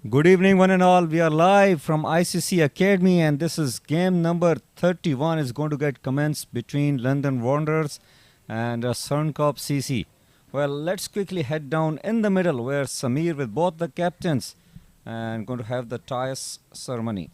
Good evening, one and all. We are live from ICCA Academy, and this is game number 31. Is going to get commenced between London Wanderers and Suncorp CC. Well, let's quickly head down in the middle where Samir with both the captains and going to have the toss ceremony.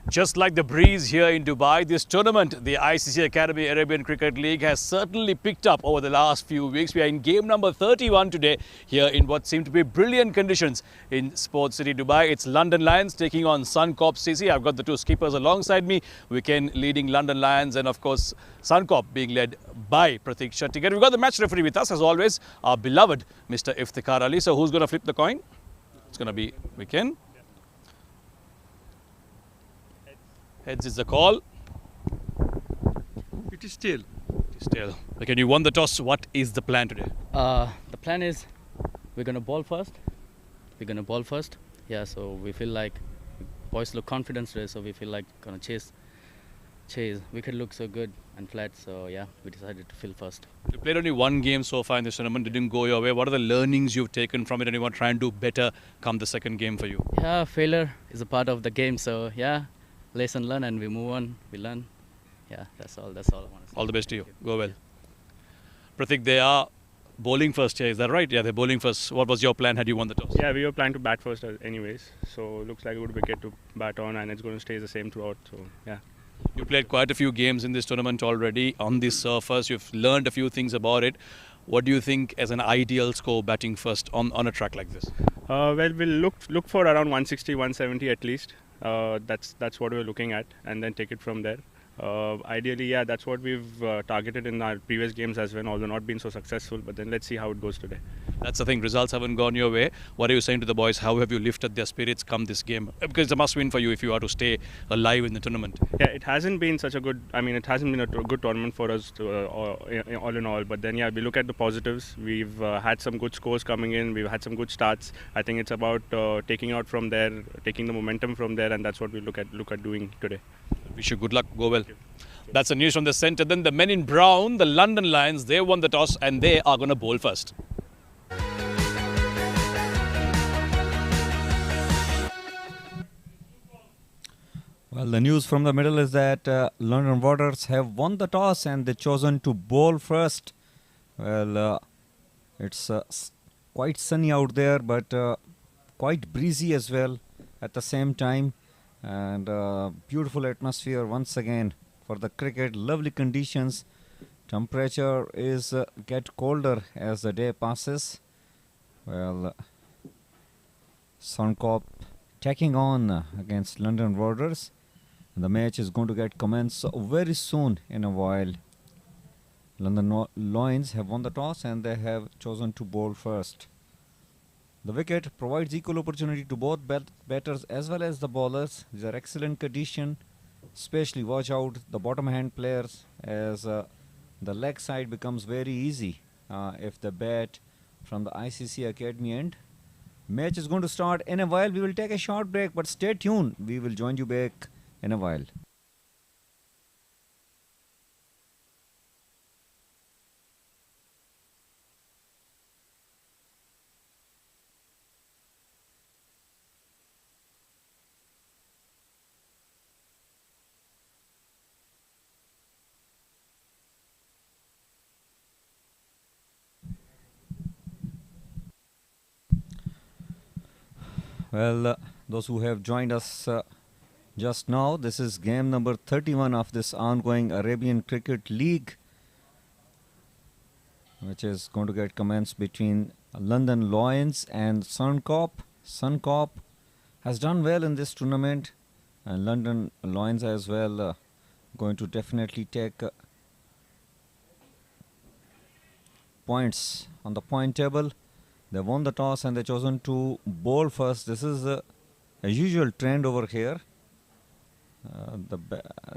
Just like the breeze here in Dubai, this tournament, the ICCA Academy Arabian Cricket League, has certainly picked up over the last few weeks. We are in game number 31 today here in what seem to be brilliant conditions in Sports City, Dubai. It's London Lions taking on Suncorp CC. I've got the two skippers alongside me. Weekend leading London Lions and, of course, Suncorp being led by Pratik Shettigar. We've got the match referee with us, as always, our beloved Mr. Iftikhar Ali. So who's going to flip the coin? It's going to be Weekend. Heads is the call. It is still. It is tail. Okay, you won the toss. What is the plan today? The plan is we're gonna ball first. Yeah, so we feel like boys look confident today, so we feel like gonna chase. Wicket looks so good and flat, so yeah, we decided to fill first. You played only one game so far in this tournament. Didn't go your way. What are the learnings you've taken from it, and you want to try and do better come the second game for you? Yeah, failure is a part of the game, so yeah, lesson learned and we move on. We learn. Yeah, that's all I want to say. All the best to you. Go well. Pratik, they are bowling first here. Is that right? Yeah, they're bowling first. What was your plan had you won the toss? Yeah, we were planning to bat first anyways. So looks like a good wicket to bat on, and it's going to stay the same throughout. So yeah. You played quite a few games in this tournament already on this surface. You've learned a few things about it. What do you think as an ideal score batting first on a track like this? Well, we'll look for around 160, 170 at least. That's what we're looking at, and then take it from there. Ideally, yeah, that's what we've targeted in our previous games as well, although not been so successful. But then let's see how it goes today. That's the thing. Results haven't gone your way. What are you saying to the boys? How have you lifted their spirits come this game? Because it's a must-win for you if you are to stay alive in the tournament. Yeah, it hasn't been such a good. I mean, it hasn't been a good tournament for us all in all. But then, yeah, we look at the positives. We've had some good scores coming in. We've had some good starts. I think it's about taking out from there, taking the momentum from there, and that's what we look at doing today. Wish you good luck. Go well. That's the news from the centre. Then the men in brown, the London Lions, they won the toss and they are going to bowl first. Well, the news from the middle is that London Wanderers have won the toss and they've chosen to bowl first. Well, it's quite sunny out there, but quite breezy as well at the same time. And beautiful atmosphere once again for the cricket. Lovely conditions. Temperature is get colder as the day passes. Well, Suncorp taking on against London Wanderers. The match is going to get commenced very soon in a while. London Lions have won the toss and they have chosen to bowl first. The wicket provides equal opportunity to both batters as well as the bowlers. These are excellent condition. Especially watch out the bottom hand players as the leg side becomes very easy if the bat from the ICCA Academy end. Match is going to start in a while. We will take a short break, but stay tuned. We will join you back in a while. Well, those who have joined us just now, this is game number 31 of this ongoing Arabian Cricket League, which is going to get commenced between London Lions and Suncorp. Suncorp has done well in this tournament, and London Lions as well going to definitely take points on the point table. They won the toss and they chosen to bowl first. This is a usual trend over here.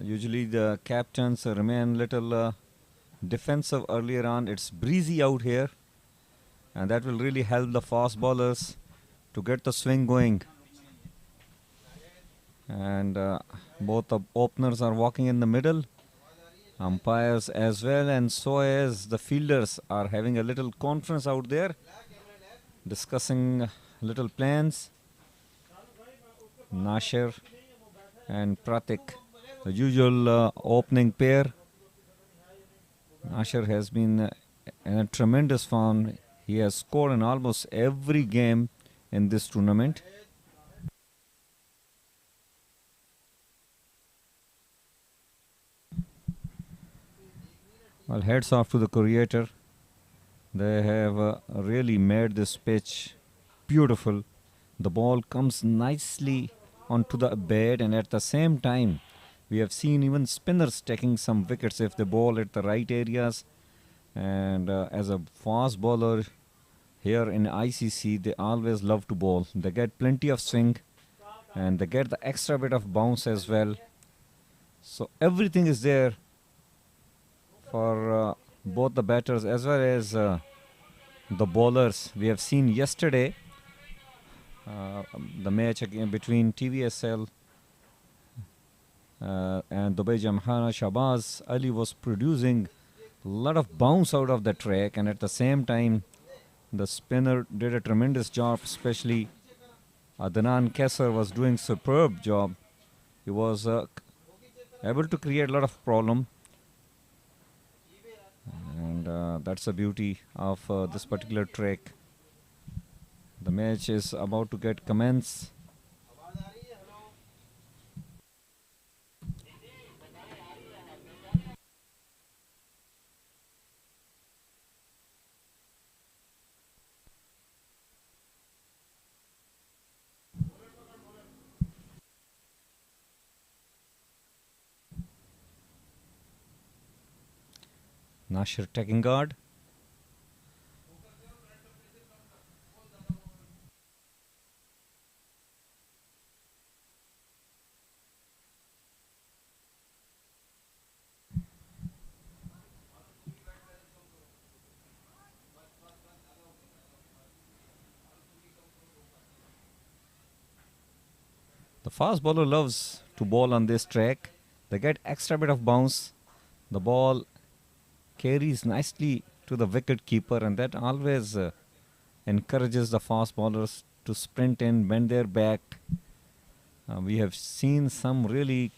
Usually the captains remain little defensive earlier on. It's breezy out here, and that will really help the fast bowlers to get the swing going. And both the openers are walking in the middle. Umpires as well, and so as the fielders are having a little conference out there, discussing little plans. Nasher and Pratik, the usual opening pair. Nasher has been in a tremendous form. He has scored in almost every game in this tournament. Well, heads off to the creator. They have really made this pitch beautiful. The ball comes nicely onto the bed, and at the same time, we have seen even spinners taking some wickets if they bowl at the right areas. And as a fast bowler here in ICC, they always love to bowl. They get plenty of swing, and they get the extra bit of bounce as well. So everything is there for both the batters as well as the bowlers. We have seen yesterday the match again between TVSL and Dubai Jamhana. Shabaz Ali was producing a lot of bounce out of the track, and at the same time the spinner did a tremendous job, especially Adnan Kesser was doing superb job. He was able to create a lot of problem, and that's the beauty of this particular track. The match is about to get commenced. Nasher taking guard. The fast bowler loves to bowl on this track. They get extra bit of bounce. The ball carries nicely to the wicket keeper, and that always encourages the fast bowlers to sprint in, bend their back. We have seen some really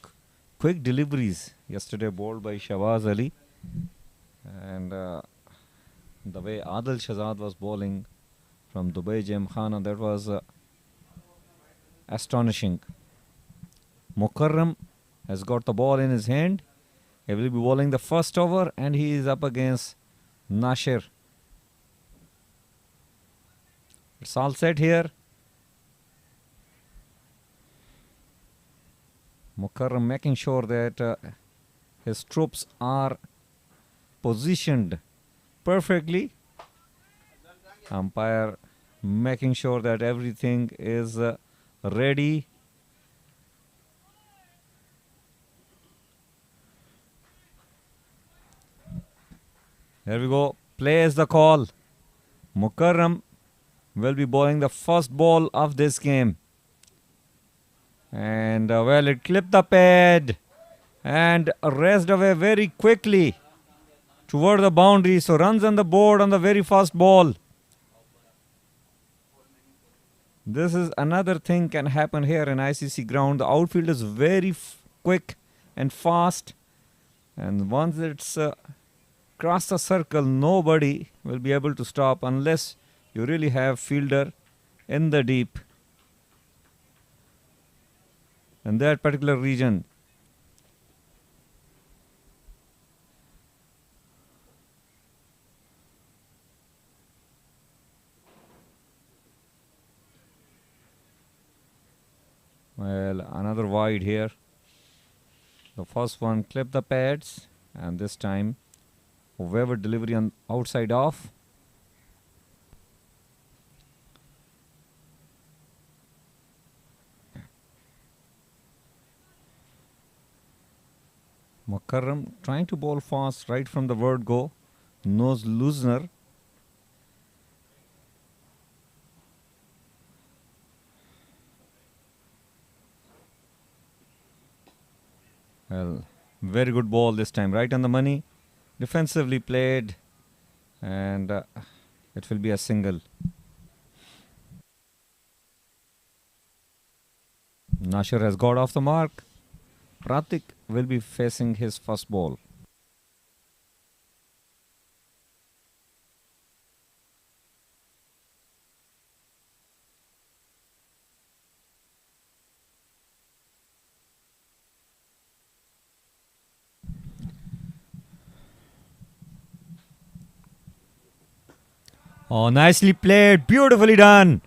quick deliveries yesterday bowled by Shahbaz Ali, and the way Adil Shahzad was bowling from Dubai Jamkhana, that was astonishing. Mukarram has got the ball in his hand. He will be bowling the first over, and he is up against Nasher. It's all set here. Mukarram making sure that his troops are positioned perfectly. Umpire making sure that everything is ready. Here we go. Play is the call. Mukarram will be bowling the first ball of this game. And well, it clipped the pad and raced away very quickly toward the boundary. So runs on the board on the very first ball. This is another thing can happen here in ICC ground. The outfield is very quick and fast. And once it's cross the circle, nobody will be able to stop unless you really have fielder in the deep in that particular region. Well, another wide here. The first one clipped the pads, and this time whoever delivery on outside off. Mukarram trying to bowl fast right from the word go. Nose loosener. Well, Very good ball this time, right on the money. Defensively played, and it will be a single. Nasher has got off the mark. Pratik will be facing his first ball. Oh, nicely played. Beautifully done.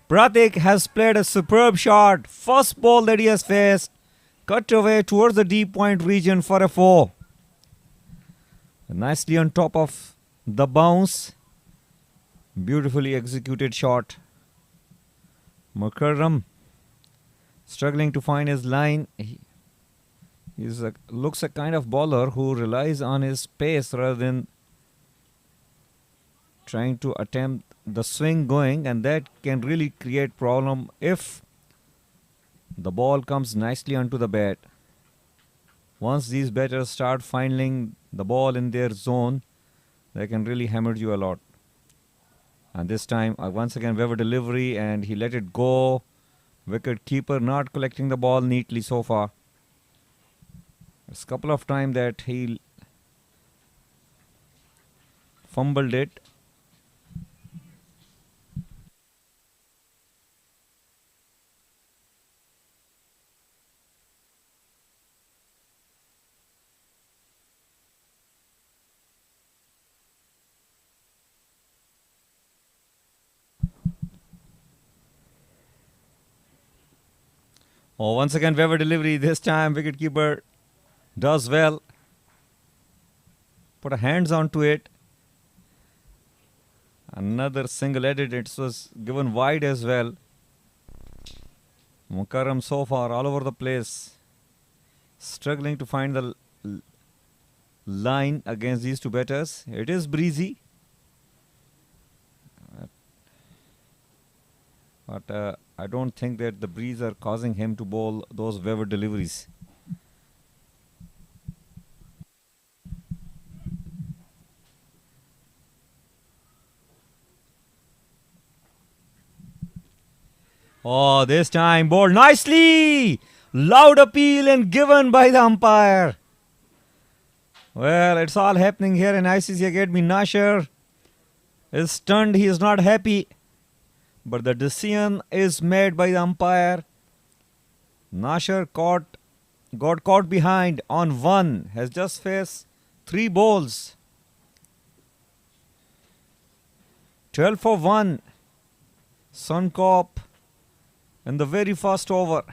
Pratik has played a superb shot. First ball that he has faced. Cut away towards the deep point region for a 4. Nicely on top of the bounce. Beautifully executed shot. Mukarram struggling to find his line. He looks a kind of bowler who relies on his pace rather than trying to attempt the swing going, and that can really create problem if the ball comes nicely onto the bat. Once these batters start finding the ball in their zone, they can really hammer you a lot. And this time, once again, Weber delivery, and he let it go. Wicket keeper not collecting the ball neatly so far. There's a couple of times that he fumbled it. Oh, once again, Weber delivery. This time, wicketkeeper does well. Put a hands onto it. Another single edit. It was given wide as well. Mukarram so far all over the place. Struggling to find the line against these two batters. It is breezy. But I don't think that the breeze are causing him to bowl those Weber deliveries. Oh, this time bowled nicely. Loud appeal and given by the umpire. Well, it's all happening here in ICCA Academy. Nasher is stunned. He is not happy. But the decision is made by the umpire. Nasher got caught behind on 1. Has just faced 3 balls. 12 for 1. Suncorp in the very first over.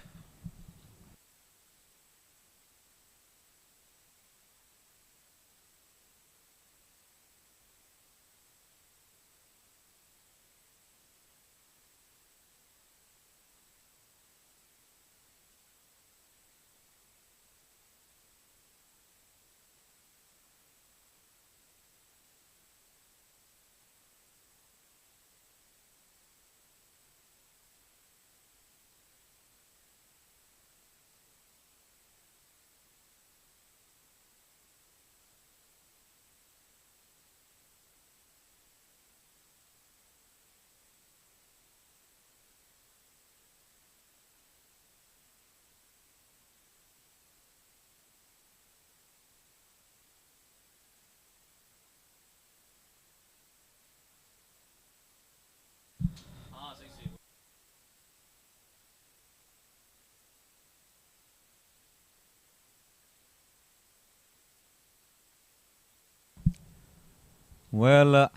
Well,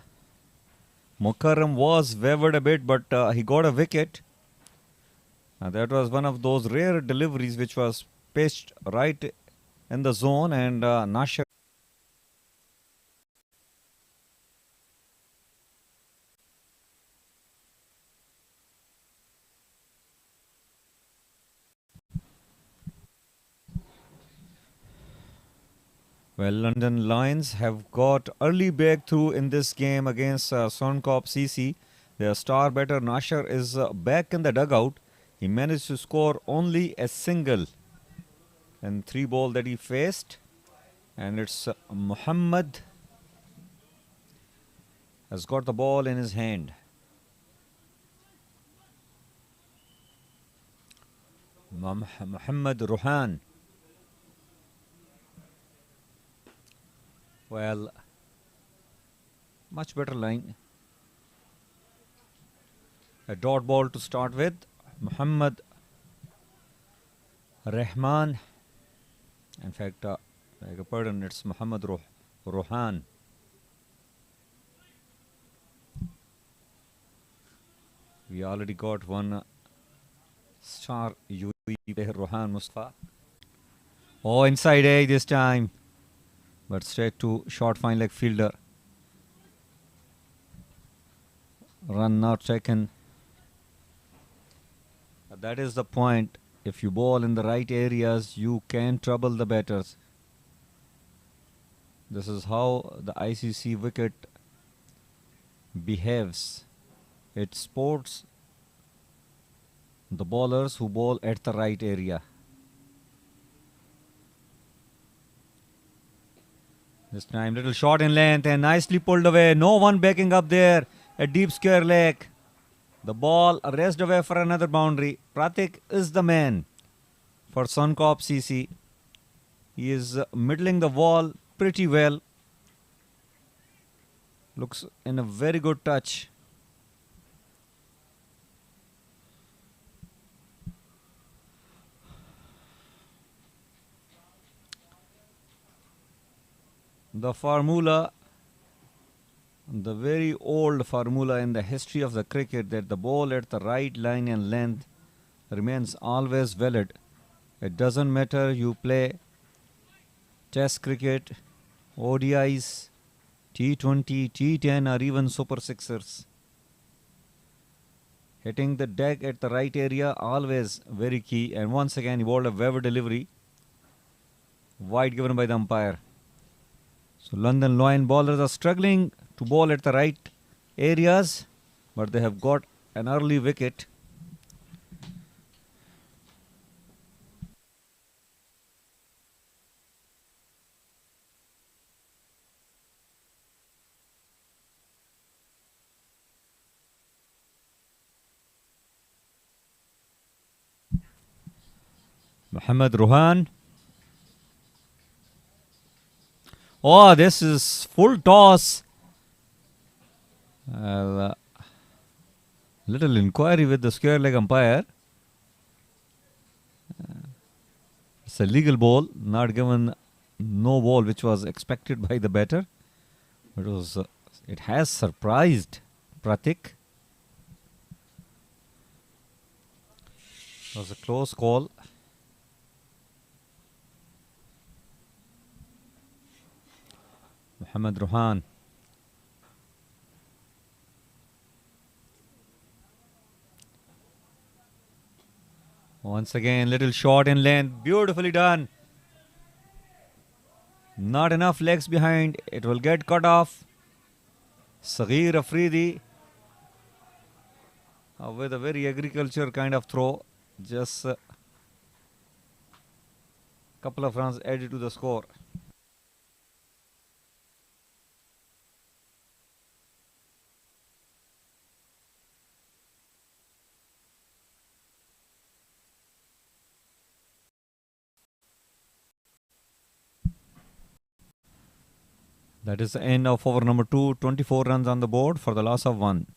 Mukarram was wavered a bit, but he got a wicket. That was one of those rare deliveries which was pitched right in the zone, and Nasher. Well, London Lions have got early breakthrough in this game against Suncorp CC. Their star batter Nasher is back in the dugout. He managed to score only a single in 3 balls that he faced. And it's Muhammad has got the ball in his hand. Muhammad Ruhan. Well, much better line. A dot ball to start with. Muhammad Rahman. In fact, beg your pardon, it's Muhammad Ruhan. We already got one star UAE player, Ruhan Mustafa. Oh, inside edge this time. But straight to short fine leg fielder. Run not taken. That is the point. If you ball in the right areas, you can trouble the batters. This is how the ICC wicket behaves. It sports the bowlers who bowl at the right area. This time little short in length and nicely pulled away. No one backing up there. A deep square leg. The ball raced away for another boundary. Pratik is the man for Suncorp CC. He is middling the wall pretty well. Looks in a very good touch. The formula, the very old formula in the history of the cricket, that the ball at the right line and length remains always valid. It doesn't matter you play Test cricket, ODIs, T20, T10 or even Super Sixers. Hitting the deck at the right area always very key. And once again he bowled a wave delivery. Wide given by the umpire. So London Lion bowlers are struggling to bowl at the right areas, but they have got an early wicket. Muhammad Ruhan. Oh, this is full toss. Little inquiry with the square leg umpire. It's a legal ball, not given no ball which was expected by the batter. It has surprised Pratik. It was a close call. Muhammad Ruhan. Once again, little short in length. Beautifully done. Not enough legs behind. It will get cut off. Saghir Afridi with a very agriculture kind of throw. Just a couple of runs added to the score. That is the end of over number 2. 24 runs on the board for the loss of 1.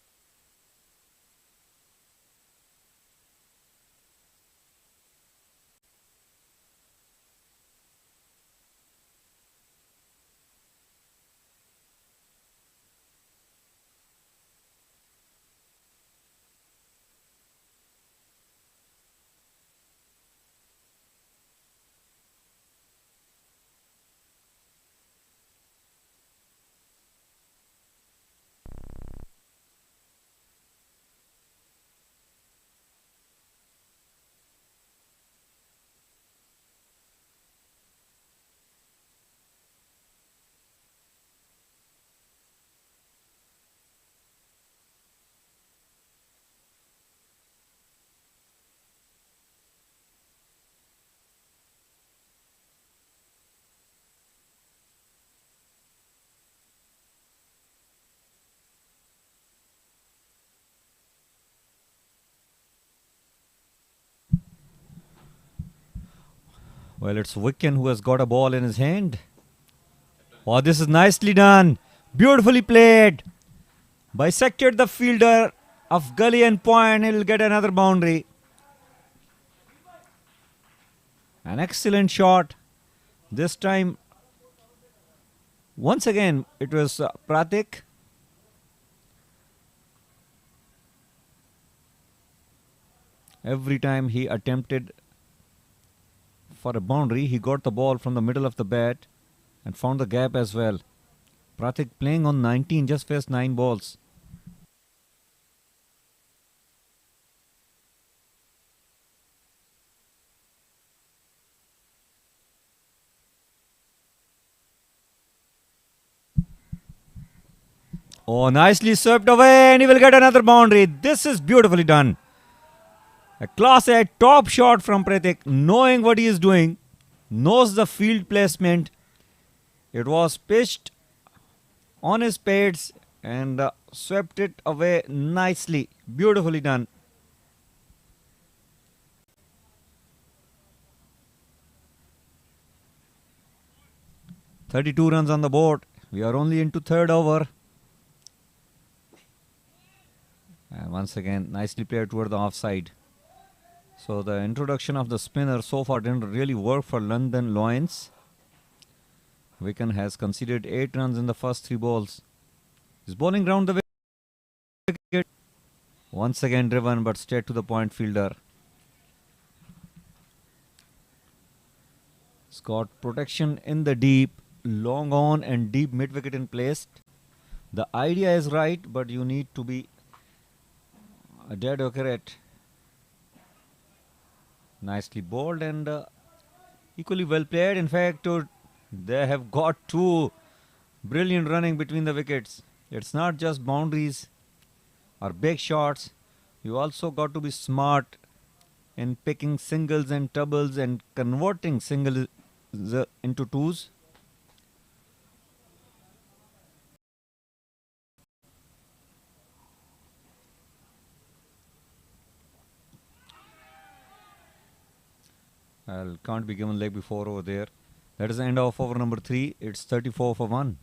Well, it's Wicken who has got a ball in his hand. Oh, this is nicely done. Beautifully played. Bisected the fielder of gully and point. He'll get another boundary. An excellent shot. This time, once again, it was Pratik. Every time he attempted for a boundary, he got the ball from the middle of the bat and found the gap as well. Pratik playing on 19, just faced 9 balls. Oh, nicely swept away and he will get another boundary. This is beautifully done. A class A top shot from Pratik, knowing what he is doing, knows the field placement. It was pitched on his pads and swept it away nicely. Beautifully done. "32 runs on the board. We are only into third over." And once again, nicely played toward the offside. So the introduction of the spinner so far didn't really work for London Lions. Wicken has conceded 8 runs in the first 3 balls. He's bowling round the wicket. Once again driven but straight to the point fielder. He's got protection in the deep, long on and deep mid wicket in place. The idea is right, but you need to be dead accurate. Nicely bowled and equally well played. In fact, they have got 2 brilliant running between the wickets. It's not just boundaries or big shots. You also got to be smart in picking singles and doubles and converting singles into twos. Can't be given leg before over there. That is the end of over number 3. It's 34 for 1.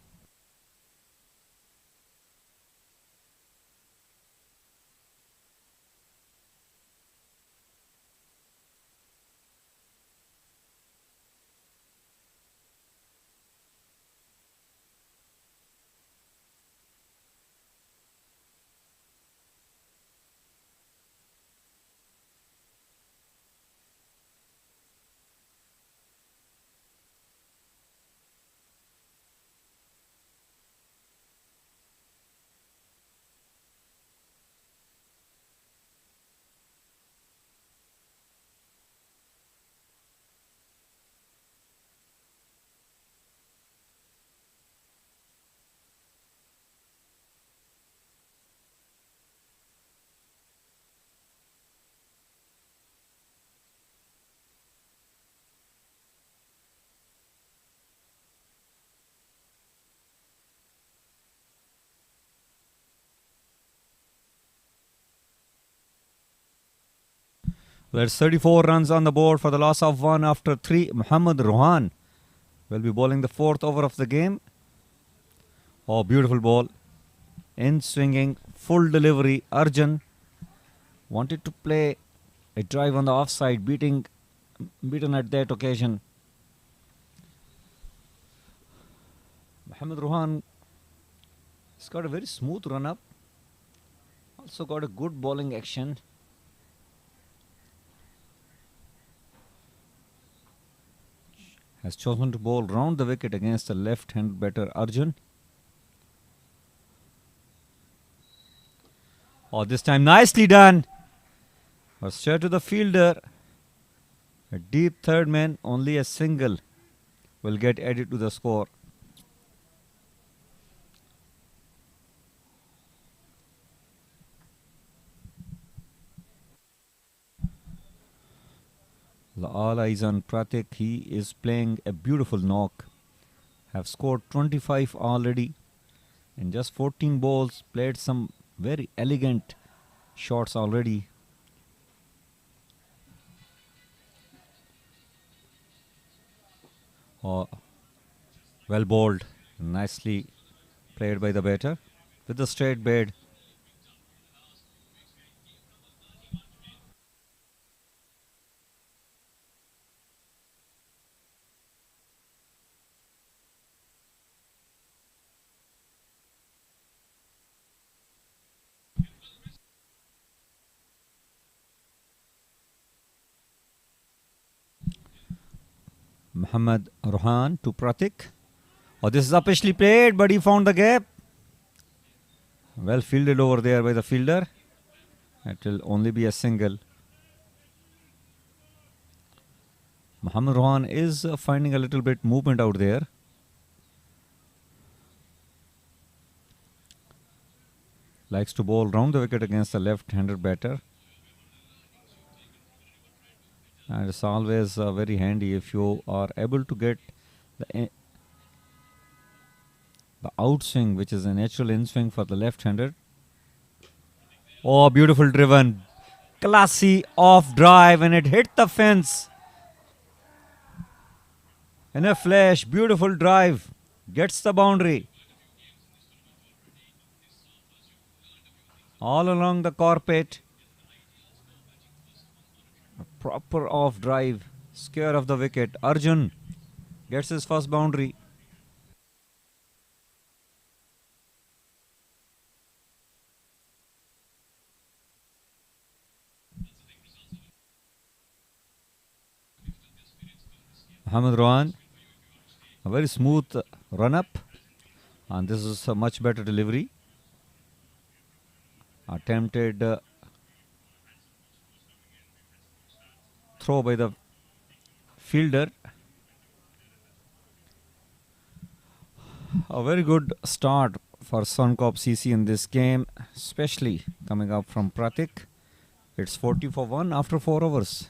There's 34 runs on the board for the loss of 1 after 3. Muhammad Rohan will be bowling the 4th over of the game. Oh, beautiful ball. In swinging, full delivery. Arjun wanted to play a drive on the offside, beaten at that occasion. Muhammad Rohan has got a very smooth run up. Also got a good bowling action. Has chosen to bowl round the wicket against the left-hand batter Arjun. Oh, this time nicely done. Was straight to the fielder. A deep third man, only a single will get added to the score. All eyes on Pratik. He is playing a beautiful knock. Have scored 25 already in just 14 balls. Played some very elegant shots already. Oh, well bowled. Nicely played by the batter with the straight bed. Muhammad Rohan to Pratik. Oh, this is upishly played, but he found the gap. Well fielded over there by the fielder. It will only be a single. Muhammad Rohan is finding a little bit movement out there. Likes to bowl round the wicket against the left-handed batter. And it's always very handy if you are able to get the outswing, which is a natural in-swing for the left-hander. Oh, beautiful driven. Classy off drive, and it hit the fence. In a flash, beautiful drive. Gets the boundary. All along the carpet. A proper off drive. Scare of the wicket. Arjun gets his first boundary. Muhammad Rohan, a very smooth run up, and this is a much better delivery. Attempted throw by the fielder. A very good start for Suncorp CC in this game, especially coming up from Pratik. It's 40 for 1 after 4 overs.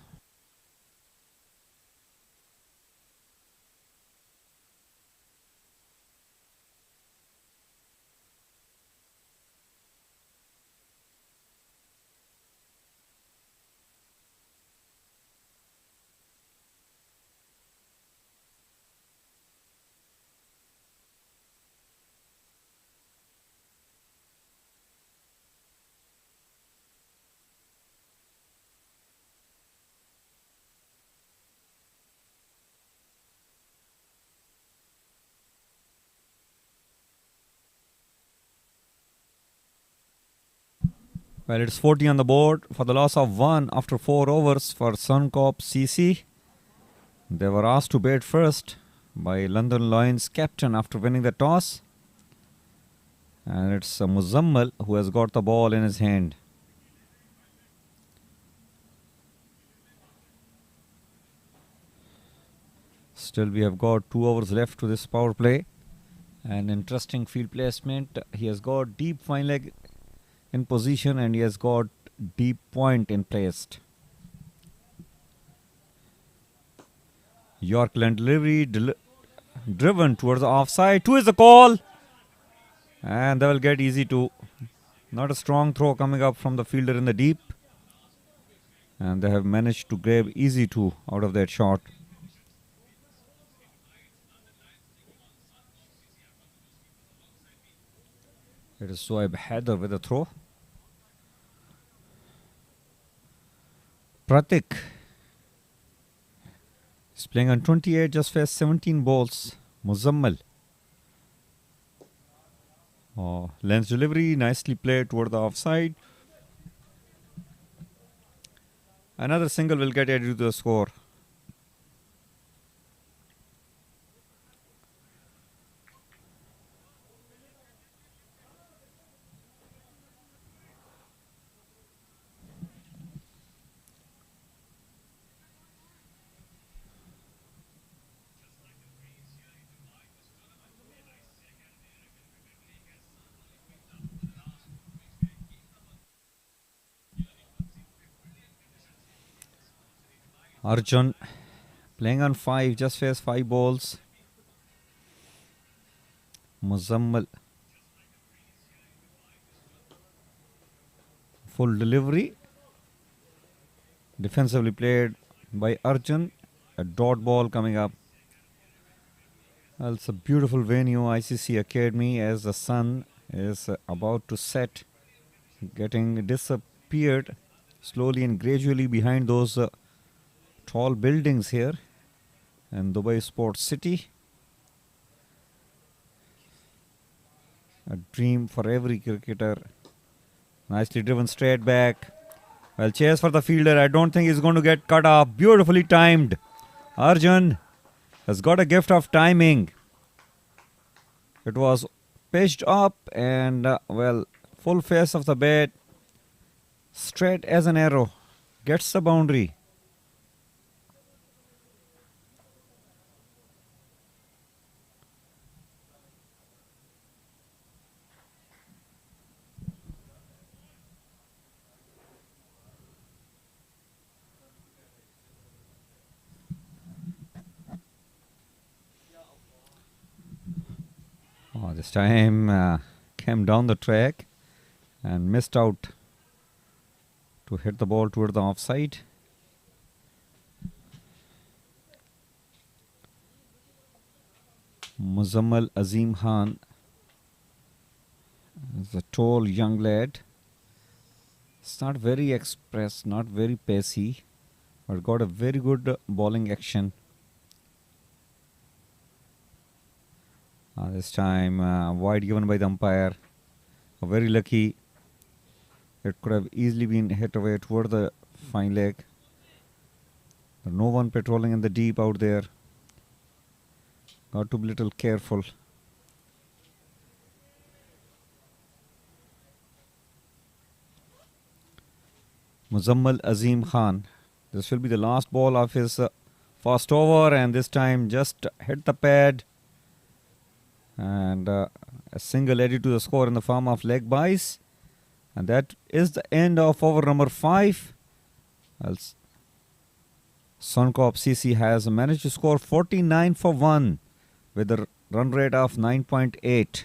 Well, it's 40 on the board for the loss of 1 after 4 overs for Suncorp CC. They were asked to bat first by London Lions captain after winning the toss. And it's Muzammal who has got the ball in his hand. Still, we have got 2 overs left to this power play. An interesting field placement. He has got deep fine leg in position, and he has got deep point in placed. Yorkland delivery driven towards the offside. 2 is the call, and they will get easy 2. Not a strong throw coming up from the fielder in the deep, and they have managed to grab easy 2 out of that shot. It is Soeb Haider with a throw. Pratik is playing on 28, just faced 17 balls. Muzammal. Oh, lens delivery, nicely played toward the offside. Another single will get added to the score. Arjun playing on 5, just faced 5 balls. Muzammal. Full delivery. Defensively played by Arjun. A dot ball coming up. Well, it's a beautiful venue, ICC Academy, as the sun is about to set, getting disappeared slowly and gradually behind those tall buildings here in Dubai Sports City. A dream for every cricketer. Nicely driven straight back. Well, chase for the fielder. I don't think he's going to get cut off. Beautifully timed. Arjun has got a gift of timing. It was pitched up and, well, full face of the bat. Straight as an arrow. Gets the boundary. Oh, this time came down the track and missed out to hit the ball toward the offside. Muzammal Azim Khan is a tall young lad. It's not very express, not very pacey, but got a very good bowling action. This time wide given by the umpire. Very lucky. It could have easily been hit away toward the fine leg. No one patrolling in the deep out there. Got to be a little careful. Muzammal Azim Khan. This will be the last ball of his first over, and this time just hit the pad. And a single added to the score in the form of leg byes. And that is the end of over number 5. Well, Suncorp CC has managed to score 49 for 1 with a run rate of 9.8.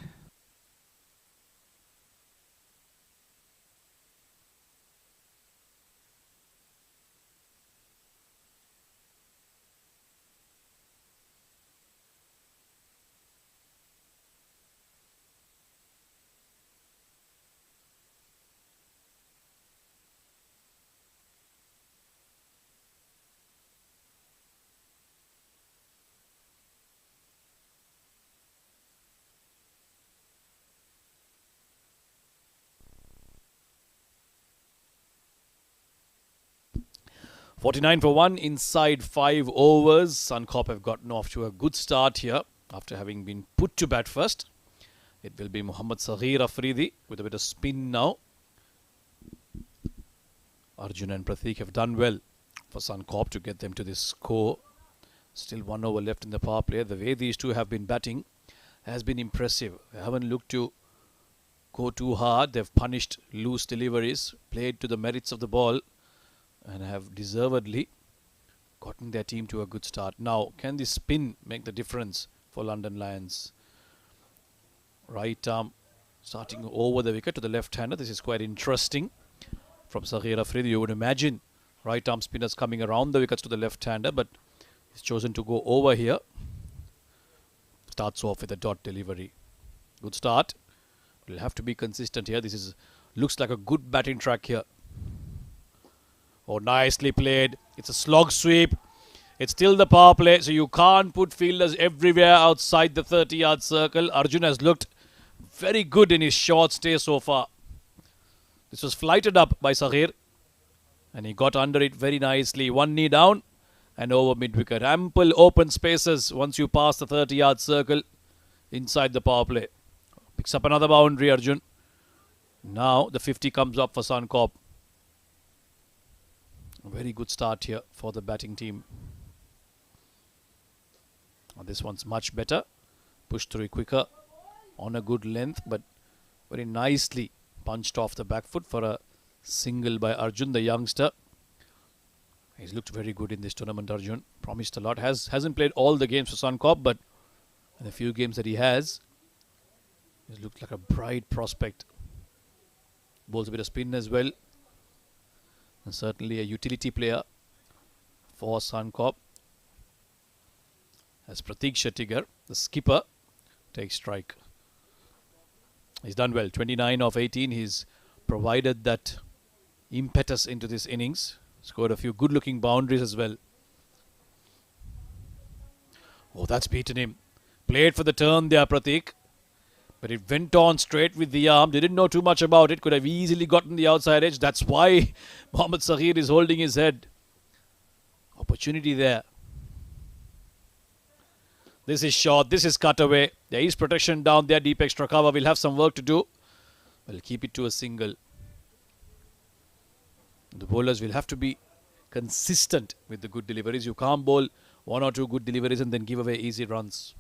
.49 for 1 inside 5 overs. Suncorp have gotten off to a good start here after having been put to bat first. It will be Mohammad Saghir Afridi with a bit of spin now. Arjun and Pratik have done well for Suncorp to get them to this score. Still 1 over left in the power play. The way these two have been batting has been impressive. They haven't looked to go too hard. They've punished loose deliveries, played to the merits of the ball, and have deservedly gotten their team to a good start. Now, can this spin make the difference for London Lions? Right arm starting over the wicket to the left-hander. This is quite interesting from Saghir Afridi. You would imagine right arm spinners coming around the wickets to the left-hander, but he's chosen to go over here. Starts off with a dot delivery. Good start. Will have to be consistent here. This is looks like a good batting track here. Oh, nicely played. It's a slog sweep. It's still the power play, so you can't put fielders everywhere outside the 30-yard circle. Arjun has looked very good in his short stay so far. This was flighted up by Saghir, and he got under it very nicely. One knee down and over mid-wicket. Ample open spaces once you pass the 30-yard circle inside the power play. Picks up another boundary, Arjun. Now the 50 comes up for Suncorp. A very good start here for the batting team. This one's much better. Pushed through quicker on a good length, but very nicely punched off the back foot for a single by Arjun, the youngster. He's looked very good in this tournament, Arjun. Promised a lot. Hasn't played all the games for Suncorp, but in the few games that he has, he's looked like a bright prospect. Bowls a bit of spin as well. And certainly a utility player for Suncorp as Pratik Shettigar the skipper, takes strike. He's done well. 29 of 18. He's provided that impetus into this innings. Scored a few good-looking boundaries as well. Oh, that's beaten him. Played for the turn there, Pratik. But it went on straight with the arm. Didn't know too much about it. Could have easily gotten the outside edge. That's why Mohammad Saghir is holding his head. Opportunity there. This is short. This is cut away. There is protection down there. Deep extra cover. We'll have some work to do. We'll keep it to a single. The bowlers will have to be consistent with the good deliveries. You can't bowl one or two good deliveries and then give away easy runs.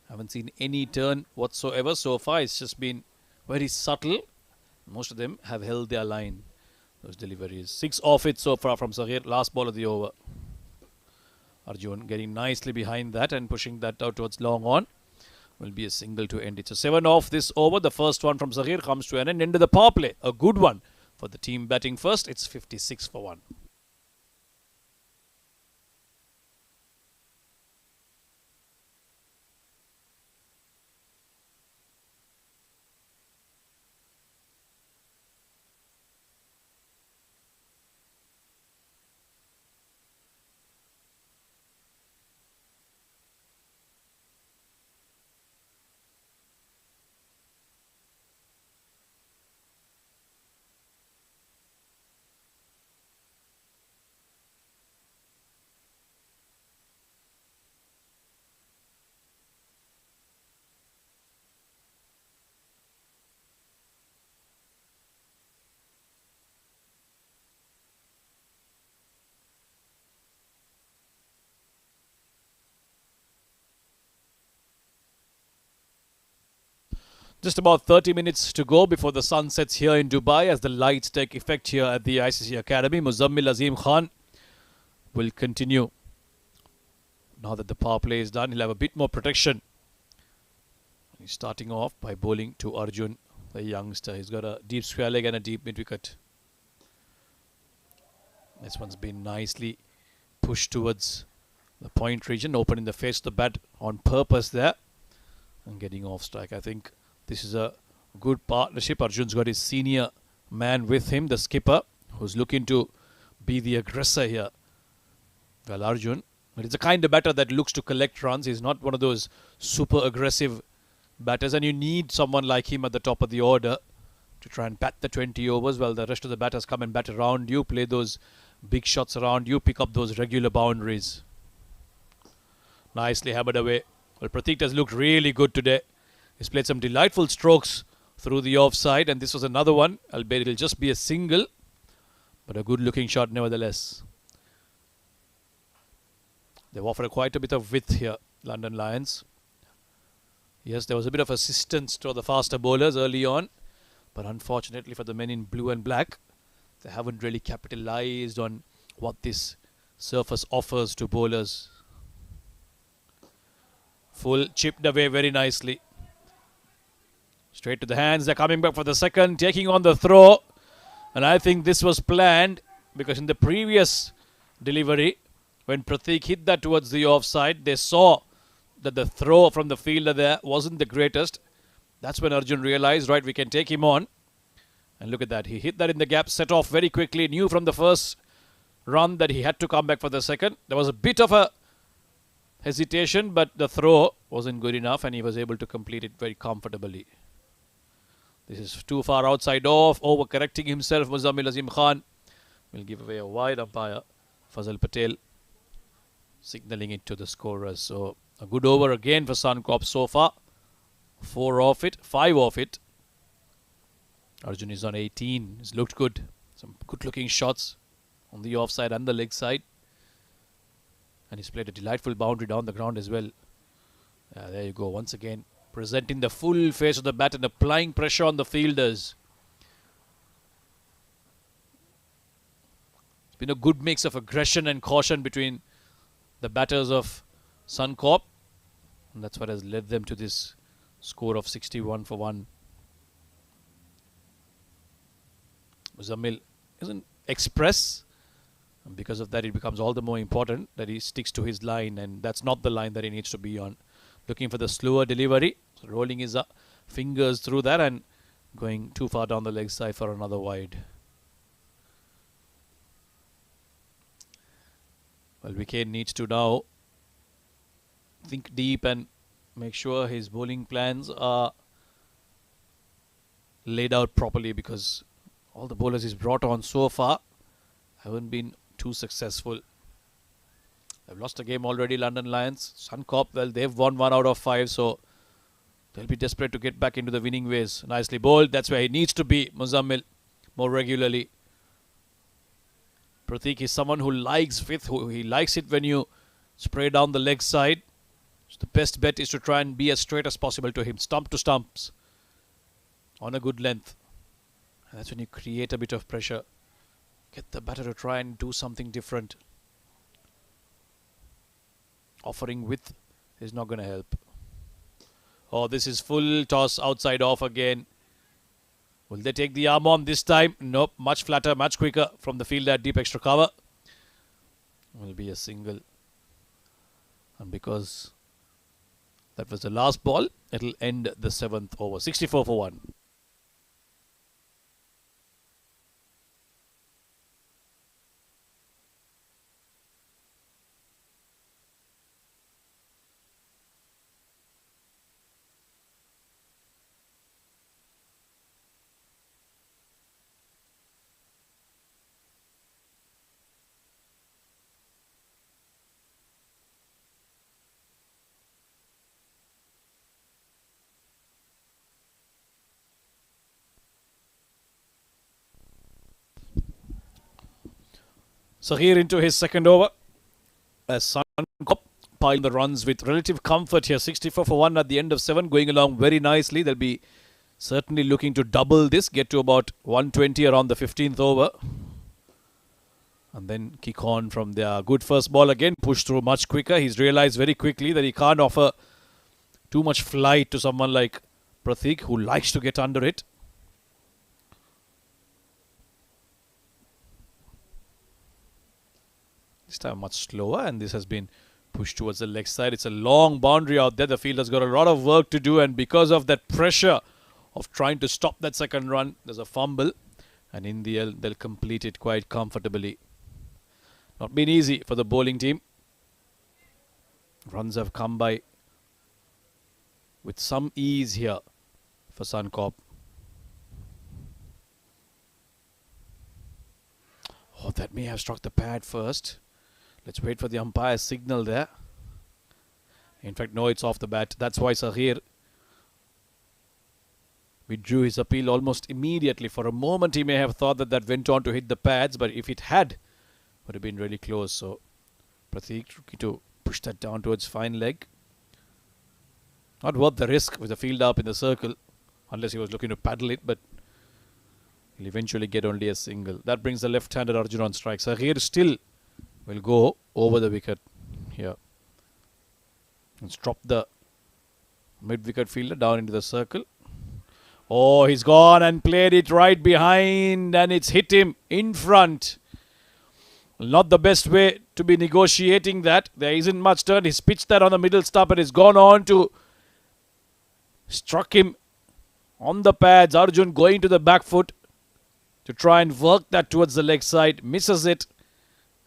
Haven't seen any turn whatsoever so far. It's just been very subtle. Most of them have held their line. Those deliveries. 6 off it so far from Saghir. Last ball of the over. Arjun getting nicely behind that and pushing that out towards long on. Will be a single to end it. So 7 off this over. The first one from Saghir comes to an end. Into the power play. A good one for the team batting first. It's 56 for 1. Just about 30 minutes to go before the sun sets here in Dubai as the lights take effect here at the ICCA Academy. Muzammil Azim Khan will continue. Now that the power play is done, he'll have a bit more protection. He's starting off by bowling to Arjun, the youngster. He's got a deep square leg and a deep mid-wicket. This one's been nicely pushed towards the point region, opening the face of the bat on purpose there and getting off strike. I think this is a good partnership. Arjun's got his senior man with him, the skipper, who's looking to be the aggressor here. Well, Arjun, but it's a kind of batter that looks to collect runs. He's not one of those super aggressive batters, and you need someone like him at the top of the order to try and bat the 20 overs while the rest of the batters come and bat around you, play those big shots around you, pick up those regular boundaries. Nicely hammered away. Well, Pratik has looked really good today. He's played some delightful strokes through the offside, and this was another one, albeit it'll just be a single, but a good looking shot nevertheless. They've offered quite a bit of width here, London Lions. Yes, there was a bit of assistance to the faster bowlers early on, but unfortunately for the men in blue and black, they haven't really capitalized on what this surface offers to bowlers. Full chipped away very nicely. Straight to the hands. They're coming back for the second, taking on the throw. And I think this was planned because in the previous delivery, when Pratik hit that towards the offside, they saw that the throw from the fielder there wasn't the greatest. That's when Arjun realized, right, we can take him on. And look at that. He hit that in the gap, set off very quickly, knew from the first run that he had to come back for the second. There was a bit of a hesitation, but the throw wasn't good enough and he was able to complete it very comfortably. This is too far outside off, over-correcting himself. Muzammil Azim Khan will give away a wide. Umpire Fazal Patel signalling it to the scorers. So a good over again for Suncorp so far. 4 off it, 5 off it. Arjun is on 18. He's looked good. Some good-looking shots on the offside and the leg side. And he's played a delightful boundary down the ground as well. There you go. Once again, presenting the full face of the bat and applying pressure on the fielders. It's been a good mix of aggression and caution between the batters of Suncorp. And that's what has led them to this score of 61 for 1. Muzammil isn't express. And because of that, it becomes all the more important that he sticks to his line. And that's not the line that he needs to be on. looking for the slower delivery. So rolling his fingers through that and going too far down the leg side for another wide. Well, Wicket needs to now think deep and make sure his bowling plans are laid out properly, because all the bowlers he's brought on so far haven't been too successful. They've lost a game already, London Lions. Suncorp, well, they've won 1 out of 5, so they'll be desperate to get back into the winning ways. Nicely bowled. That's where he needs to be, Muzammil, more regularly. Prateek is someone who likes fifth. He likes it when you spray down the leg side. So the best bet is to try and be as straight as possible to him. Stump to stumps. On a good length. And that's when you create a bit of pressure. Get the batter to try and do something different. Offering width is not going to help. Oh, this is full toss outside off again. Will they take the arm on this time? Nope. Much flatter, much quicker from the field at deep extra cover. Will be a single. And because that was the last ball, it'll end the 7th over. 64 for 1. Sahir into his second over as Suncorp pile the runs with relative comfort here. 64 for 1 at the end of 7, going along very nicely. They'll be certainly looking to double this, get to about 120 around the 15th over. And then kick on from their good first ball again, push through much quicker. He's realized very quickly that he can't offer too much flight to someone like Prateek, who likes to get under it. This time much slower, and this has been pushed towards the leg side. It's a long boundary out there. The fielder's got a lot of work to do, and because of that pressure of trying to stop that second run, there's a fumble, and in the end, they'll complete it quite comfortably. Not been easy for the bowling team. Runs have come by with some ease here for Suncorp. Oh, that may have struck the pad first. Let's wait for the umpire's signal there. In fact, no, it's off the bat. That's why Sahir withdrew his appeal almost immediately. For a moment, he may have thought that that went on to hit the pads, but if it had, would have been really close. So, Prateek tricky to push that down towards fine leg. Not worth the risk with the fielder up in the circle, unless he was looking to paddle it, but he'll eventually get only a single. That brings the left-handed Arjun on strike. Sahir still will go over the wicket here. Let's drop the mid-wicket fielder down into the circle. Oh, he's gone and played it right behind, and it's hit him in front. Not the best way to be negotiating that. There isn't much turn. He's pitched that on the middle stump and it's gone on to struck him on the pads. Arjun going to the back foot to try and work that towards the leg side. Misses it.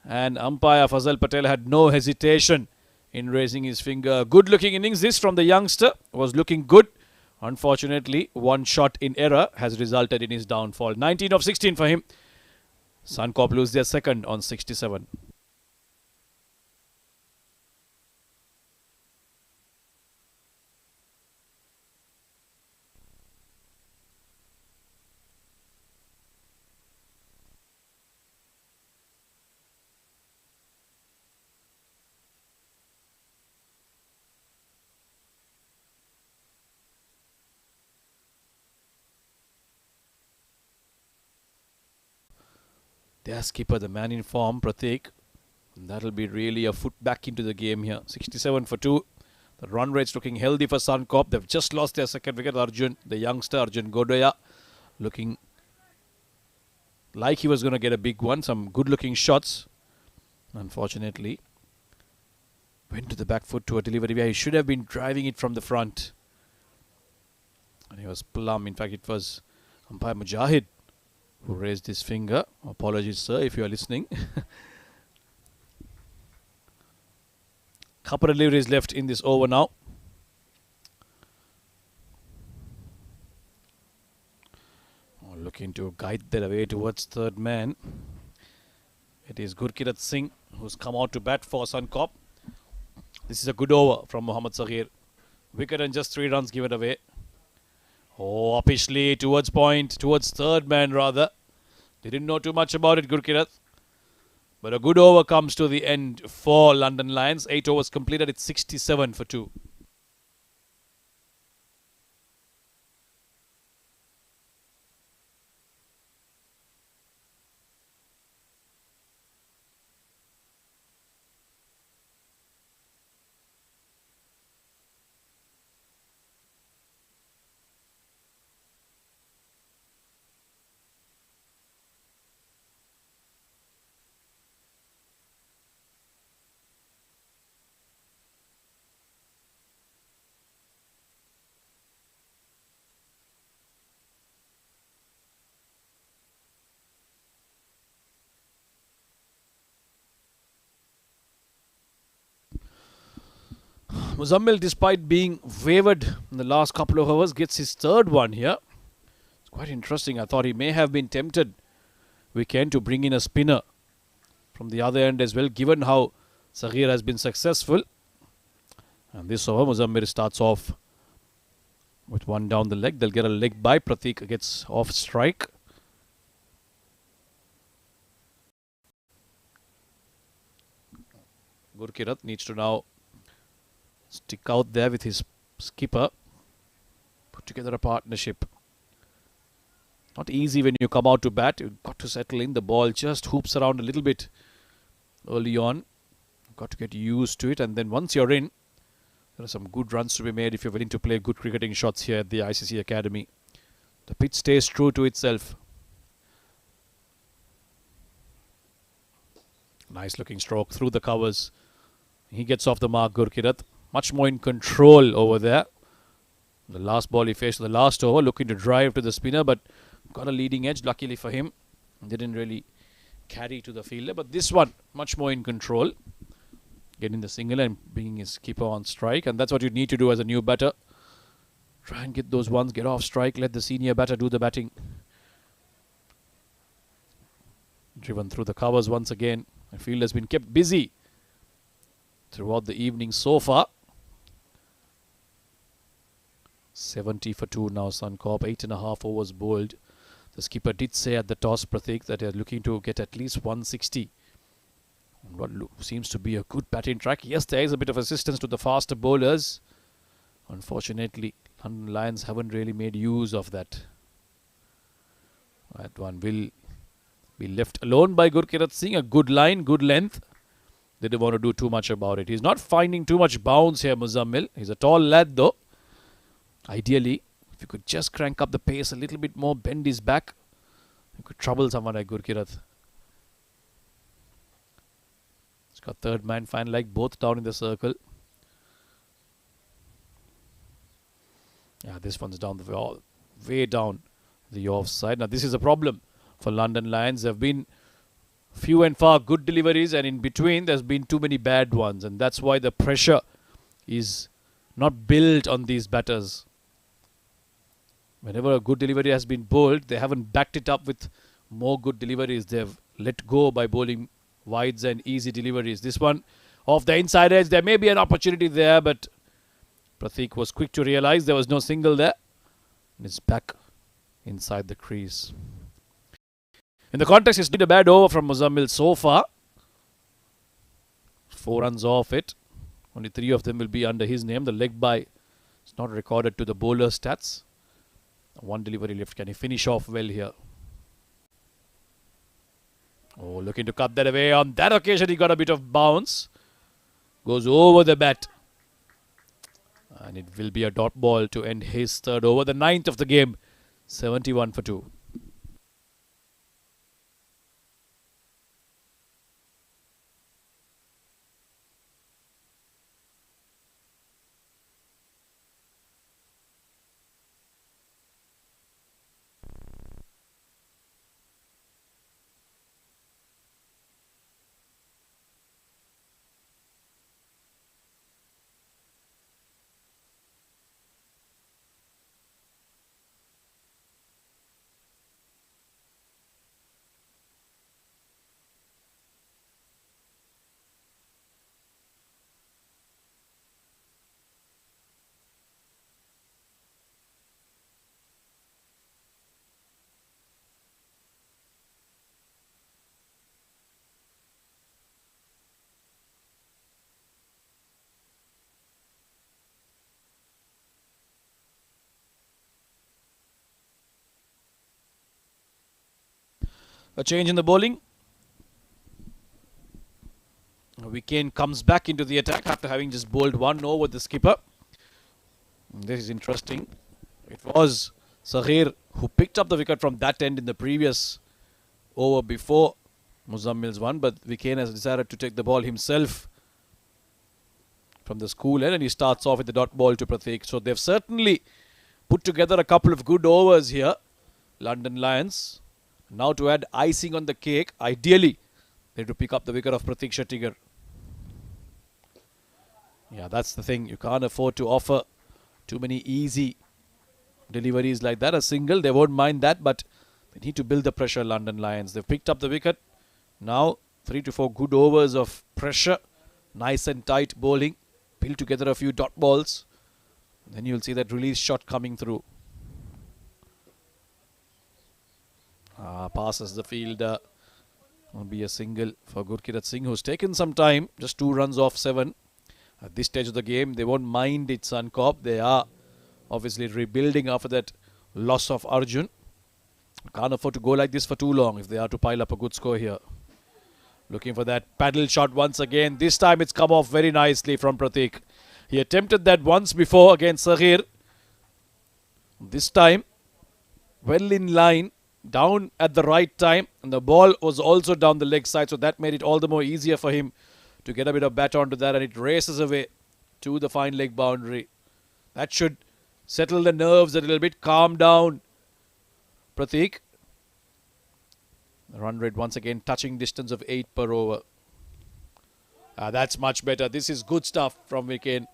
And umpire Fazal Patel had no hesitation in raising his finger. Good looking innings this from the youngster. Was looking good. Unfortunately, one shot in error has resulted in his downfall. 19 of 16 for him. Suncorp lose their second on 67. Their skipper, the man in form, Prateek. And that'll be really a foot back into the game here. 67 for 2. The run rate's looking healthy for Suncorp. They've just lost their second wicket. Arjun, the youngster, Arjun Godoya, looking like he was going to get a big one. Some good looking shots. Unfortunately, Went to the back foot to a delivery where he should have been driving it from the front. And he was plumb. In fact, it was umpire Mujahid who raised his finger. Apologies, sir, if you are listening. Couple of deliveries left in this over now. Looking to guide that away towards third man. It is Gurkirat Singh who's come out to bat for Suncorp. This is a good over from Mohammad Saghir. Wicket and just 3 runs given away. Oh, uppishly towards point, towards third man rather. They didn't know too much about it, Gurkirat. But a good over comes to the end for London Lions. 8 overs completed. It's 67 for 2. Muzammil, despite being wavered in the last couple of overs, gets his third one here. It's quite interesting. I thought he may have been tempted weekend to bring in a spinner from the other end as well, given how Saghir has been successful. And this over, Muzammil starts off with one down the leg. They'll get a leg by. Pratik gets off strike. Gurkirat needs to now stick out there with his skipper. Put together a partnership. Not easy when you come out to bat. You've got to settle in. The ball just hoops around a little bit early on. You've got to get used to it. And then once you're in, there are some good runs to be made if you're willing to play good cricketing shots here at the ICCA Academy. The pitch stays true to itself. Nice looking stroke through the covers. He gets off the mark, Gurkirat. Much more in control over there. The last ball he faced the last over, looking to drive to the spinner, but got a leading edge, luckily for him. Didn't really carry to the fielder, but this one, much more in control. Getting the single and bringing his keeper on strike, and that's what you need to do as a new batter. Try and get those ones, get off strike, let the senior batter do the batting. Driven through the covers once again. The field has been kept busy throughout the evening so far. 70 for 2 now, Suncorp. 8.5 overs bowled. The skipper did say at the toss, Pratik, that they are looking to get at least 160. What seems to be a good batting track. Yes, there is a bit of assistance to the faster bowlers. Unfortunately, London Lions haven't really made use of that. That one will be left alone by Gurkirat Singh. A good line, good length. They didn't want to do too much about it. He's not finding too much bounce here, Muzammil. He's a tall lad though. Ideally, if you could just crank up the pace a little bit more, bend his back, you could trouble someone like Gurkirat. He's got third man, fine leg, both down in the circle. Yeah, this one's down the way down the offside. Now this is a problem for London Lions. There have been few and far good deliveries, and in between there's been too many bad ones, and that's why the pressure is not built on these batters. Whenever a good delivery has been bowled, they haven't backed it up with more good deliveries. They've let go by bowling wides and easy deliveries. This one off the inside edge, there may be an opportunity there, but Pratik was quick to realize there was no single there. And it's back inside the crease. In the context, it's been a bad over from Muzammil so far. 4 runs off it. Only 3 of them will be under his name. The leg by is not recorded to the bowler stats. 1 delivery left. Can he finish off well here? Oh, looking to cut that away. On that occasion, he got a bit of bounce. Goes over the bat. And it will be a dot ball to end his third over. The 9th of the game. 71 for 2. A change in the bowling. Weekend comes back into the attack after having just bowled one over the skipper. This is interesting. It was Sahir who picked up the wicket from that end in the previous over before Muzammil's one, but Weekend has decided to take the ball himself from the school end, and he starts off with the dot ball to Prateek. So they've certainly put together a couple of good overs here, London Lions. Now to add icing on the cake, ideally they have to pick up the wicket of Prateek Shettigar. Yeah, that's the thing. You can't afford to offer too many easy deliveries like that. A single, they won't mind that, but they need to build the pressure, London Lions. They've picked up the wicket. Now 3 to 4 good overs of pressure. Nice and tight bowling. Build together a few dot balls. Then you'll see that release shot coming through. Passes the fielder. Will be a single for Gurkirat Singh, who's taken some time. Just 2 runs off 7. At this stage of the game, they won't mind it, Suncorp. They are obviously rebuilding after that loss of Arjun. Can't afford to go like this for too long if they are to pile up a good score here. Looking for that paddle shot once again. This time it's come off very nicely from Prateek. He attempted that once before against Sahir. This time, well in line, down at the right time. And the ball was also down the leg side, so that made it all the more easier for him to get a bit of bat onto that, and it races away to the fine leg boundary. That should settle the nerves a little bit, calm down Prateek. The run rate once again touching distance of 8 per over. That's much better. This is good stuff from Weekend.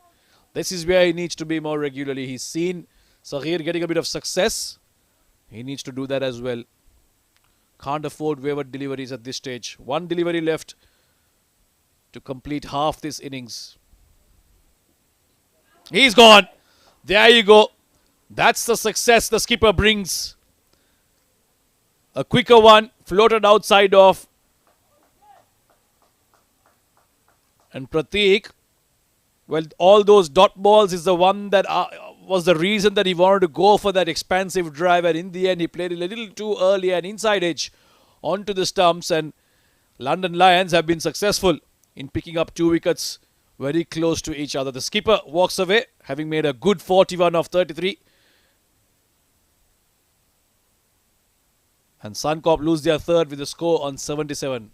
This is where he needs to be more regularly. He's seen Sahir getting a bit of success. He needs to do that as well. Can't afford wayward deliveries at this stage. 1 delivery left to complete half this innings. He's gone. There you go. That's the success the skipper brings. A quicker one, floated outside off. And Prateek, well, all those dot balls is the one that was the reason that he wanted to go for that expansive drive. And in the end, he played a little too early and inside edge onto the stumps. And London Lions have been successful in picking up 2 wickets very close to each other. The skipper walks away, having made a good 41 of 33. And Suncorp lose their third with a score on 77.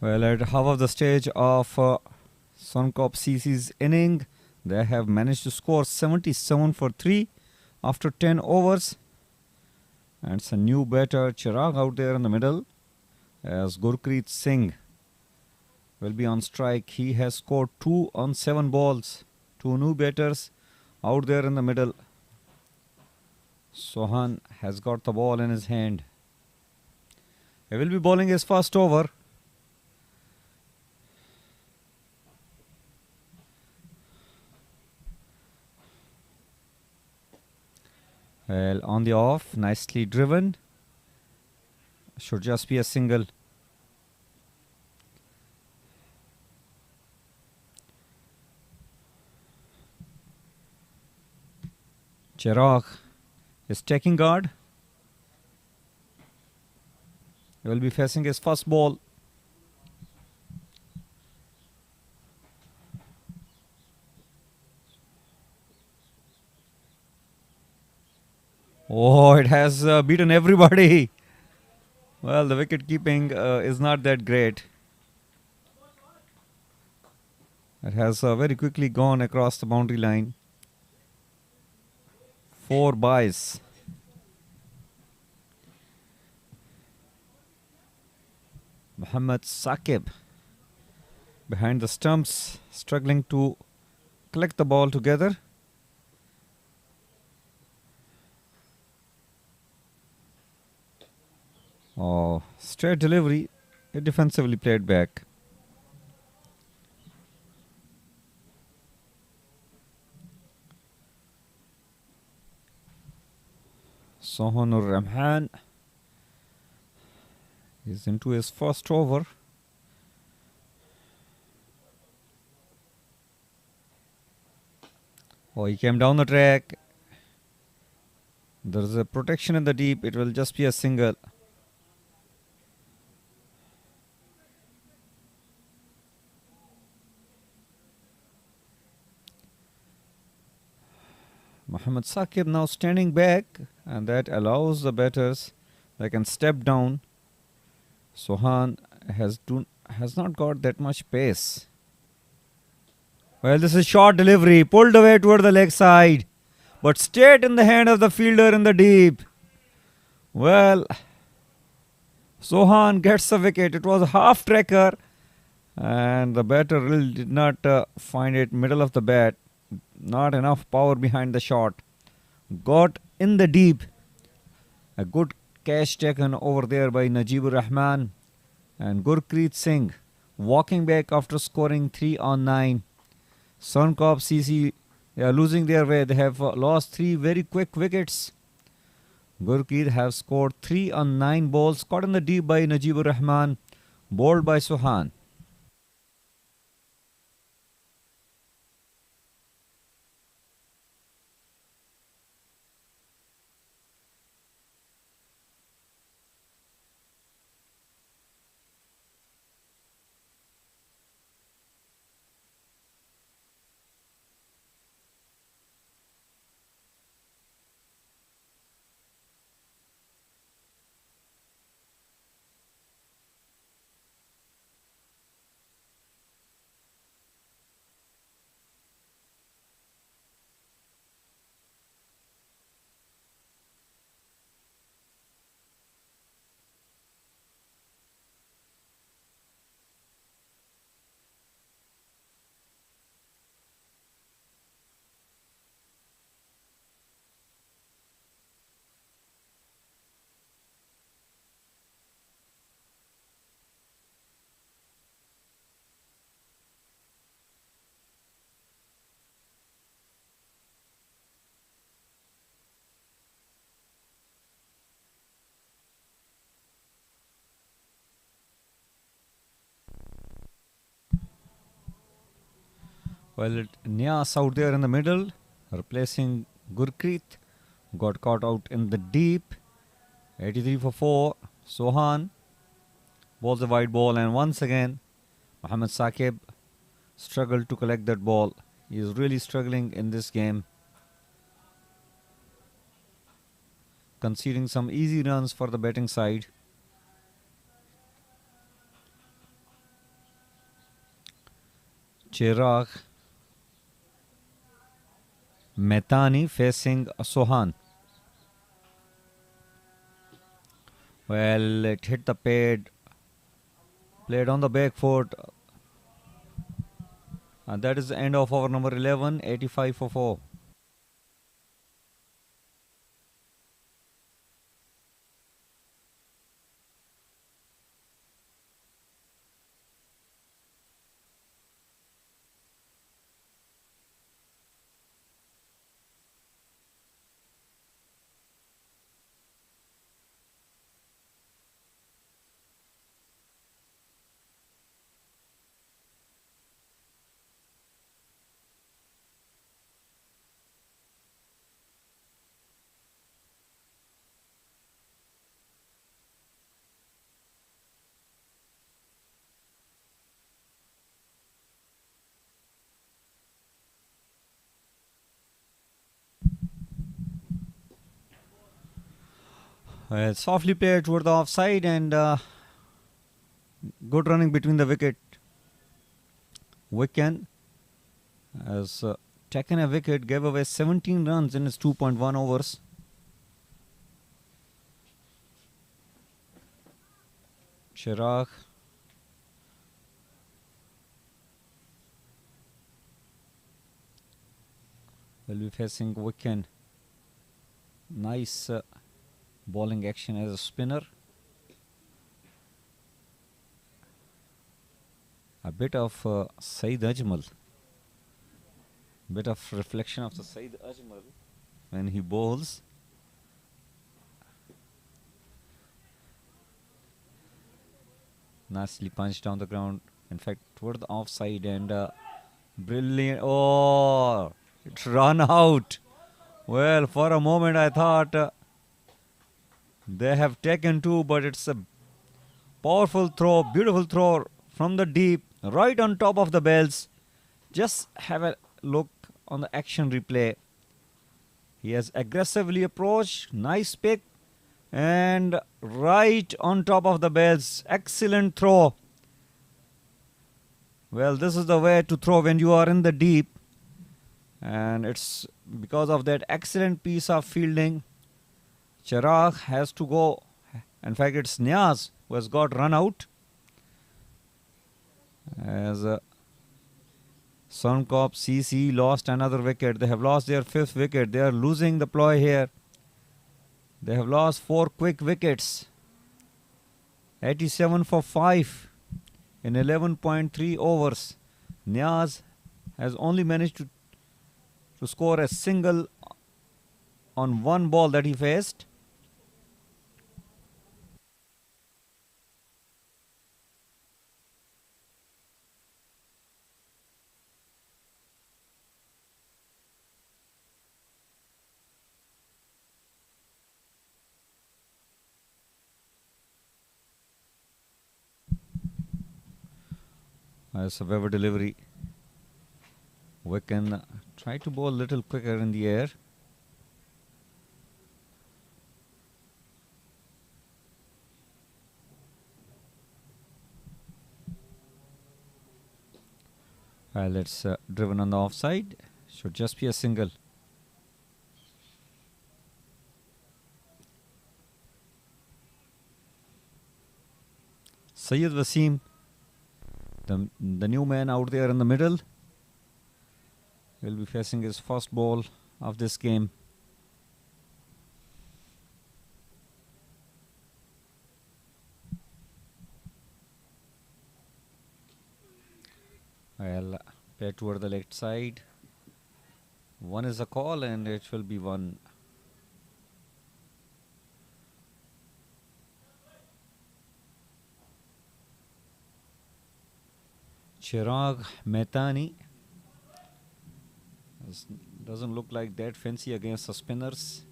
Well, at half of the stage of Suncorp CC's inning, they have managed to score 77 for 3 after 10 overs. And it's a new batter, Chirag, out there in the middle, as Gurpreet Singh will be on strike. He has scored 2 on 7 balls. 2 new batters out there in the middle. Sohan has got the ball in his hand. He will be bowling his first over. Well, on the off, nicely driven. Should just be a single. Chirag is taking guard. He will be facing his first ball. Oh, it has beaten everybody. Well, the wicket keeping is not that great. It has very quickly gone across the boundary line. 4 byes. Mohammad Saqib behind the stumps, struggling to collect the ball together. Oh, straight delivery. It defensively played back. Sohanur Rahman is into his first over. Oh, he came down the track. There is a protection in the deep. It will just be a single. Mohammad Saqib now standing back, and that allows the batters they can step down. Sohan has not got that much pace. Well, this is short delivery, pulled away toward the leg side, but straight in the hand of the fielder in the deep. Well, Sohan gets a wicket. It was a half tracker, and the batter really did not find it middle of the bat. Not enough power behind the shot. Got in the deep. A good catch taken over there by Najibur Rahman, and Gurpreet Singh walking back after scoring 3 on 9. Suncorp CC, they are losing their way. They have lost 3 very quick wickets. Gurpreet have scored 3 on 9 balls, caught in the deep by Najibur Rahman, bowled by Sohan. Well, Nias out there in the middle, replacing Gurpreet. Got caught out in the deep. 83 for 4. Sohan bowls a wide ball, and once again, Mohammad Saqib struggled to collect that ball. He is really struggling in this game, conceding some easy runs for the batting side. Chirag Mehtani facing Sohan. Well, it hit the pad, played on the back foot, and that is the end of over number 11, 85 for 4. Well, softly played toward the offside, and good running between the wicket. Wicken has taken a wicket, gave away 17 runs in his 2.1 overs. Chirag will be facing Wicken. Nice bowling action as a spinner. A bit of Saeed Ajmal. Bit of reflection of the Saeed Ajmal when he bowls. Nicely punched down the ground. In fact, toward the offside, and brilliant. Oh, it's run out. Well, for a moment I thought they have taken two, but it's a powerful throw, beautiful throw from the deep, right on top of the bells. Just have a look on the action replay. He has aggressively approached, nice pick, and right on top of the bells. Excellent throw. Well, this is the way to throw when you are in the deep, and it's because of that excellent piece of fielding. Chirag has to go. In fact, it's Niaz who has got run out. As Suncorp CC lost another wicket. They have lost their 5th wicket. They are losing the ploy here. They have lost 4 quick wickets. 87 for 5 in 11.3 overs. Niaz has only managed to score a single on 1 ball that he faced. As a Weber delivery, we can try to bowl a little quicker in the air. Let's driven on the offside. Should just be a single. Syed Wasim, the new man out there in the middle, will be facing his first ball of this game. Well, play toward the left side. 1 is a call, and it will be 1. Chirag Mehtani doesn't look like that fancy against the spinners.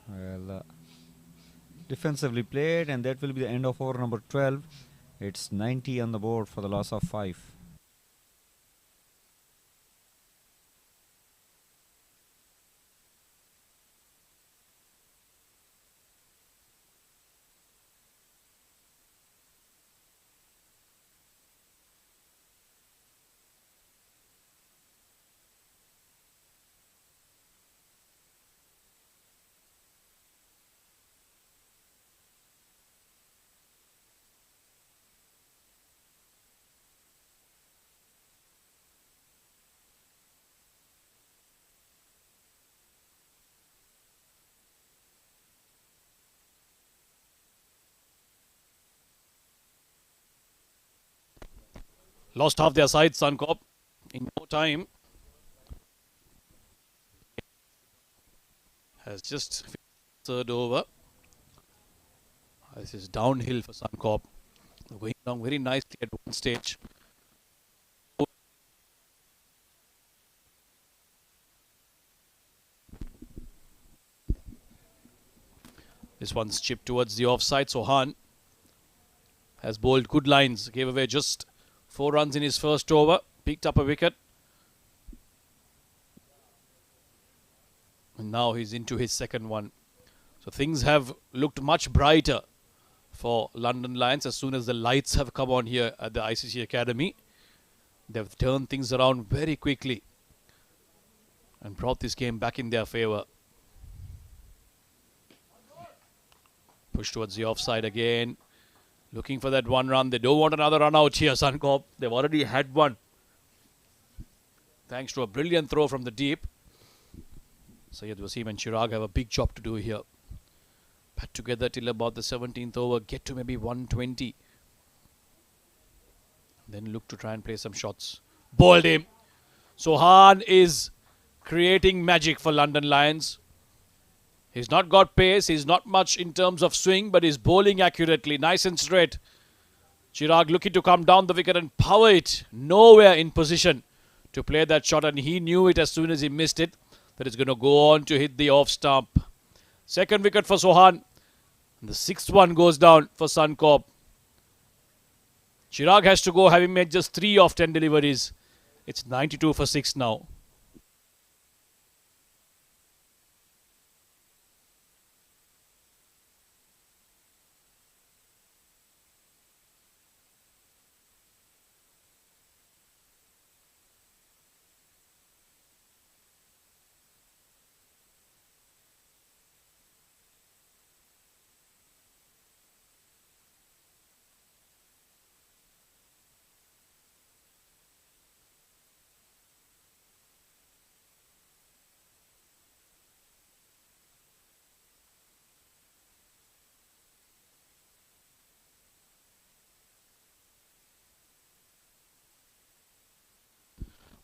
Well, defensively played, and that will be the end of over number 12. It's 90 on the board for the loss of 5. Lost half their side, Suncorp, in no time. Has just 3rd over. This is downhill for Suncorp. Going along very nicely at one stage. This one's chipped towards the offside. Sohan has bowled good lines. Gave away just 4 runs in his first over. Picked up a wicket. And now he's into his second one. So things have looked much brighter for London Lions as soon as the lights have come on here at the ICCA Academy. They've turned things around very quickly and brought this game back in their favour. Push towards the offside again. Looking for that one run. They don't want another run out here, Suncorp. They've already had one. Thanks to a brilliant throw from the deep. Syed Wasim and Chirag have a big job to do here. Bat together till about the 17th over. Get to maybe 120. Then look to try and play some shots. Bowled him. Sohan is creating magic for London Lions. He's not got pace. He's not much in terms of swing, but he's bowling accurately. Nice and straight. Chirag looking to come down the wicket and power it. Nowhere in position to play that shot, and he knew it as soon as he missed it, that it's going to go on to hit the off stump. Second wicket for Sohan. And the sixth one goes down for Suncorp. Chirag has to go, having made just 3 of 10 deliveries. It's 92 for 6 now.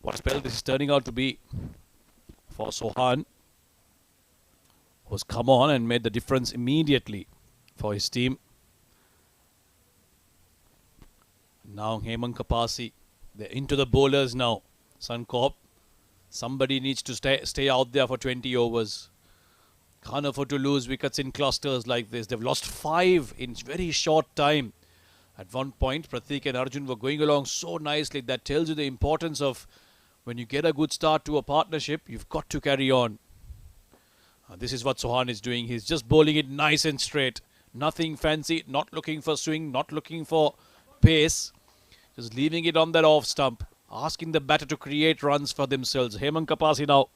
What a spell this is turning out to be for Sohan, who's come on and made the difference immediately for his team. Now Hemang Kapasi, they're into the bowlers now. Suncorp, somebody needs to stay out there for 20 overs. Can't afford to lose wickets in clusters like this. They've lost 5 in very short time. At one point, Pratik and Arjun were going along so nicely. That tells you the importance of when you get a good start to a partnership, you've got to carry on. This is what Sohan is doing. He's just bowling it nice and straight. Nothing fancy, not looking for swing, not looking for pace. Just leaving it on that off stump. Asking the batter to create runs for themselves. Hemang Kapasi now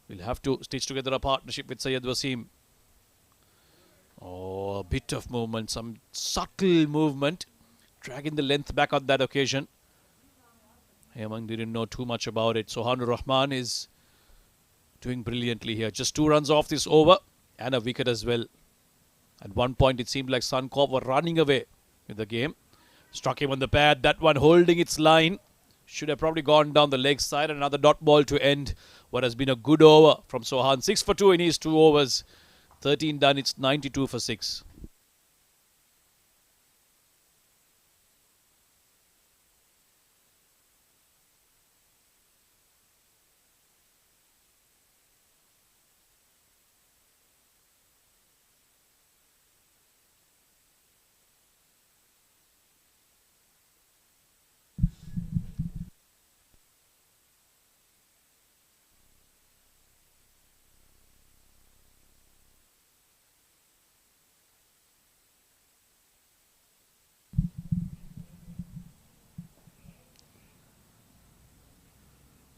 will have to stitch together a partnership with Syed Wasim. Oh, a bit of movement, some subtle movement. Dragging the length back on that occasion. Hemang didn't know too much about it. Sohanur Rahman is doing brilliantly here. Just 2 runs off this over and a wicket as well. At one point it seemed like Suncorp were running away with the game. Struck him on the pad. That one holding its line. Should have probably gone down the leg side. Another dot ball to end what has been a good over from Sohan. 6 for 2 in his 2 overs. 13 done. It's 92 for 6.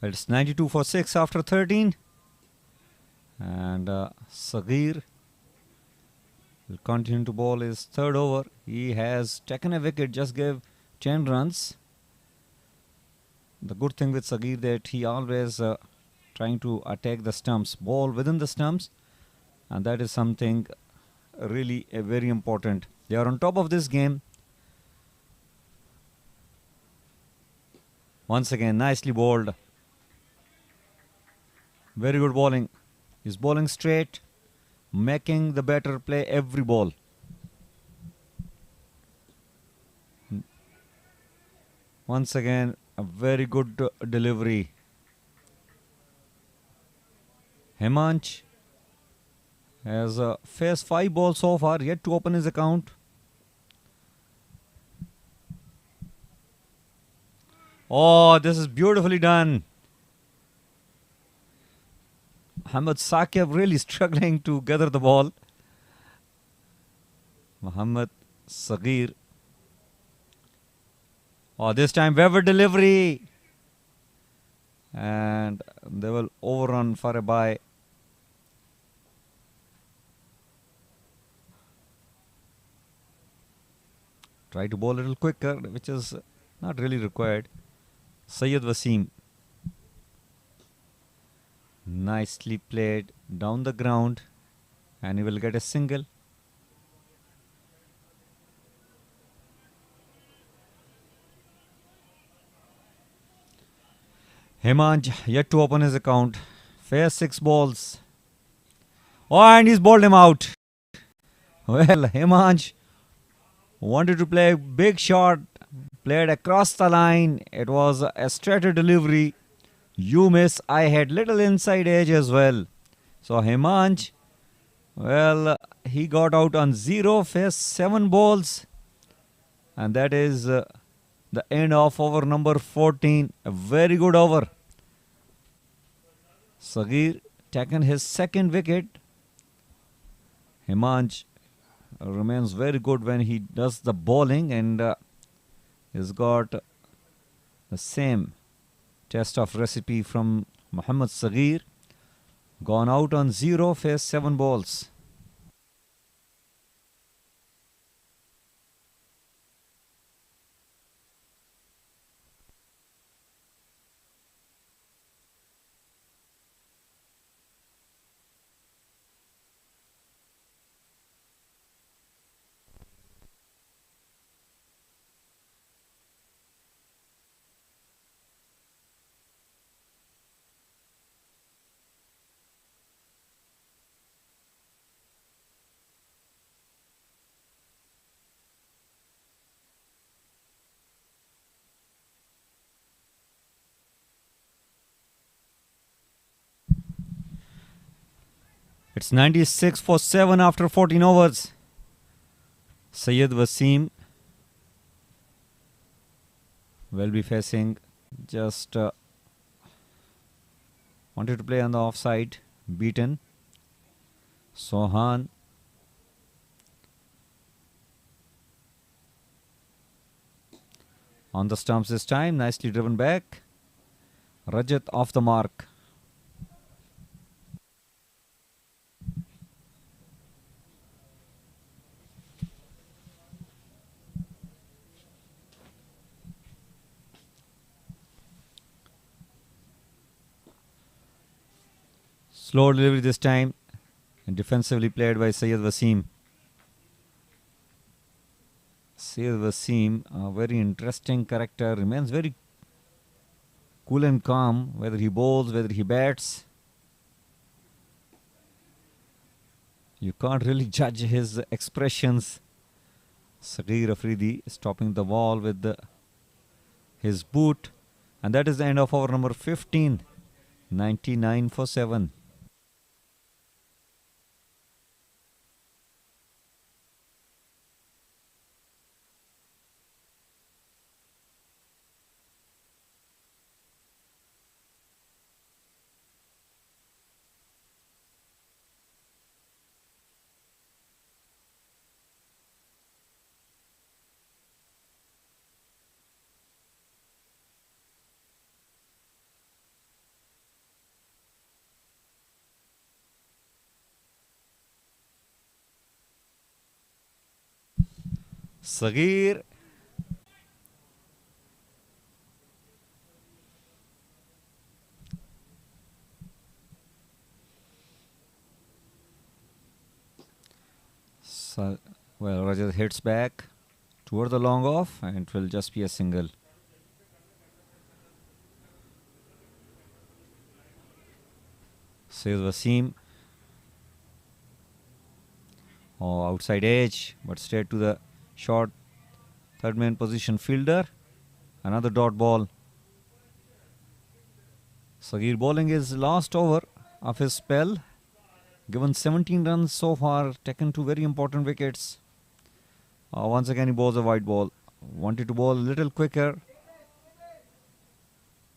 It's 92 for 6 after 13. And Sagir will continue to bowl his 3rd over. He has taken a wicket, just gave 10 runs. The good thing with Sagir that he always trying to attack the stumps, ball within the stumps. And that is something really very important. They are on top of this game. Once again, nicely bowled. Very good bowling. He's bowling straight, making the batter play every ball. Once again, a very good delivery. Hemanch has faced 5 balls so far, yet to open his account. Oh, this is beautifully done. Muhammad Saqib really struggling to gather the ball. Muhammad Sagir. Oh, this time Weber delivery. And they will overrun for a bye. Try to bowl a little quicker, which is not really required. Syed Wasim. Nicely played down the ground. And he will get a single. Himanj yet to open his account. Fair 6 balls. Oh, and he's bowled him out. Well, Himanj wanted to play a big shot. Played across the line. It was a straighter delivery. You miss. I had little inside edge as well. So Himanj, well, he got out on 0, faced 7 balls. And that is the end of over number 14. A very good over. Sagir taken his second wicket. Himanj remains very good when he does the bowling, and he's got the same test of recipe from Mohammad Sagir. Gone out on 0, faced 7 balls. It's 96 for 7 after 14 overs. Syed Wasim will be facing just wanted to play on the offside. Beaten. Sohan. On the stumps this time. Nicely driven back. Rajat off the mark. Slow delivery this time, and defensively played by Syed Wasim. Syed Wasim, a very interesting character, remains very cool and calm, whether he bowls, whether he bats. You can't really judge his expressions. Sagir Afridi stopping the ball with his boot. And that is the end of over number 15. 99 for 7. Sagir. Well, Rajat hits back toward the long off, and it will just be a single. Says Wasim. Oh, outside edge, but straight to the short third man position fielder. Another dot ball. Sagir bowling his last over of his spell. Given 17 runs so far, taken 2 very important wickets. Once again he bowls a wide ball. Wanted to bowl a little quicker.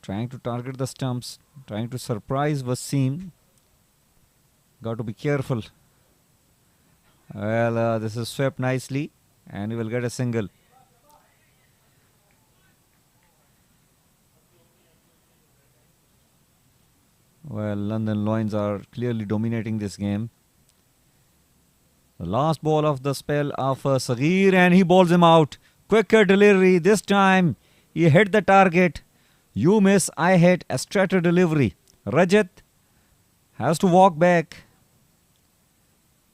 Trying to target the stumps. Trying to surprise Wasim. Got to be careful. Well, this is swept nicely. and he will get a single. Well, London Lions are clearly dominating this game. The last ball of the spell of Saghir, and he bowls him out. Quicker delivery. This time he hit the target. You miss, I hit. A straighter delivery. Rajat has to walk back.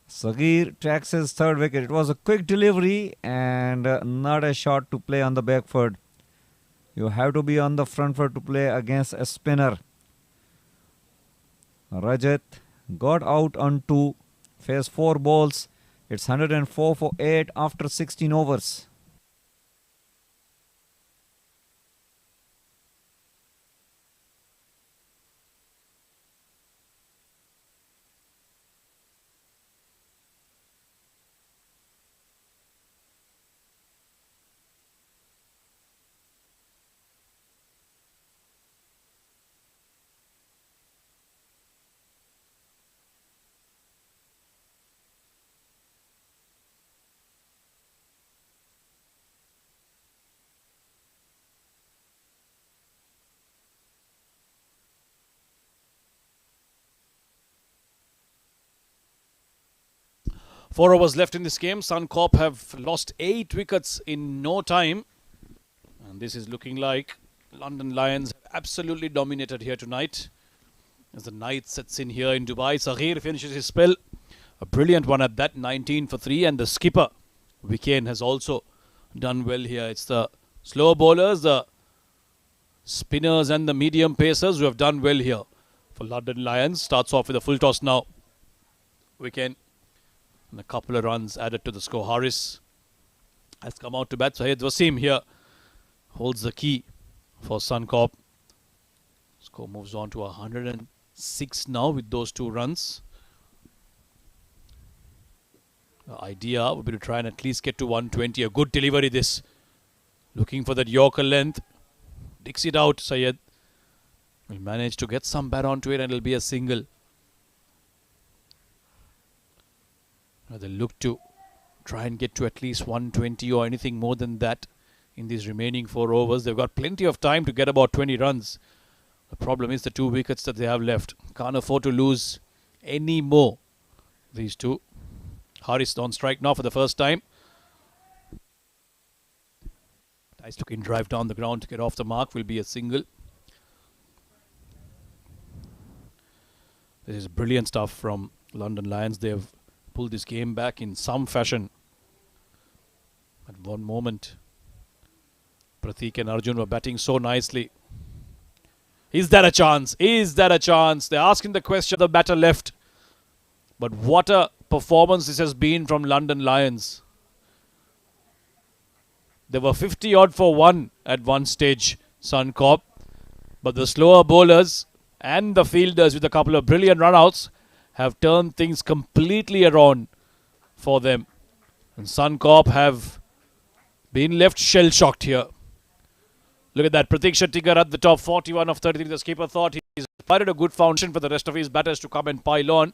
Saghir tracks his third wicket. It was a quick delivery and not a shot to play on the back foot. You have to be on the front foot to play against a spinner. Rajat got out on 2, faced 4 balls. It's 104 for 8 after 16 overs. Four overs left in this game. Suncorp have lost 8 wickets in no time. And this is looking like London Lions have absolutely dominated here tonight. As the night sets in here in Dubai, Saghir finishes his spell. A brilliant one at that, 19 for 3. And the skipper, Wiken, has also done well here. It's the slow bowlers, the spinners and the medium pacers who have done well here for London Lions. Starts off with a full toss now. Wiken. And a couple of runs added to the score. Haris has come out to bat. Syed Wasim here holds the key for Suncorp. Score moves on to 106 now with those 2 runs. The idea would be to try and at least get to 120. A good delivery this. Looking for that Yorker length. Dicks it out. Syed will manage to get some bat onto it and it'll be a single. They look to try and get to at least 120 or anything more than that in these remaining 4 overs. They've got plenty of time to get about 20 runs. The problem is the 2 wickets that they have left. Can't afford to lose any more. These 2. Haris on strike now for the first time. Nice looking drive down the ground to get off the mark. Will be a single. This is brilliant stuff from London Lions. They have pulled this game back in some fashion. At one moment, Pratik and Arjun were batting so nicely. Is that a chance? Is that a chance? They're asking the question, the batter left. But what a performance this has been from London Lions. They were 50 odd for 1 at one stage, Suncorp. But the slower bowlers and the fielders with a couple of brilliant runouts have turned things completely around for them. And Suncorp have been left shell-shocked here. Look at that. Pratik Shettigar at the top, 41 of 33. The skipper thought he's provided a good foundation for the rest of his batters to come and pile on.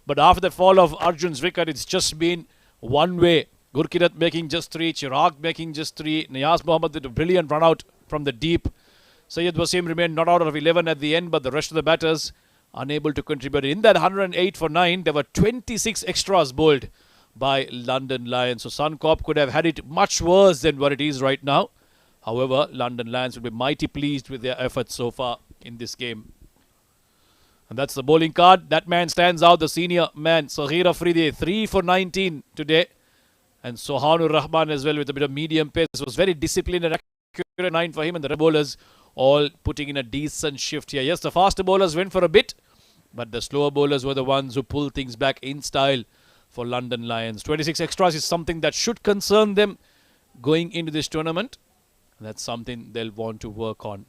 But after the fall of Arjun's wicket, it's just been one way. Gurkirat making just 3. Chirag making just 3. Niyaz Mohammed did a brilliant run out from the deep. Syed Wasim remained not out of 11 at the end, but the rest of the batters unable to contribute. In that 108 for 9, there were 26 extras bowled by London Lions. So Suncorp could have had it much worse than what it is right now. However, London Lions will be mighty pleased with their efforts so far in this game. And that's the bowling card. That man stands out, the senior man, Saghir Afridi, 3 for 19 today. And Sohanur Rahman as well with a bit of medium pace. It was very disciplined and accurate 9 for him. And the red bowlers all putting in a decent shift here. Yes, the faster bowlers went for a bit, but the slower bowlers were the ones who pulled things back in style for London Lions. 26 extras is something that should concern them going into this tournament. That's something they'll want to work on.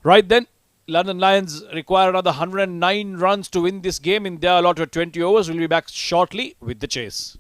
Right then, London Lions require another 109 runs to win this game in their allotted 20 overs. We'll be back shortly with the chase.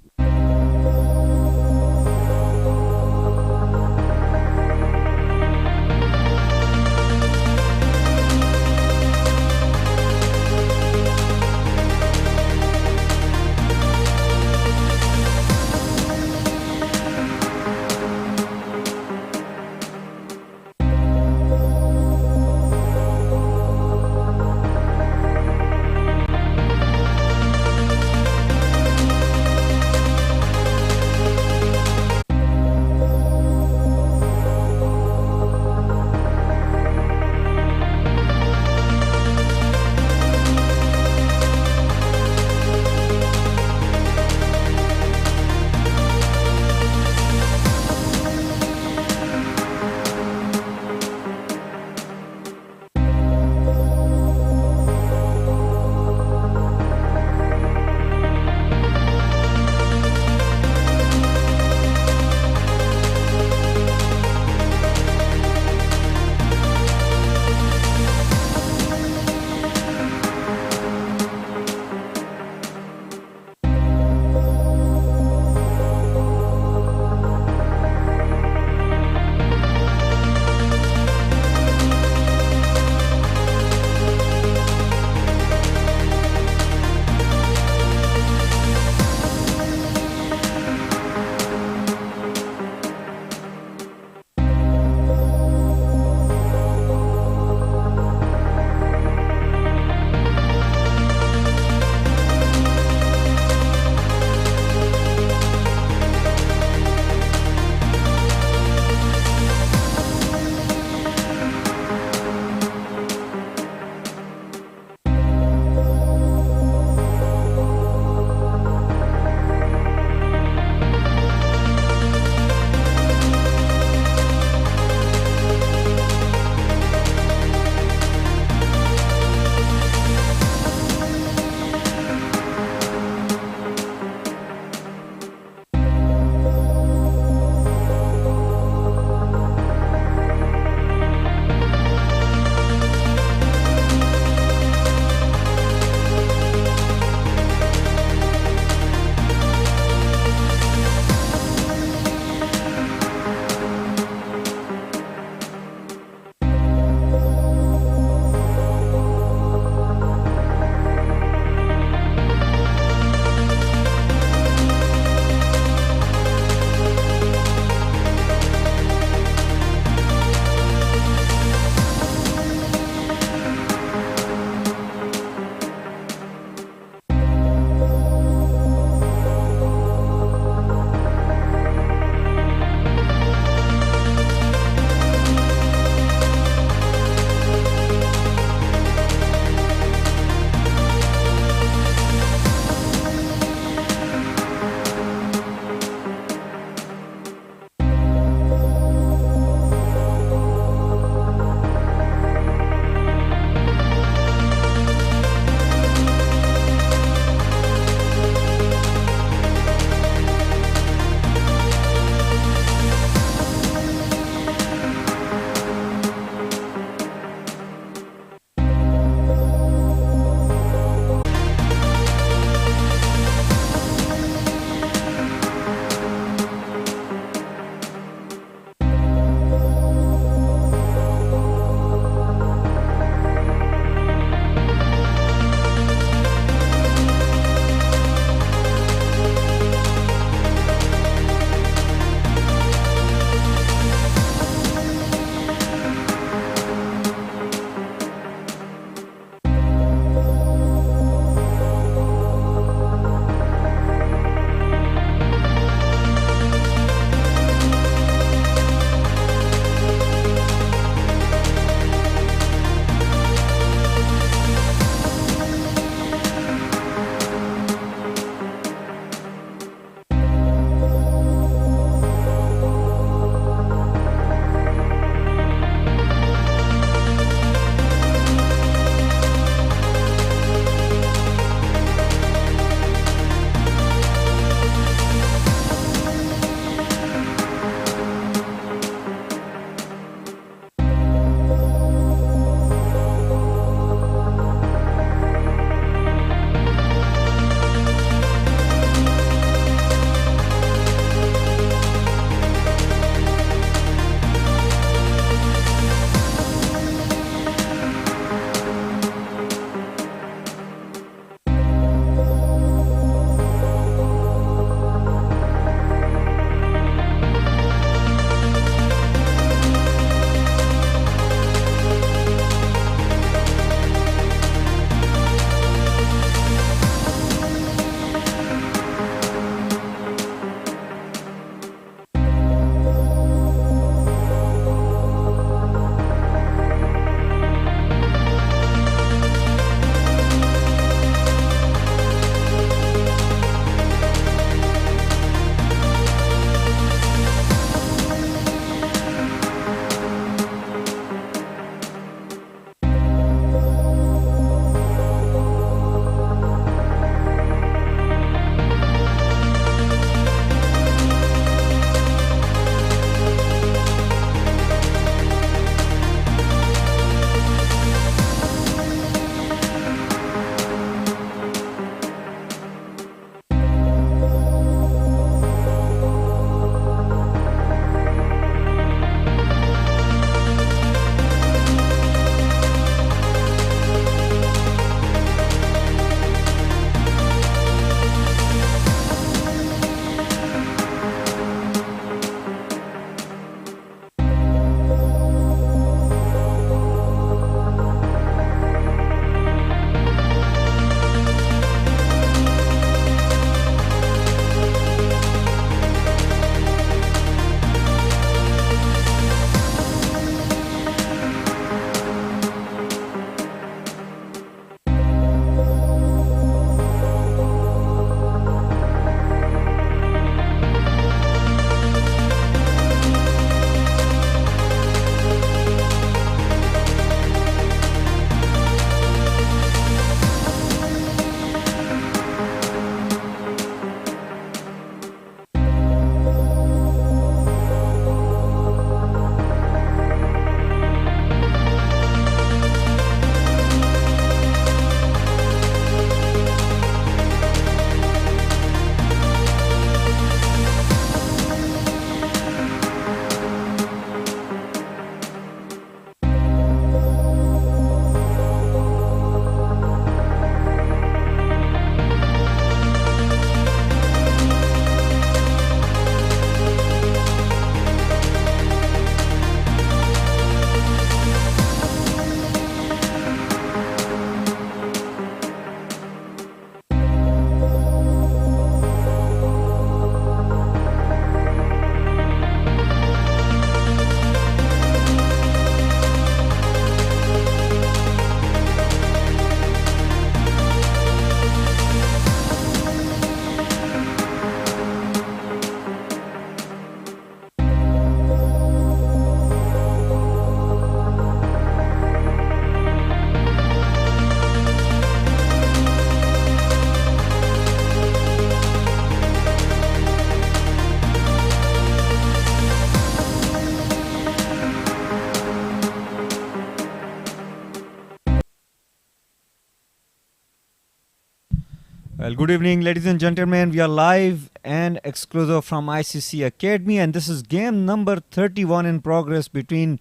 Well, good evening, ladies and gentlemen. We are live and exclusive from ICCA Academy, and this is game number 31 in progress between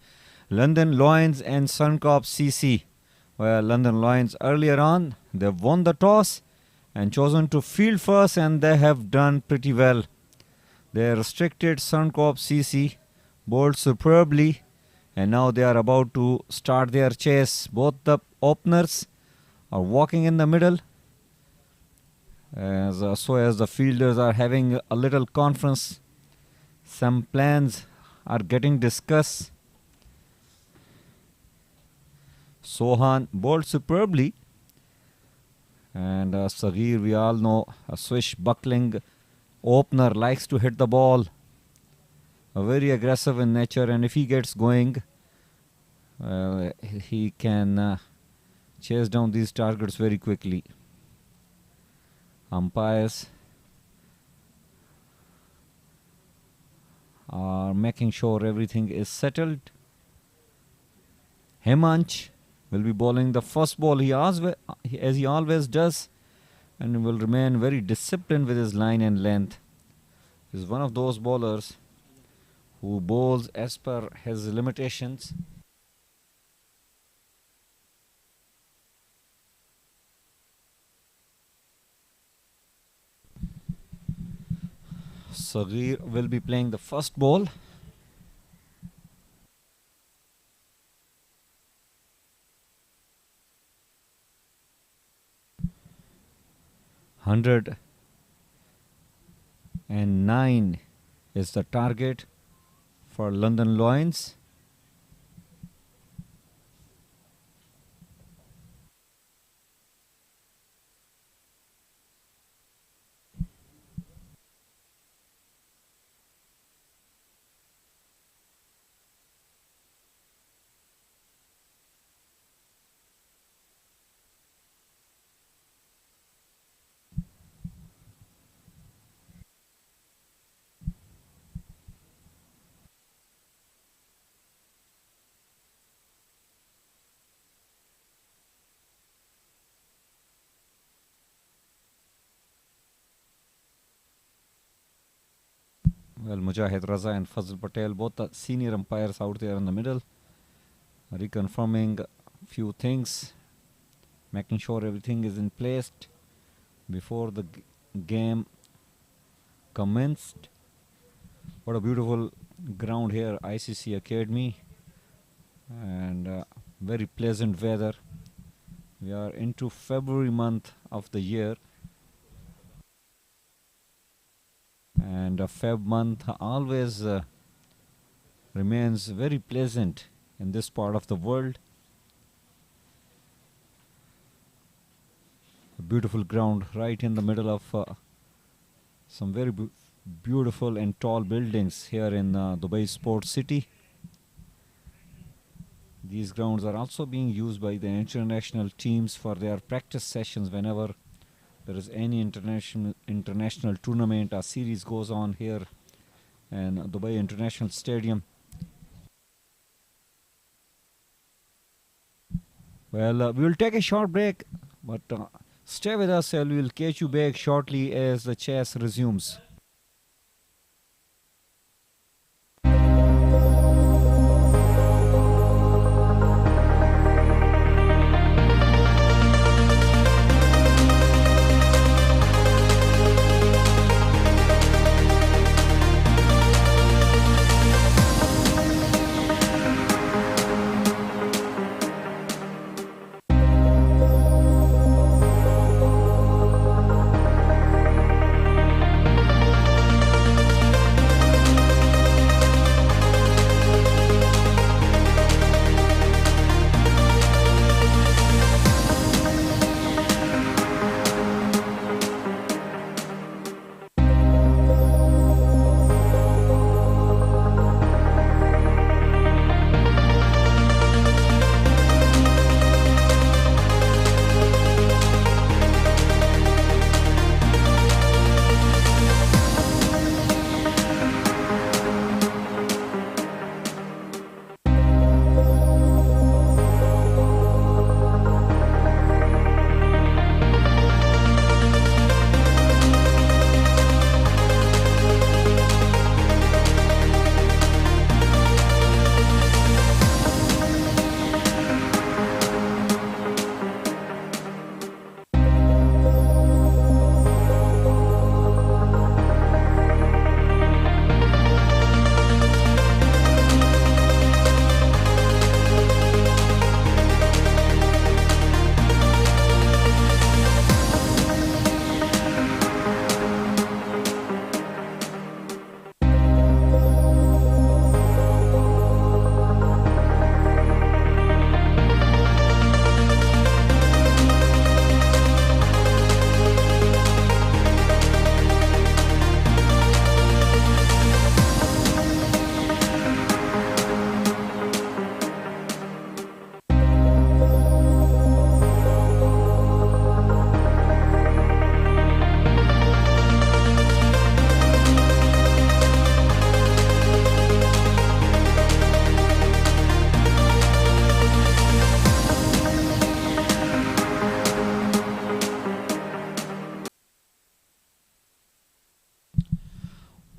London Lions and Suncorp CC. Well, London Lions earlier on, they won the toss and chosen to field first, and they have done pretty well. They restricted Suncorp CC, bowled superbly, and now they are about to start their chase. Both the openers are walking in the middle, as the fielders are having a little conference. Some plans are getting discussed. Sohan bowled superbly, and Saghir, we all know, a swashbuckling opener, likes to hit the ball, very aggressive in nature, and if he gets going, he can chase down these targets very quickly. Umpires are making sure everything is settled. Hemant will be bowling the first ball, as he always does, and will remain very disciplined with his line and length. He is one of those bowlers who bowls as per his limitations. Saghir will be playing the first ball. $109 is the target for London Lions. Well, Mujahid Raza and Fazl Patel, both the senior umpires out there in the middle, reconfirming a few things, making sure everything is in place before the game commenced. What a beautiful ground here, ICC Academy, and very pleasant weather. We are into February month of the year, and Feb month always remains very pleasant in this part of the world. A beautiful ground right in the middle of some very beautiful and tall buildings here in Dubai Sports City. These grounds are also being used by the international teams for their practice sessions whenever there is any international tournament or series goes on here in Dubai International Stadium. Well, we will take a short break, but stay with us and we will catch you back shortly as the chase resumes.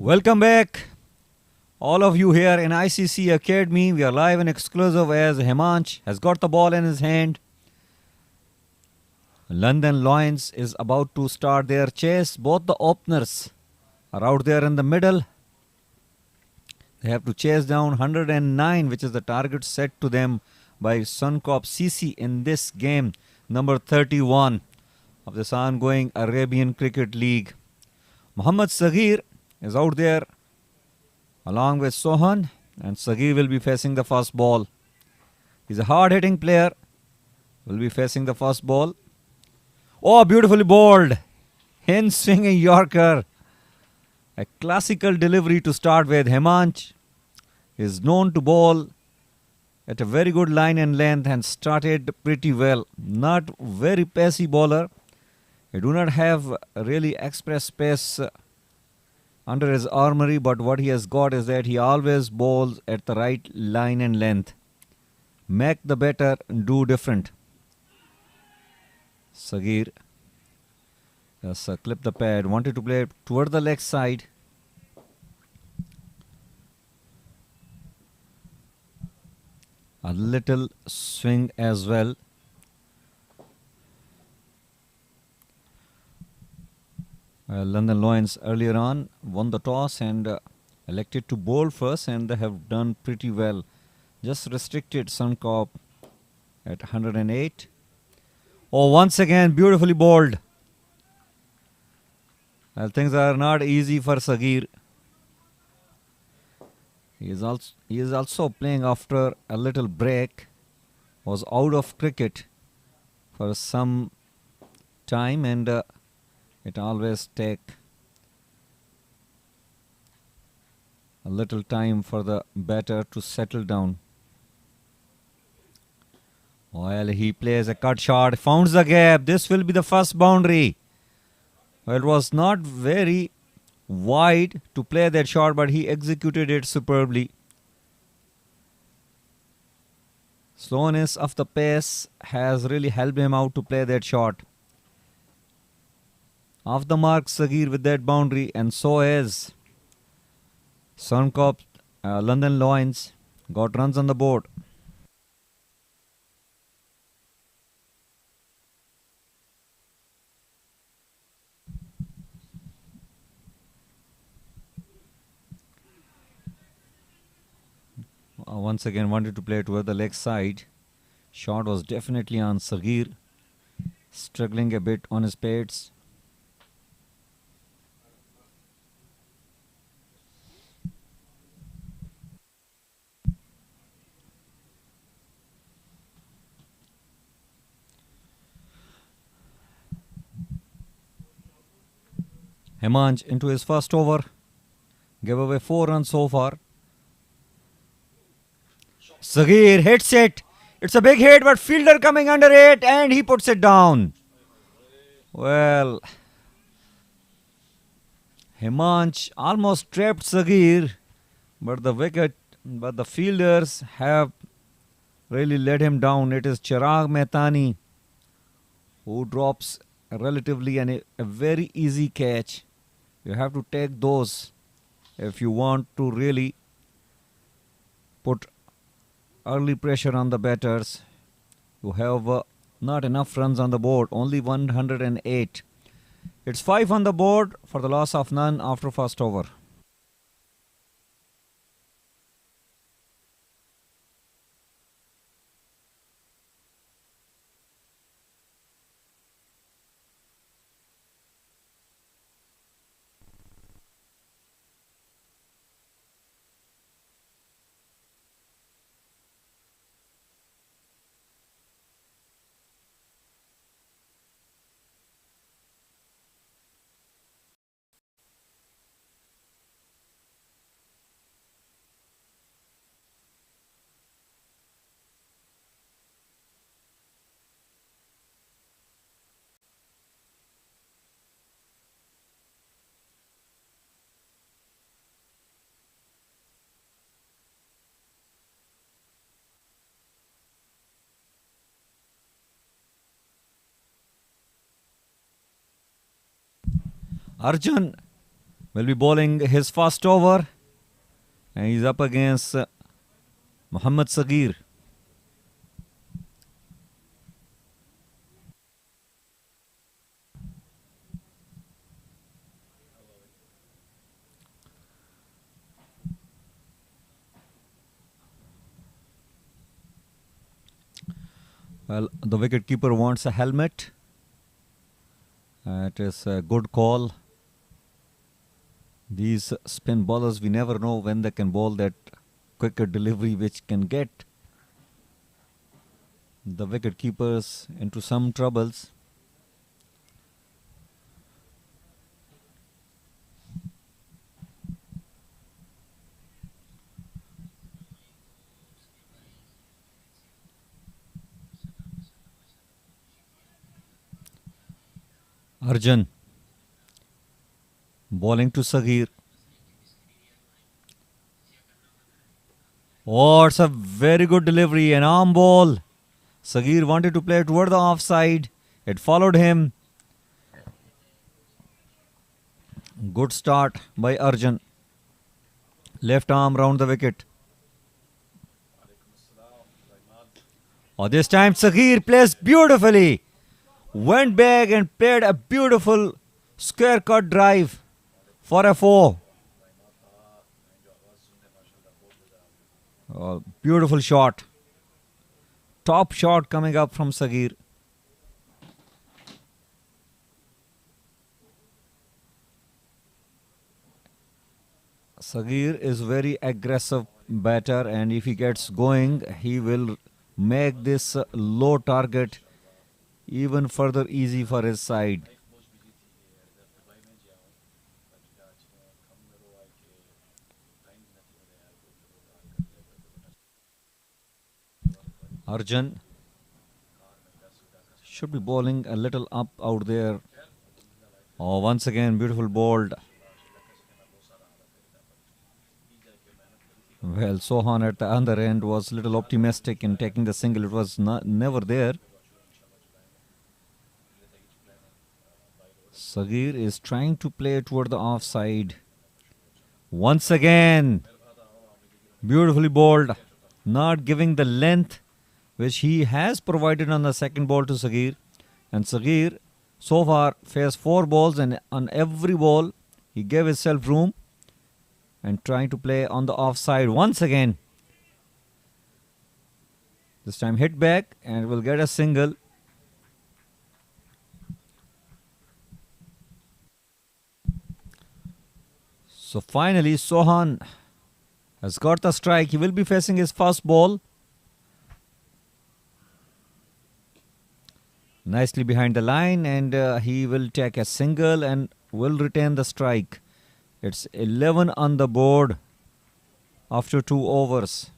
Welcome back, all of you here in ICCA Academy. We are live and exclusive as Himansh has got the ball in his hand. London Lions is about to start their chase. Both the openers are out there in the middle. They have to chase down 109, which is the target set to them by Suncorp CC in this game, number 31 of this ongoing Arabian Cricket League. Mohammad Sagir is out there along with Sohan, and Sagir will be facing the first ball. He's a hard-hitting player, will be facing the first ball. Oh, beautifully bowled. In-swinging Yorker. A classical delivery to start with. Himansh is known to bowl at a very good line and length and started pretty well. Not very pacey bowler. He do not have really express pace under his armory, but what he has got is that he always bowls at the right line and length. Make the batter do different. Sagir has clipped the pad, wanted to play toward the leg side. A little swing as well. London Lions earlier on won the toss and elected to bowl first, and they have done pretty well. Just restricted Suncorp at 108. Oh, once again, beautifully bowled. Well, things are not easy for Sagir. He is also playing after a little break. Was out of cricket for some time, and it always take a little time for the batter to settle down. While he plays a cut shot, founds the gap. This will be the first boundary. Well, it was not very wide to play that shot, but he executed it superbly. Slowness of the pace has really helped him out to play that shot. Off the mark, Sagir with that boundary, and so is Suncorp. London Lions got runs on the board. Once again wanted to play toward the leg side. Shot was definitely on Sagir. Struggling a bit on his pads. Himansh into his first over. Gave away 4 runs so far. Sagir hits it. It's a big hit, but fielder coming under it, and he puts it down. Well, Himansh almost trapped Sagir, but the fielders have really let him down. It is Chirag Mehtani who drops relatively a very easy catch. You have to take those if you want to really put early pressure on the batters. You have not enough runs on the board, only 108. It's 5 on the board for the loss of none after first over. Arjun will be bowling his first over. And he's up against Muhammad Sagir. Well, the wicketkeeper wants a helmet. It is a good call. These spin bowlers, we never know when they can bowl that quicker delivery which can get the wicket keepers into some troubles. Arjun bowling to Sagir. Oh, it's a very good delivery, an arm ball. Sagir wanted to play toward the offside. It followed him. Good start by Arjun. Left arm round the wicket. Oh, this time Sagir plays beautifully. Went back and played a beautiful square cut drive for a 4. Oh, beautiful shot. Top shot coming up from Sagir. Sagir is very aggressive batter, and if he gets going, he will make this low target even further easy for his side. Arjun should be bowling a little up out there. Oh, once again, beautiful bowled. Well, Sohan at the other end was a little optimistic in taking the single. It was never there. Sagir is trying to play toward the offside. Once again, beautifully bowled, not giving the length which he has provided on the second ball to Sagir. And Sagir so far faced 4 balls, and on every ball he gave himself room and trying to play on the offside once again. This time hit back and will get a single. So finally Sohan has got the strike. He will be facing his first ball. Nicely behind the line, and he will take a single and will retain the strike. It's 11 on the board after 2 overs.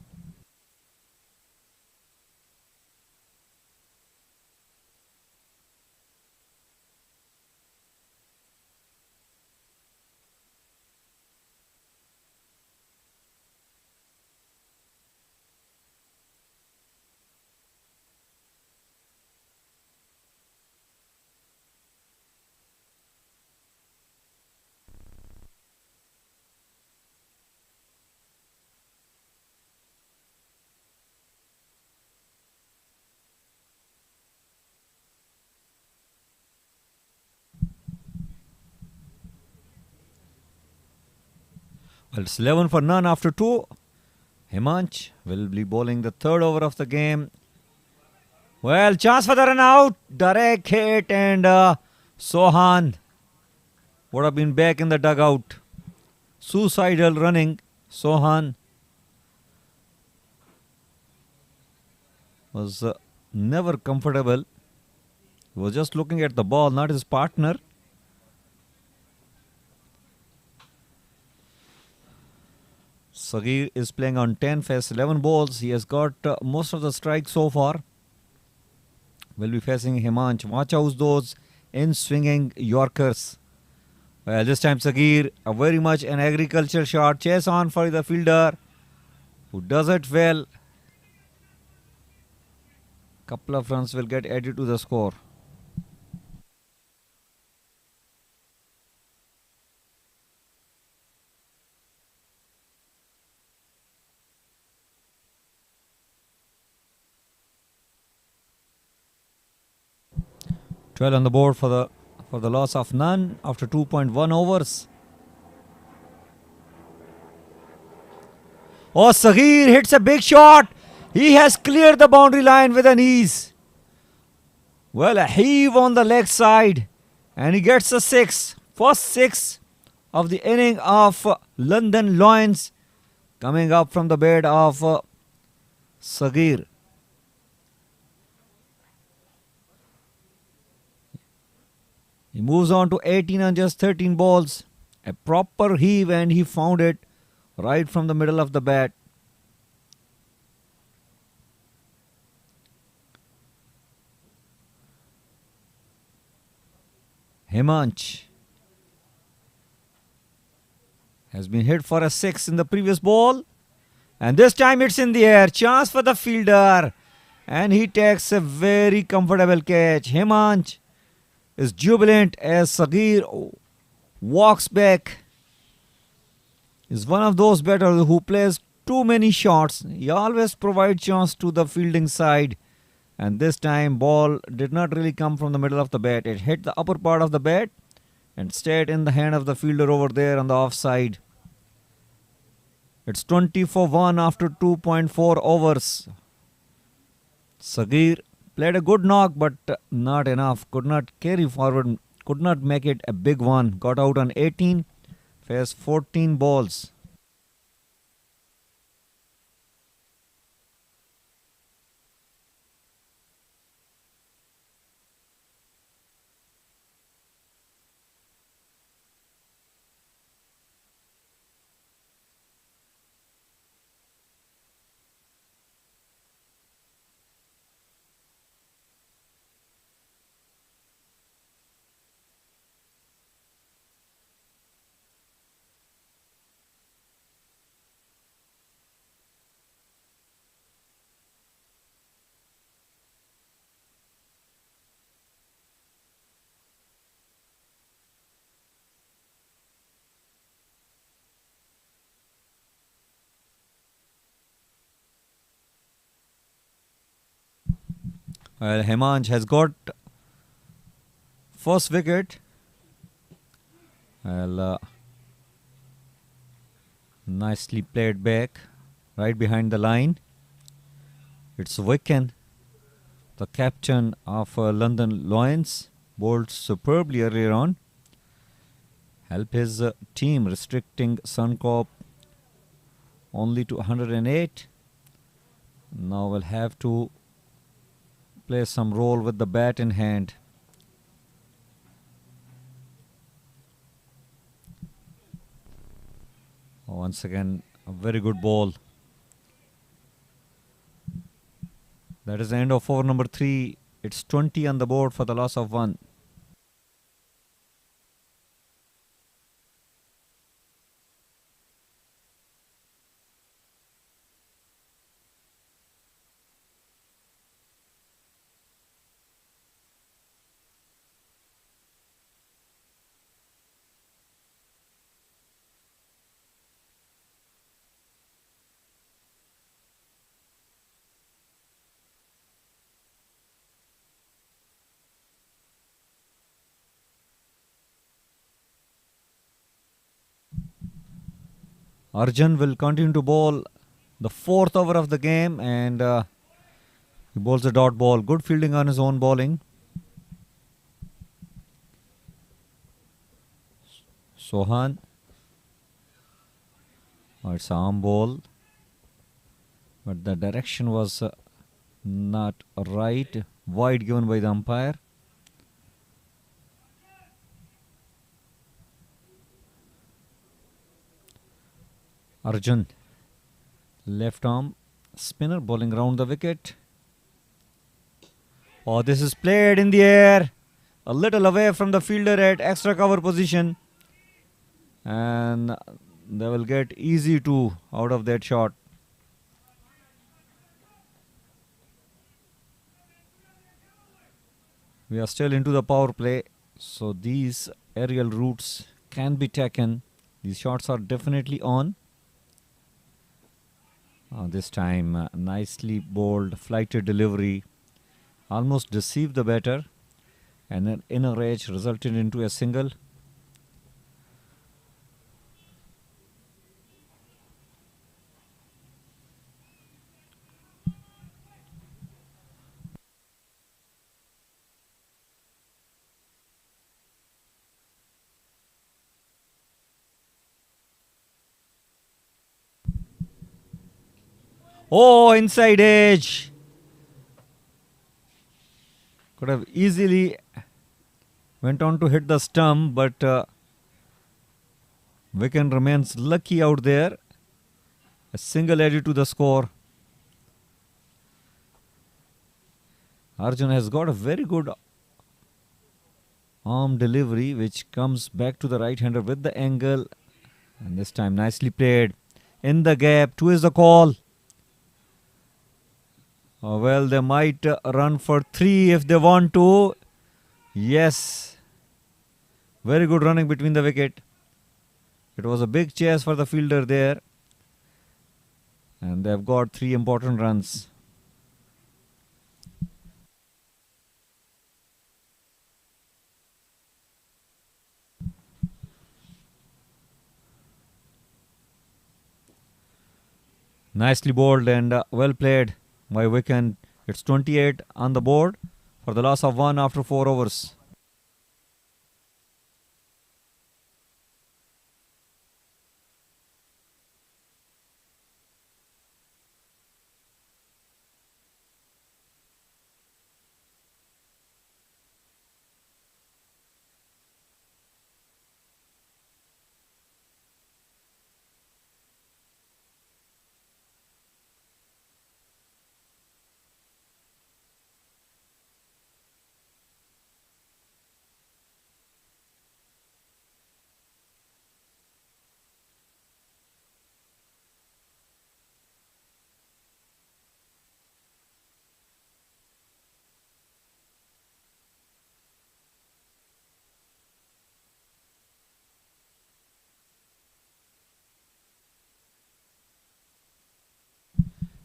Well, it's 11 for none after 2. Himanch will be bowling the 3rd over of the game. Well, chance for the run out. Direct hit, and Sohan would have been back in the dugout. Suicidal running. Sohan was never comfortable. He was just looking at the ball, not his partner. Sagir is playing on 10, faced 11 balls. He has got most of the strikes so far. Will be facing Himanch. Watch out those in-swinging Yorkers. Well, this time Sagir, very much an agricultural shot. Chase on for the fielder, who does it well. Couple of runs will get added to the score. 12 on the board for the loss of none after 2.1 overs. Oh, Saghir hits a big shot. He has cleared the boundary line with an ease. Well, a heave on the leg side. And he gets a 6. First 6 of the inning of London Lions coming up from the bat of Saghir. He moves on to 18 on just 13 balls. A proper heave, and he found it right from the middle of the bat. Himanch has been hit for a 6 in the previous ball. And this time it's in the air. Chance for the fielder. And he takes a very comfortable catch. Himanch is jubilant as Saghir walks back. Is one of those batters who plays too many shots. He always provides chance to the fielding side. And this time ball did not really come from the middle of the bat. It hit the upper part of the bat and stayed in the hand of the fielder over there on the offside. It's 20 for 1 after 2.4 overs. Saghir played a good knock, but not enough. Could not carry forward. Could not make it a big one. Got out on 18. Faced 14 balls. Well, Himanch has got first wicket. Well, nicely played back, right behind the line. It's Wicken, the captain of London Lions, bowled superbly earlier on. Help his team restricting Suncorp only to 108. Now we'll have to play some role with the bat in hand. Once again, a very good ball. That is the end of over number 3. It's 20 on the board for the loss of 1. Arjun will continue to bowl the 4th over of the game, and he bowls a dot ball. Good fielding on his own bowling. Sohan. It's arm ball, but the direction was not right. Wide given by the umpire. Arjun, left arm spinner, bowling round the wicket. Oh, this is played in the air, a little away from the fielder at extra cover position, and they will get easy 2 out of that shot. We are still into the power play, so these aerial routes can be taken. These shots are definitely on. This time, nicely bowled, flighted delivery, almost deceived the batter. and an inner edge resulted into a single. Oh, inside edge. Could have easily went on to hit the stump, but Wicken remains lucky out there. A single added to the score. Arjun has got a very good arm delivery, which comes back to the right-hander with the angle. And this time nicely played. In the gap, 2 is the call. Well, they might run for 3 if they want to. Yes. Very good running between the wicket. It was a big chase for the fielder there. And they've got 3 important runs. Nicely bowled and well played by Wicken. It's 28 on the board for the loss of 1 after 4 overs.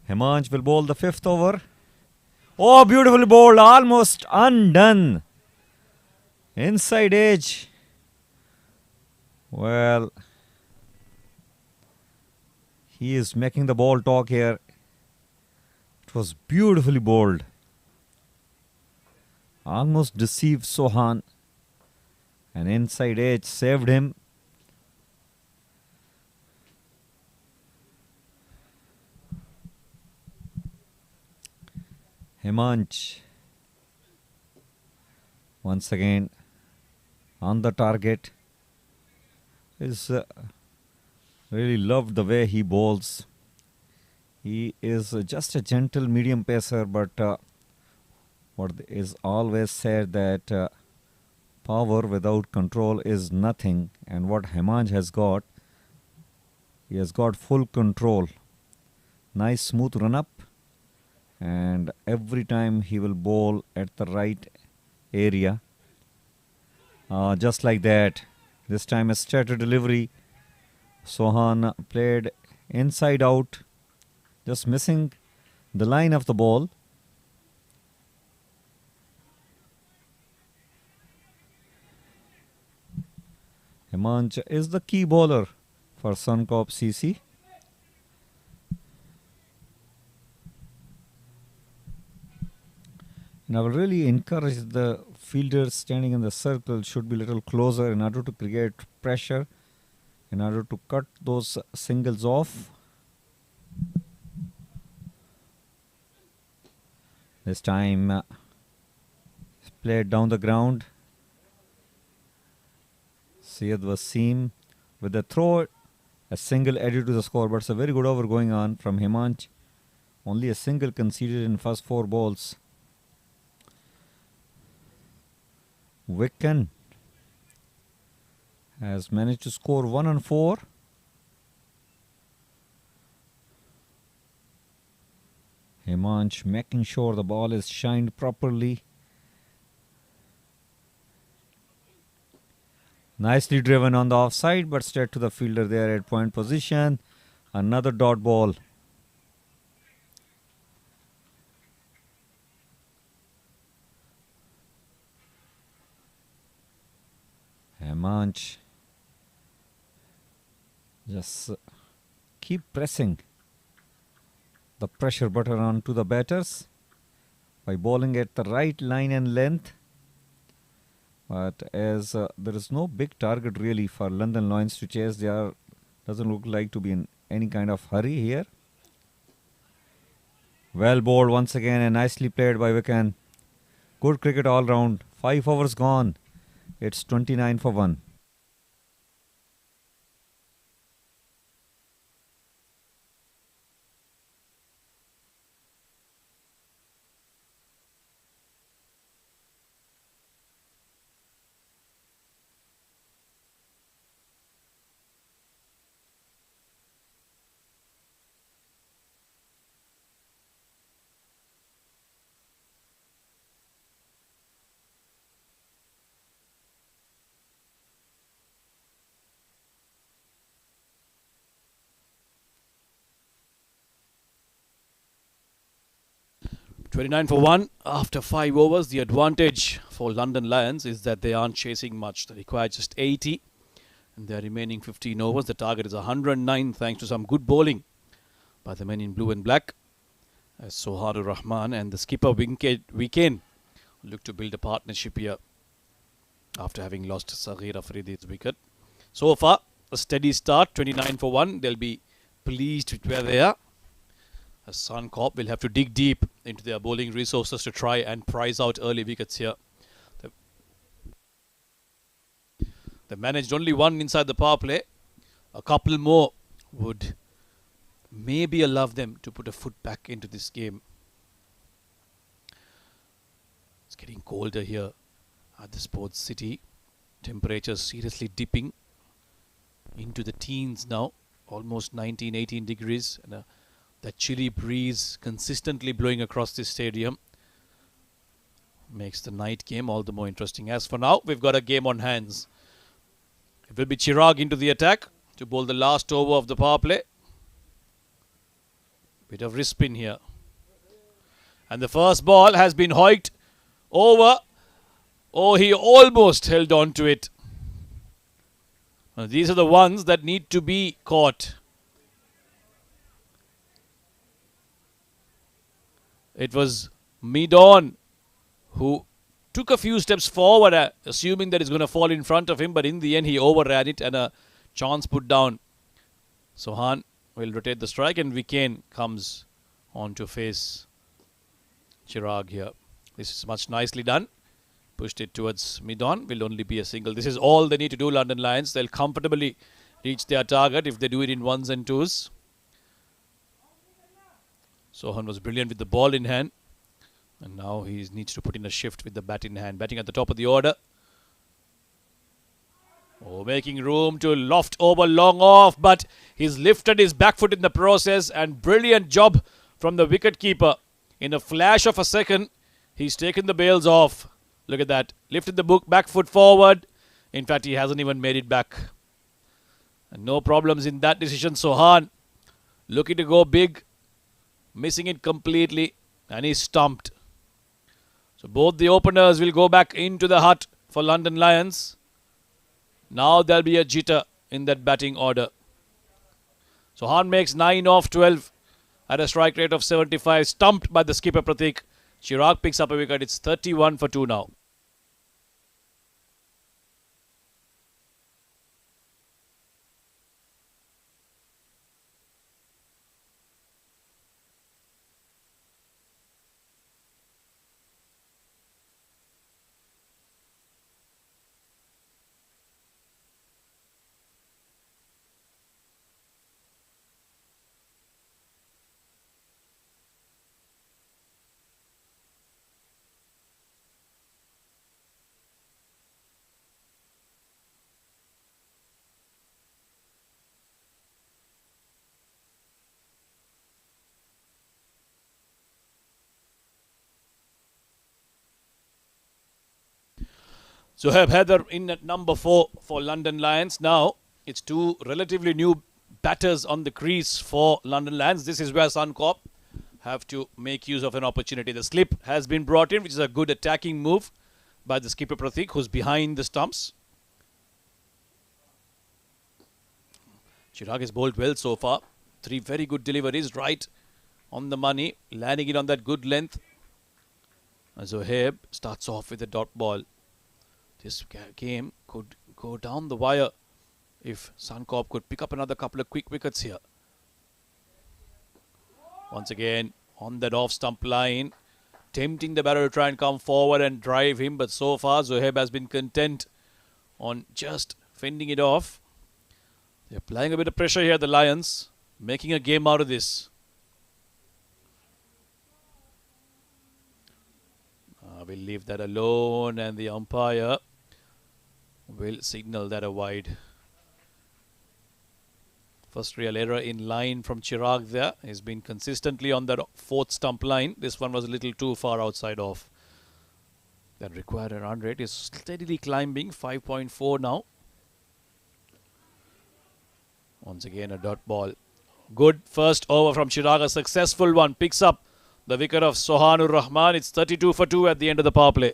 Himansh will bowl the 5th over. Oh, beautifully bowled, almost undone. Inside edge. Well, he is making the ball talk here. It was beautifully bowled. Almost deceived Sohan. An inside edge saved him. Himansh once again on the target. Is really loved the way he bowls. He is just a gentle medium pacer, but what is always said that power without control is nothing, and what Himansh has got, he has got full control. Nice smooth run up, and every time he will bowl at the right area, just like that. This time a straight delivery. Sohan played inside out, just missing the line of the ball. Himansh is the key bowler for Suncorp CC. And I will really encourage the fielders standing in the circle should be a little closer in order to create pressure, in order to cut those singles off. This time played down the ground. Syed Wasim with the throw, a single added to the score, but it's a very good over going on from Himansh. Only a single conceded in first 4 balls. Wicken has managed to score 1 on 4. Himansh making sure the ball is shined properly. Nicely driven on the offside, but straight to the fielder there at point position. Another dot ball. Manch just keep pressing the pressure button onto the batters by bowling at the right line and length. But as there is no big target really for London Lions to chase, there doesn't look like to be in any kind of hurry here. Well bowled once again and nicely played by Wickham. Good cricket all round. 5 overs gone. It's 29 for 1. $29 for 1 after 5 overs. The advantage for London Lions is that they aren't chasing much. They require just 80 and their remaining 15 overs. The target is 109 thanks to some good bowling by the men in blue and black. As Sohadur Rahman and the skipper Weekend look to build a partnership here after having lost Saghir Afridi's wicket. So far, a steady start, 29 for 1. They'll be pleased with where they are. As Suncorp will have to dig deep into their bowling resources to try and prize out early wickets here. They managed only 1 inside the power play. A couple more would maybe allow them to put a foot back into this game. It's getting colder here at the Sports City. Temperatures seriously dipping into the teens now. Almost 19, 18 degrees. And that chilly breeze consistently blowing across this stadium makes the night game all the more interesting. As for now, we've got a game on hands. It will be Chirag into the attack to bowl the last over of the power play. Bit of wrist spin here. And the first ball has been hoiked over. Oh, he almost held on to it. Now, these are the ones that need to be caught. It was Midon who took a few steps forward, assuming that it's going to fall in front of him, but in the end he overran it and a chance put down. Sohan will rotate the strike and Weekend comes on to face Chirag here. This is much nicely done. Pushed it towards Midon. Will only be a single. This is all they need to do, London Lions. They'll comfortably reach their target if they do it in 1s and 2s. Sohan was brilliant with the ball in hand. And now he needs to put in a shift with the bat in hand. Batting at the top of the order. Oh, making room to loft over long off. But he's lifted his back foot in the process. And brilliant job from the wicketkeeper. In a flash of a second, he's taken the bails off. Look at that. Lifted the back foot forward. In fact, he hasn't even made it back. And no problems in that decision. Sohan looking to go big. Missing it completely. And he's stumped. So both the openers will go back into the hut for London Lions. Now there'll be a jitter in that batting order. Sohan makes 9 off 12 at a strike rate of 75. Stumped by the skipper Pratik. Chirag picks up a wicket. It's 31 for 2 now. Zohaib Haider in at number 4 for London Lions. Now, it's 2 relatively new batters on the crease for London Lions. This is where Suncorp have to make use of an opportunity. The slip has been brought in, which is a good attacking move by the skipper Pratik, who's behind the stumps. Chirag has bowled well so far. 3 very good deliveries, right on the money, landing it on that good length. Zohaib starts off with a dot ball. This game could go down the wire if Suncorp could pick up another couple of quick wickets here. Once again, on that off-stump line, tempting the batter to try and come forward and drive him. But so far, Zohaib has been content on just fending it off. They're applying a bit of pressure here, the Lions, making a game out of this. We'll leave that alone, and the umpire will signal that a wide. First real error in line from Chirag there. He's been consistently on that 4th stump line. This one was a little too far outside off. That required a run rate is steadily climbing, 5.4 now. Once again a dot ball. Good first over from Chirag, a successful one. Picks up the wicket of Sohanur Rahman. It's 32 for 2 at the end of the power play.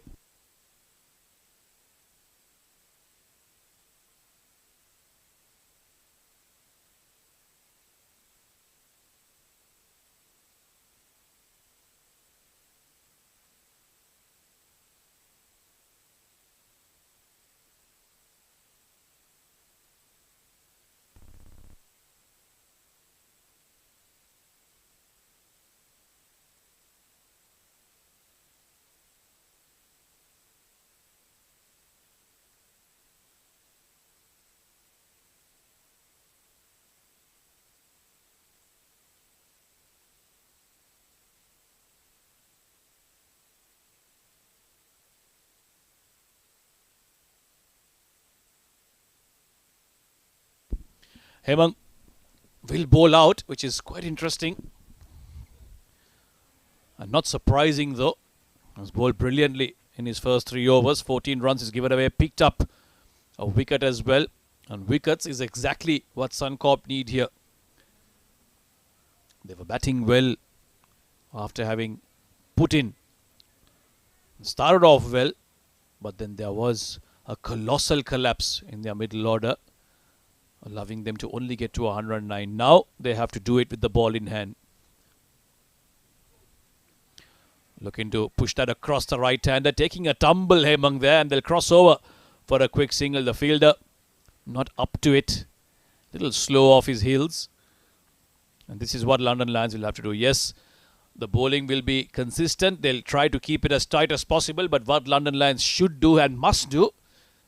Hemang will bowl out, which is quite interesting. And not surprising though. He's bowled brilliantly in his first 3 overs. 14 runs is given away. Picked up a wicket as well. And wickets is exactly what Suncorp need here. They were batting well after having put in. Started off well, but then there was a colossal collapse in their middle order, allowing them to only get to 109. Now they have to do it with the ball in hand. Looking to push that across the right-hander, taking a tumble Hemang there, and they'll cross over for a quick single. The fielder not up to it. Little slow off his heels. And this is what London Lions will have to do. Yes, the bowling will be consistent. They'll try to keep it as tight as possible. But what London Lions should do and must do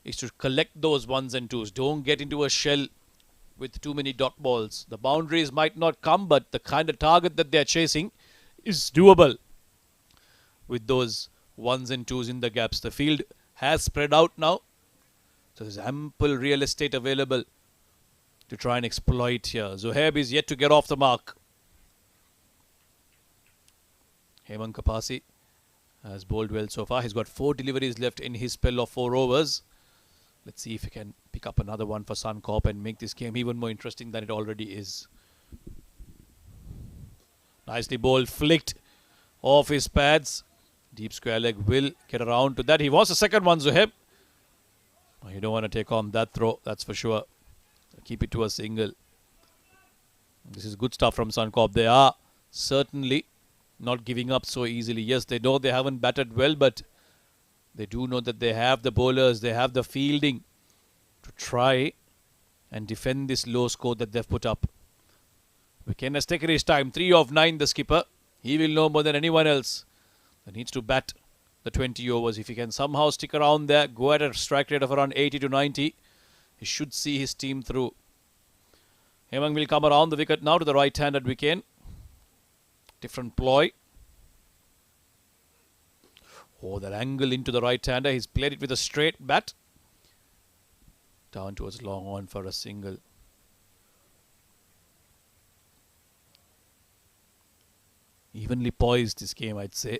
is to collect those ones and twos. Don't get into a shell with too many dot balls. The boundaries might not come, but the kind of target that they're chasing is doable with those ones and twos in the gaps. The field has spread out now, so there's ample real estate available to try and exploit here. Zohaib is yet to get off the mark. Hemang Kapasi has bowled well so far. He's got 4 deliveries left in his spell of 4 overs. Let's see if he can pick up another one for Suncorp and make this game even more interesting than it already is. Nicely bowled, flicked off his pads. Deep square leg will get around to that. He wants a second one, Zohaib. You don't want to take on that throw, that's for sure. Keep it to a single. This is good stuff from Suncorp. They are certainly not giving up so easily. Yes, they know they haven't batted well, but they do know that they have the bowlers, they have the fielding to try and defend this low score that they've put up. Wicken has taken his time. 3 of 9, the skipper. He will know more than anyone else that needs to bat the 20 overs. If he can somehow stick around there, go at a strike rate of around 80 to 90, he should see his team through. Hemang will come around the wicket now to the right-handed Wicken. Different ploy. Oh, that angle into the right-hander. He's played it with a straight bat. Down towards long on for a single. Evenly poised this game, I'd say.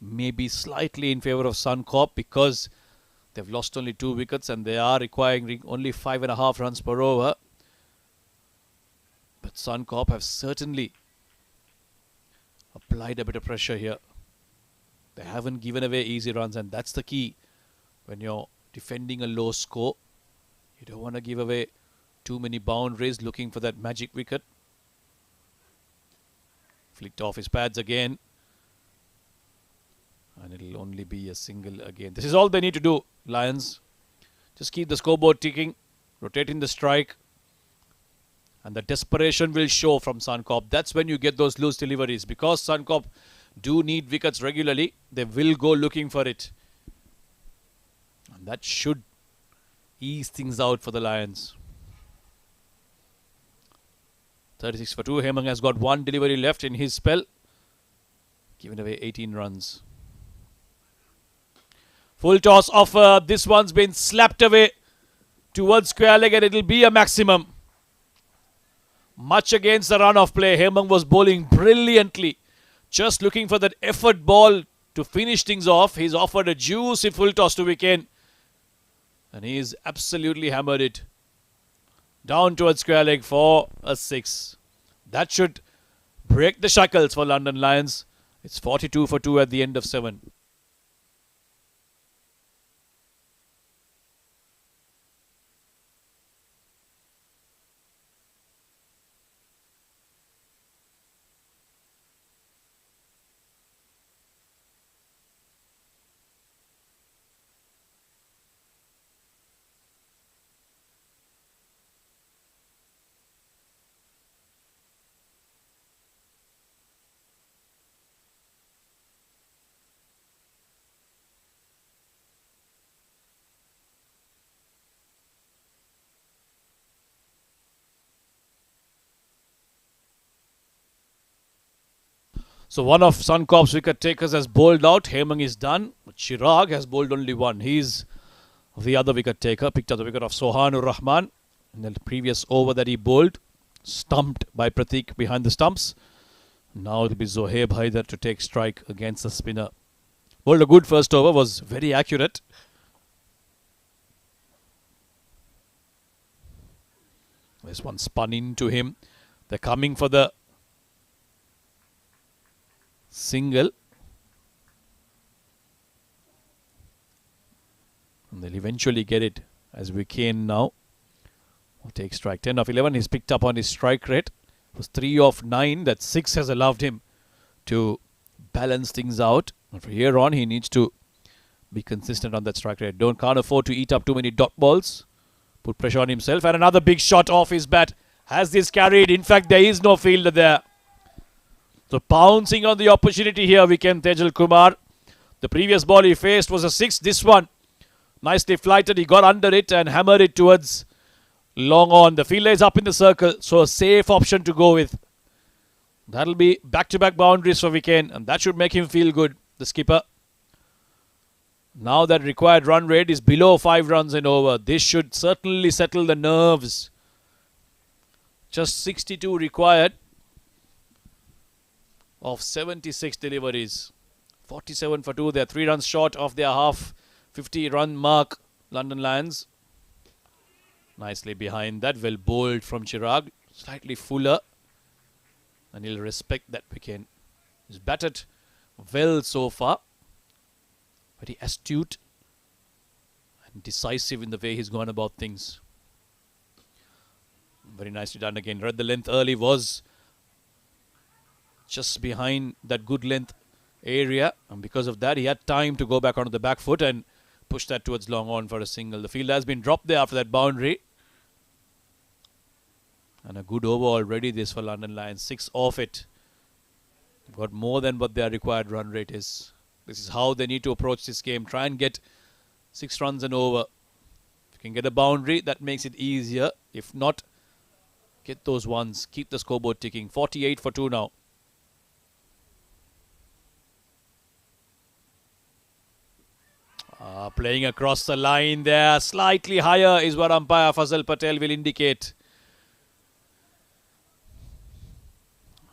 Maybe slightly in favour of Suncorp because they've lost only 2 wickets and they are requiring only 5.5 runs per over. But Suncorp have certainly applied a bit of pressure here. They haven't given away easy runs, and that's the key when you're defending a low score. You don't want to give away Too many boundaries, looking for that magic wicket. Flicked off his pads again. And it'll only be a single again. This is all they need to do, Lions. Just keep the scoreboard ticking, rotating the strike. And the desperation will show from Suncorp. That's when you get those loose deliveries. Because Suncorp do need wickets regularly, they will go looking for it. And that should ease things out for the Lions. 36 for 2. Hemang has got one delivery left in his spell. Giving away 18 runs. Full toss offer. This one's been slapped away towards square leg and it'll be a maximum. Much against the run of play. Hemang was bowling brilliantly. Just looking for that effort ball to finish things off. He's offered a juicy full toss to wicket. And he's absolutely hammered it. Down towards square leg for a 6. That should break the shackles for London Lions. It's 42 for 2 at the end of 7. So one of Suncorp's wicket takers has bowled out. Hemang is done. Chirag has bowled only one. He's the other wicket taker. Picked up the wicket of Sohanur Rahman in the previous over that he bowled. Stumped by Pratik behind the stumps. Now it will be Zohaib Haider to take strike against the spinner. Bowled a good first over. Was very accurate. This one spun into him. They're coming for the single. And they'll eventually get it as we can now. We'll take strike. 10 of 11. He's picked up on his strike rate. It was 3 of 9. That 6 has allowed him to balance things out. And from here on, he needs to be consistent on that strike rate. Can't afford to eat up too many dot balls. Put pressure on himself. And another big shot off his bat. Has this carried? In fact, there is no fielder there. So pouncing on the opportunity here, Tejal Kumar. The previous ball he faced was a 6. This one, nicely flighted. He got under it and hammered it towards long on. The fielder is up in the circle, so a safe option to go with. That'll be back-to-back boundaries for Viken, and that should make him feel good, the skipper. Now that required run rate is below 5 runs and over. This should certainly settle the nerves. Just 62 required of 76 deliveries. 47 for 2. They're 3 runs short of their half 50 run mark, London Lions. Nicely behind that. Well bowled from Chirag. Slightly fuller. And he'll respect that wicket. He's batted well so far. Very astute and decisive in the way he's gone about things. Very nicely done again. Read the length early, was just behind that good length area, and because of that he had time to go back onto the back foot and push that towards long on for a single. The field has been dropped there after that boundary, and a good over already this for London Lions. 6 off it. They've got more than what their required run rate is. This is how they need to approach this game. Try and get 6 runs and over. If you can get a boundary, that makes it easier. If not, get those ones. Keep the scoreboard ticking. 48 for 2 now. Playing across the line there. Slightly higher is what umpire Fazal Patel will indicate.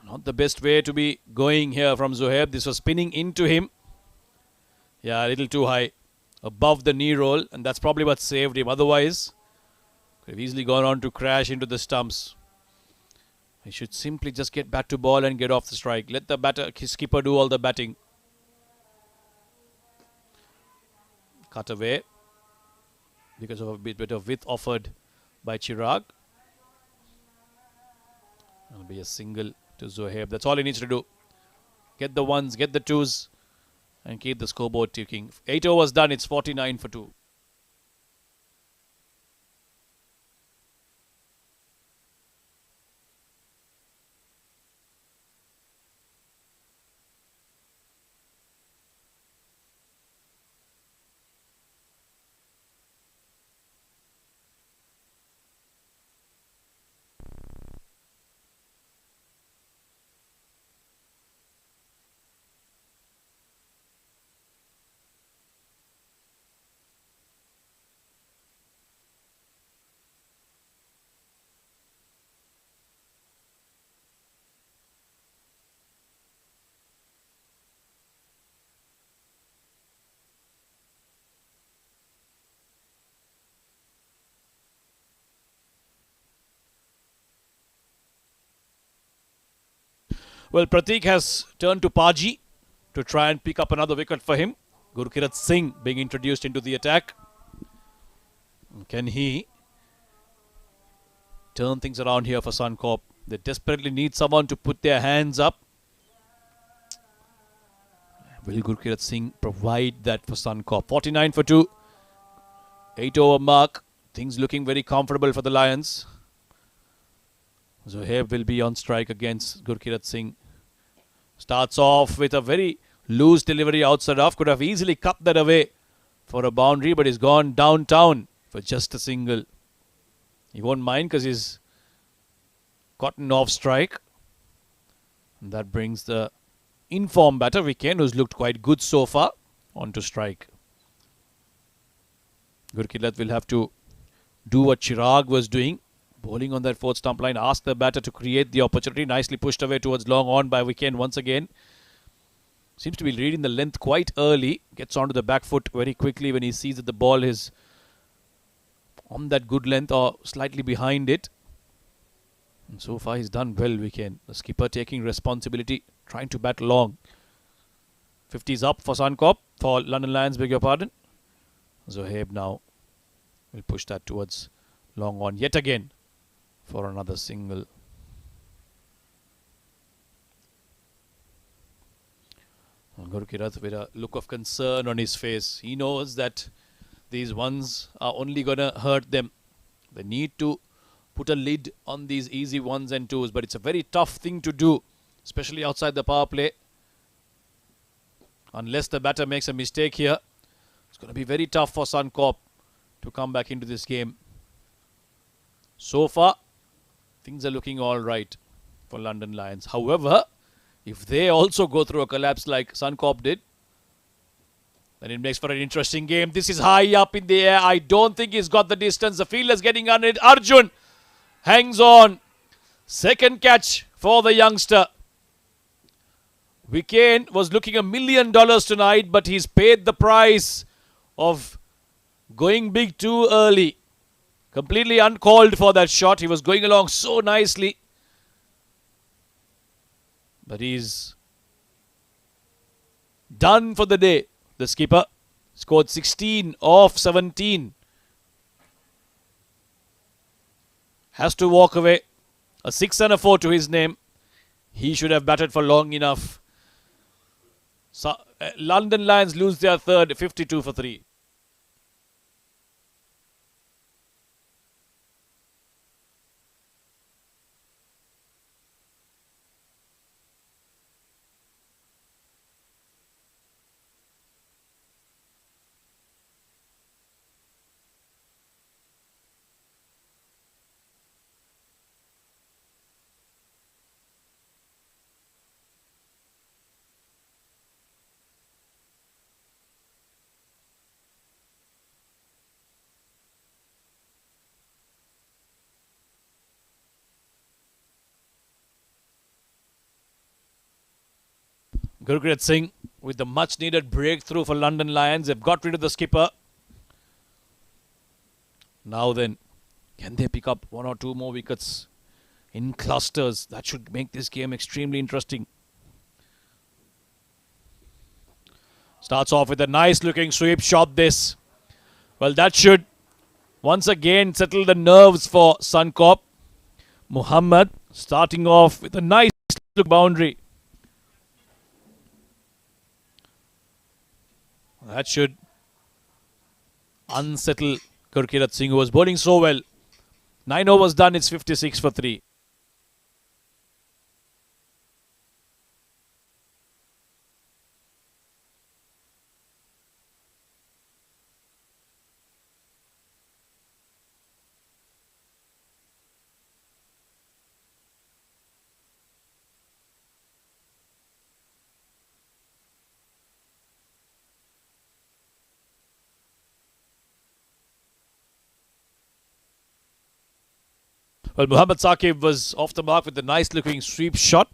Not the best way to be going here from Zohaib. This was spinning into him. Yeah, a little too high. Above the knee roll. And that's probably what saved him. Otherwise, could have easily gone on to crash into the stumps. He should simply just get back to ball and get off the strike. Let the skipper do all the batting. Cut away because of a bit of width offered by Chirag. It'll be a single to Zohaib. That's all he needs to do. Get the ones, get the twos, and keep the scoreboard ticking. 8 overs done. It's 49 for 2. Well, Pratik has turned to Paji to try and pick up another wicket for him. Gurkirat Singh being introduced into the attack. Can he turn things around here for Suncorp? They desperately need someone to put their hands up. Will Gurkirat Singh provide that for Suncorp? 49 for 2. 8 over mark. Things looking very comfortable for the Lions. Zohaib will be on strike against Gurkirat Singh. Starts off with a very loose delivery outside off. Could have easily cut that away for a boundary, but he's gone downtown for just a single. He won't mind because he's gotten off strike. And that brings the in-form batter, Viken, who's looked quite good so far, onto strike. Gurkirat will have to do what Chirag was doing. Bowling on that fourth stump line, ask the batter to create the opportunity. Nicely pushed away towards long on by Viken once again. Seems to be reading the length quite early. Gets onto the back foot very quickly when he sees that the ball is on that good length or slightly behind it. And so far he's done well, Viken. The skipper taking responsibility, trying to bat long. 50's up for Suncorp, for London Lions, beg your pardon. Zohaib now will push that towards long on yet again for another single. Gurkirat with a look of concern on his face. He knows that these ones are only going to hurt them. They need to put a lid on these easy ones and twos, but it's a very tough thing to do, especially outside the power play. Unless the batter makes a mistake here, it's going to be very tough for Suncorp to come back into this game. So far, things are looking all right for London Lions. However, if they also go through a collapse like Suncorp did, then it makes for an interesting game. This is high up in the air. I don't think he's got the distance. The fielder's getting on it. Arjun hangs on. Second catch for the youngster. Viken was looking $1 million tonight, but he's paid the price of going big too early. Completely uncalled for that shot. He was going along so nicely. But he's done for the day. The skipper scored 16 off 17. Has to walk away. A 6 and a 4 to his name. He should have batted for long enough. So, London Lions lose their third, 52 for 3. Gurkirat Singh with the much needed breakthrough for London Lions. They've got rid of the skipper. Now then, can they pick up 1 or 2 more wickets in clusters? That should make this game extremely interesting. Starts off with a nice looking sweep shot this. Well, that should once again settle the nerves for Suncorp. Muhammad Starting off with a nice look boundary. That should unsettle Gurkirat Singh, who was bowling so well. 9 overs done, it's 56 for 3. Well, Mohammad Saqib was off the mark with a nice looking sweep shot.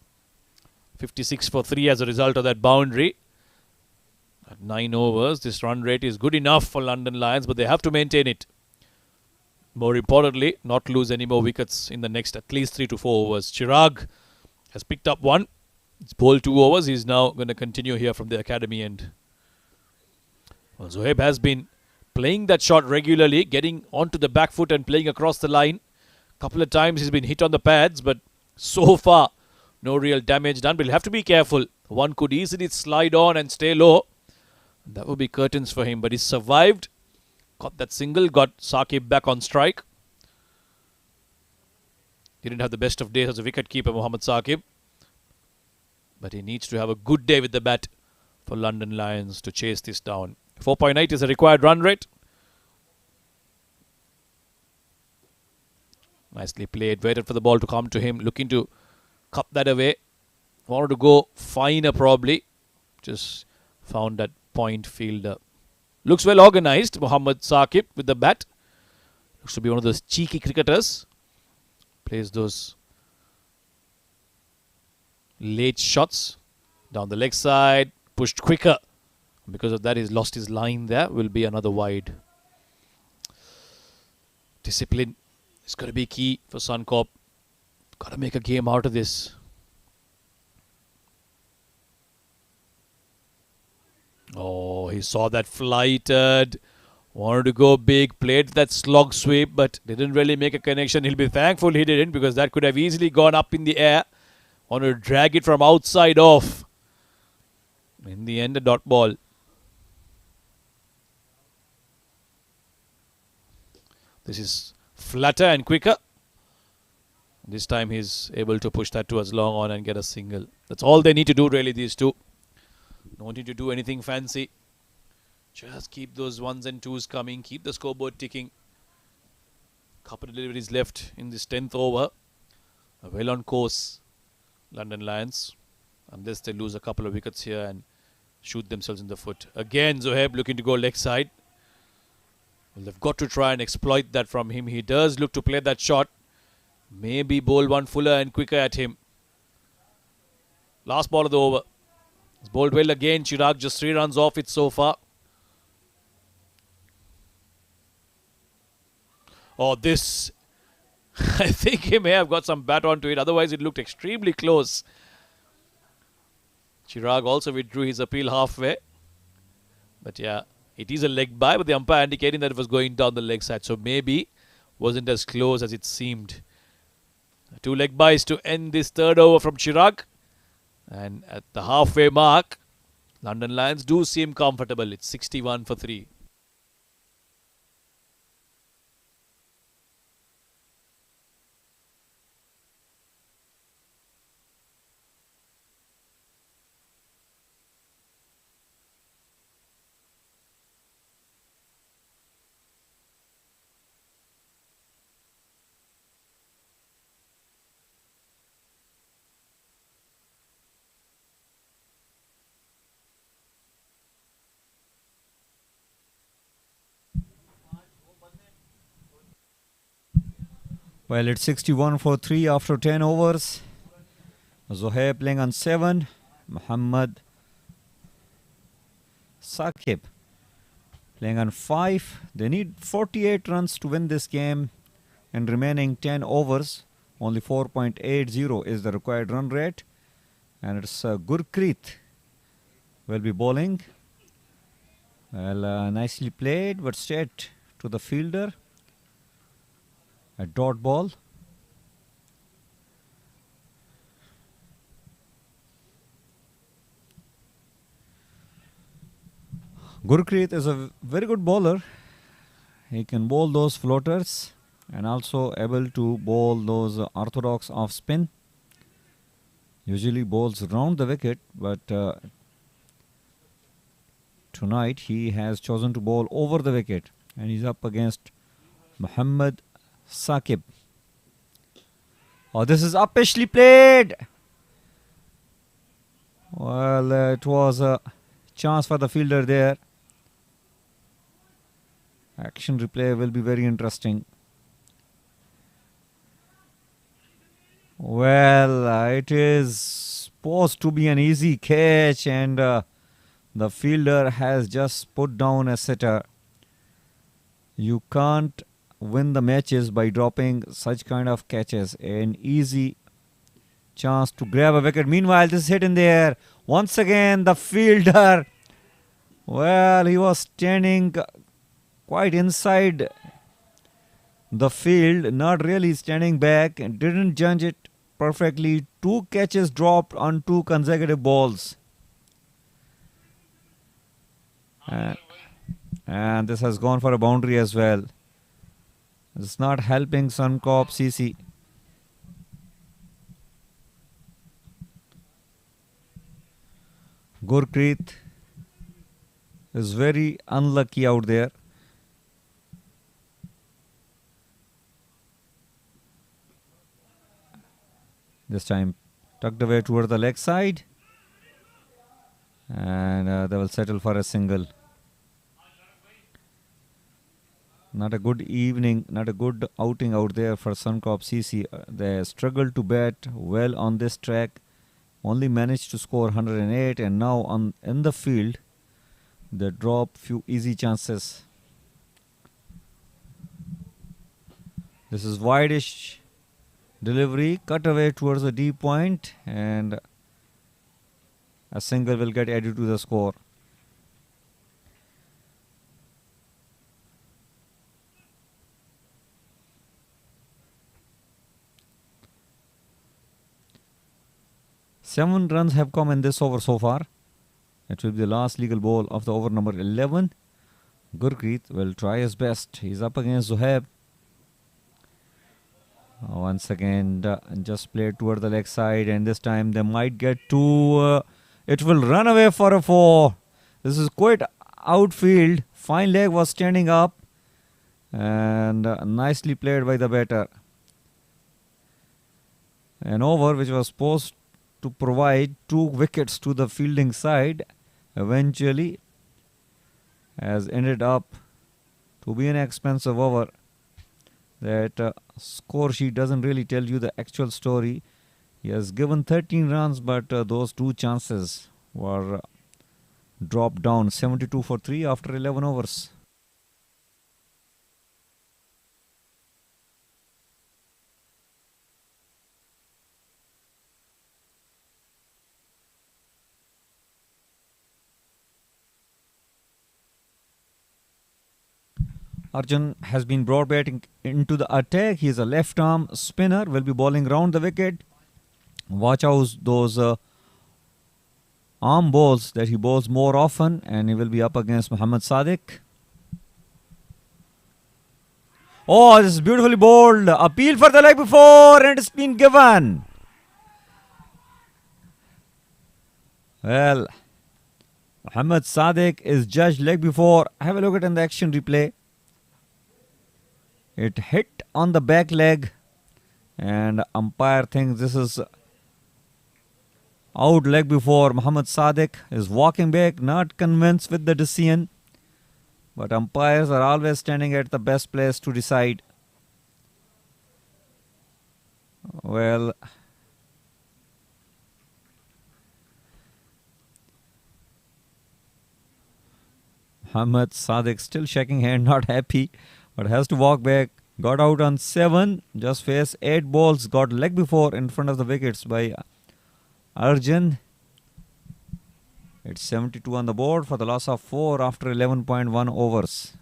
56 for 3 as a result of that boundary. At 9 overs, this run rate is good enough for London Lions, but they have to maintain it. More importantly, not lose any more wickets in the next at least 3 to 4 overs. Chirag has picked up one. It's bowled 2 overs. He's now going to continue here from the academy end. Well, Zohaib has been playing that shot regularly, getting onto the back foot and playing across the line. Couple of times he's been hit on the pads, but so far no real damage done. But he'll have to be careful. One could easily slide on and stay low. That would be curtains for him, but he survived. Got that single, got Saqib back on strike. Didn't have the best of days as a wicketkeeper, Mohammad Saqib. But he needs to have a good day with the bat for London Lions to chase this down. 4.8 is the required run rate. Nicely played. Waited for the ball to come to him. Looking to cup that away. Wanted to go finer probably. Just found that point fielder. Looks well organised, Mohammad Saqib with the bat. Looks to be one of those cheeky cricketers. Plays those late shots down the leg side. Pushed quicker. Because of that, he's lost his line there. Will be another wide. Discipline. It's going to be key for Suncorp. Got to make a game out of this. Oh, he saw that flighted. Wanted to go big. Played that slog sweep, but didn't really make a connection. He'll be thankful he didn't, because that could have easily gone up in the air. Wanted to drag it from outside off. In the end, a dot ball. This is flatter and quicker. This time he's able to push that to us long on and get a single. That's all they need to do really, these two. No need to do anything fancy. Just keep those ones and twos coming. Keep the scoreboard ticking. Couple of deliveries left in this 10th over. Well on course, London Lions. Unless they lose a couple of wickets here and shoot themselves in the foot. Again, Zohaib looking to go leg side. Well, they've got to try and exploit that from him. He does look to play that shot. Maybe bowl one fuller and quicker at him. Last ball of the over. It's bowled well again. Chirag just 3 runs off it so far. Oh, this. I think he may have got some bat onto it. Otherwise, it looked extremely close. Chirag also withdrew his appeal halfway. But yeah, it is a leg bye, but the umpire indicating that it was going down the leg side. So maybe wasn't as close as it seemed. 2 leg byes to end this 3rd over from Chirag. And at the halfway mark, London Lions do seem comfortable. It's 61 for 3. Well, it's 61 for 3 after 10 overs. Zohaib playing on 7. Mohammad Saqib playing on 5. They need 48 runs to win this game. And remaining 10 overs, only 4.80 is the required run rate. And it's Gurpreet will be bowling. Well, nicely played, but straight to the fielder. A dot ball. Gurpreet is a very good bowler. He can bowl those floaters and also able to bowl those orthodox off spin. Usually bowls round the wicket, but tonight he has chosen to bowl over the wicket, and he's up against Muhammad Saqib. Oh, this is uppishly played. Well, it was a chance for the fielder there. Action replay will be very interesting. Well, it is supposed to be an easy catch, and the fielder has just put down a sitter. You can't win the matches by dropping such kind of catches. An easy chance to grab a wicket. Meanwhile, this hit in the air. Once again, the fielder. Well, he was standing quite inside the field, not really standing back, and didn't judge it perfectly. 2 catches dropped on 2 consecutive balls. And this has gone for a boundary as well. It's not helping Suncorp CC. Gurpreet is very unlucky out there. This time tucked away toward the leg side, and they will settle for a single. Not a good evening, not a good outing out there for Suncorp CC. They struggled to bat well on this track, only managed to score 108, and now in the field they drop few easy chances. This is wide-ish delivery, cut away towards the deep point, and a single will get added to the score. Seven runs have come in this over so far. It will be the last legal ball of the over number 11. Gurpreet will try his best. He's up against Zohaib. Once again, just played toward the leg side, and this time they might get 2. It will run away for a 4. This is quite outfield. Fine leg was standing up, and nicely played by the batter. An over which was supposed to provide 2 wickets to the fielding side eventually has ended up to be an expensive over. That score sheet doesn't really tell you the actual story. He has given 13 runs, but those 2 chances were dropped down. 72 for 3 after 11 overs. Arjun has been brought back into the attack. He is a left arm spinner, will be bowling round the wicket. Watch out those arm balls that he bowls more often, and he will be up against Muhammad Sadiq. Oh, this is beautifully bowled. Appeal for the leg before, and it's been given. Well, Muhammad Sadiq is judged leg before. Have a look at in the action replay. It hit on the back leg, and umpire thinks this is out leg before. Muhammad Sadiq is walking back, not convinced with the decision, but umpires are always standing at the best place to decide. Well, Muhammad Sadiq still shaking hand, not happy, but has to walk back. Got out on 7, just faced 8 balls, got leg before in front of the wickets by Arjun. It's 72 on the board for the loss of 4 after 11.1 overs.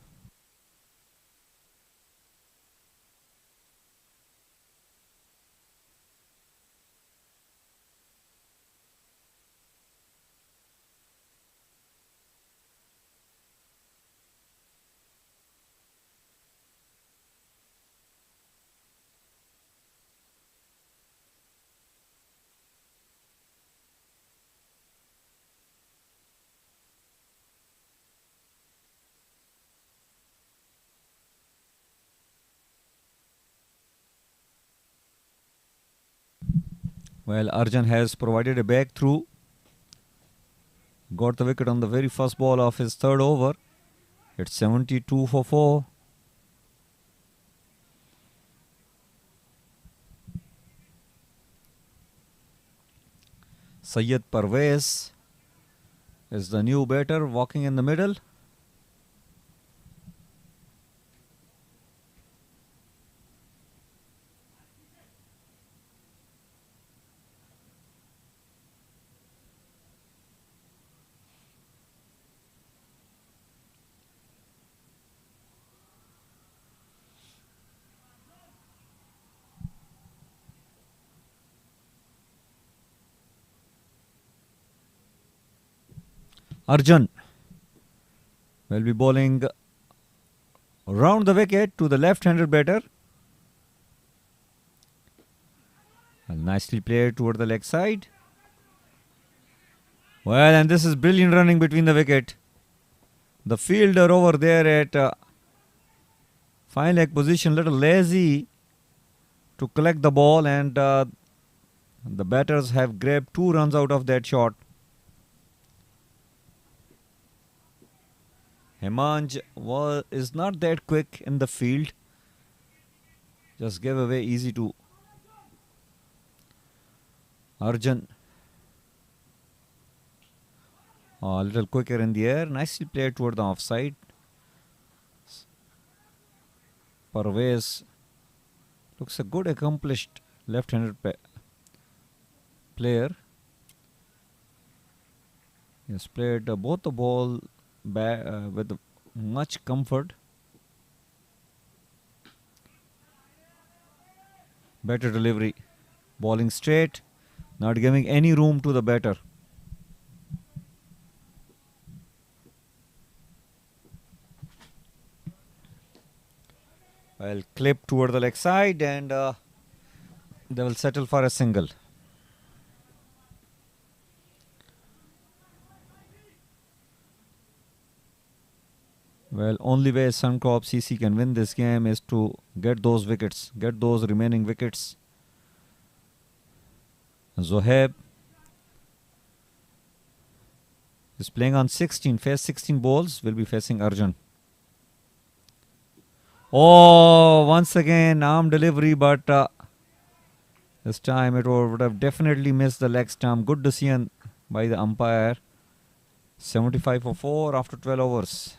Well, Arjun has provided a back through. Got the wicket on the very first ball of his third over. It's 72 for 4. Syed Parvez is the new batter walking in the middle. Arjun will be bowling round the wicket to the left-handed batter. And nicely played toward the leg side. Well, and this is brilliant running between the wicket. The fielder over there at fine leg position, little lazy to collect the ball, and the batters have grabbed 2 runs out of that shot. Hemanj is not that quick in the field. Just gave away easy to Arjun. A little quicker in the air. Nicely played toward the offside. Parvez looks a good accomplished left-handed player. He has played both the ball with much comfort. Better delivery. Bowling straight. Not giving any room to the batter. Well, clip toward the leg side, and they will settle for a single. Well, only way Suncorp CC can win this game is to get those wickets, get those remaining wickets. Zohaib is playing on 16, face 16 balls, will be facing Arjun. Oh, once again, arm delivery, but this time it would have definitely missed the leg stump. Good decision by the umpire. 75 for 4 after 12 overs.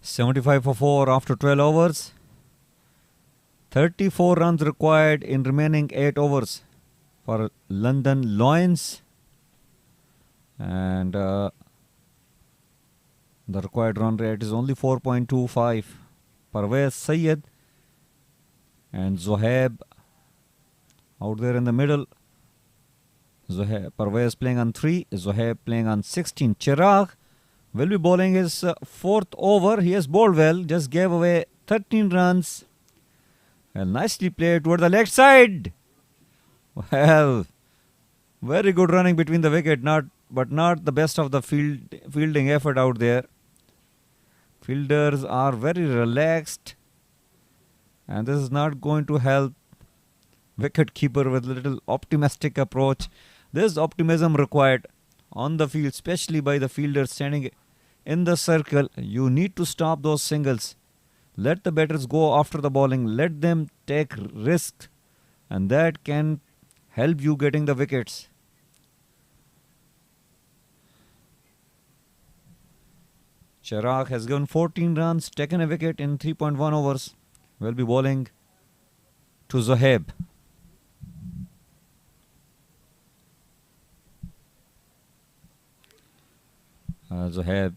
$75 for 4 after 12 overs. 34 runs required in remaining 8 overs for London Lions. And the required run rate is only 4.25. Parvez, Syed and Zohaib out there in the middle. Parvez playing on 3, Zohaib playing on 16. Chirag will be bowling his 4th over. He has bowled well, just gave away 13 runs. And nicely played toward the left side. Well, very good running between the wicket, but not the best of the fielding effort out there. Fielders are very relaxed, and this is not going to help wicket keeper with a little optimistic approach. There's optimism required on the field, especially by the fielders standing in the circle. You need to stop those singles. Let the batters go after the bowling. Let them take risk, and that can help you getting the wickets. Chirag has given 14 runs, taken a wicket in 3.1 overs. Will be bowling to Zohaib. Zohaib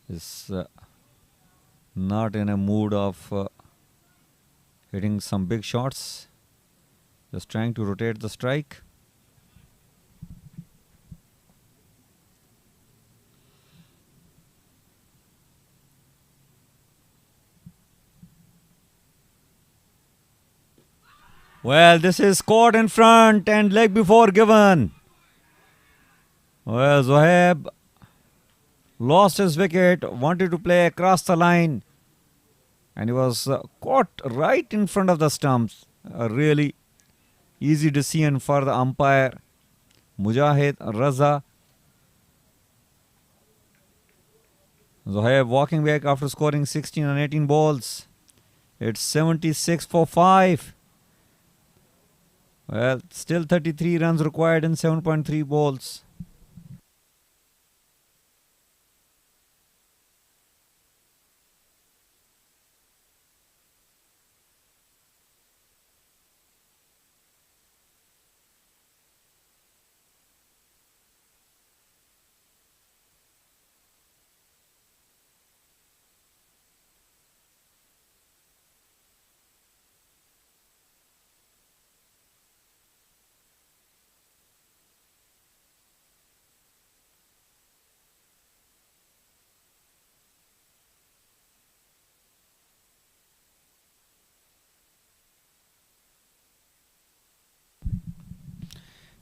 is not in a mood of hitting some big shots. Just trying to rotate the strike. Well, this is caught in front and leg before given. Well, Zohaib lost his wicket, wanted to play across the line, and he was caught right in front of the stumps. A really easy decision for the umpire, Mujahid Raza. Zohaib walking back after scoring 16 on 18 balls. It's 76 for 5. Well, still 33 runs required in 7.3 balls.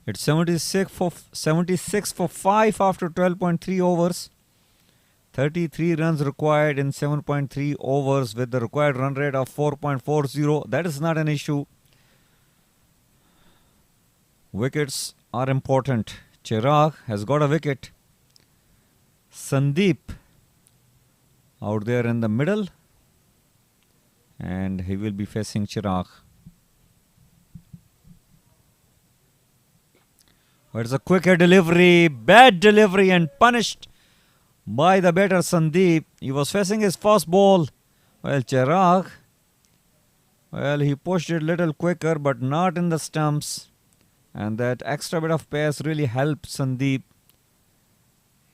It's 76 for 5 after 12.3 overs. 33 runs required in 7.3 overs with the required run rate of 4.40. That is not an issue. Wickets are important. Chirag has got a wicket. Sandeep out there in the middle. And he will be facing Chirag. But it's a quicker delivery, bad delivery, and punished by the batter Sandeep. He was facing his first ball. Well, Chirag, well, he pushed it a little quicker, but not in the stumps. And that extra bit of pace really helped Sandeep.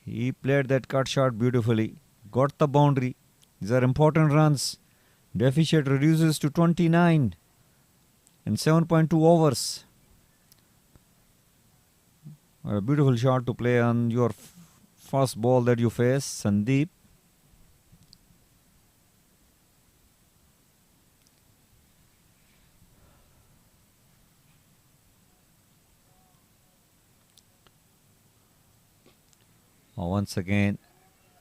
He played that cut shot beautifully. Got the boundary. These are important runs. Deficit reduces to 29 in 7.2 overs. A beautiful shot to play on your first ball that you face, Sandeep. Once again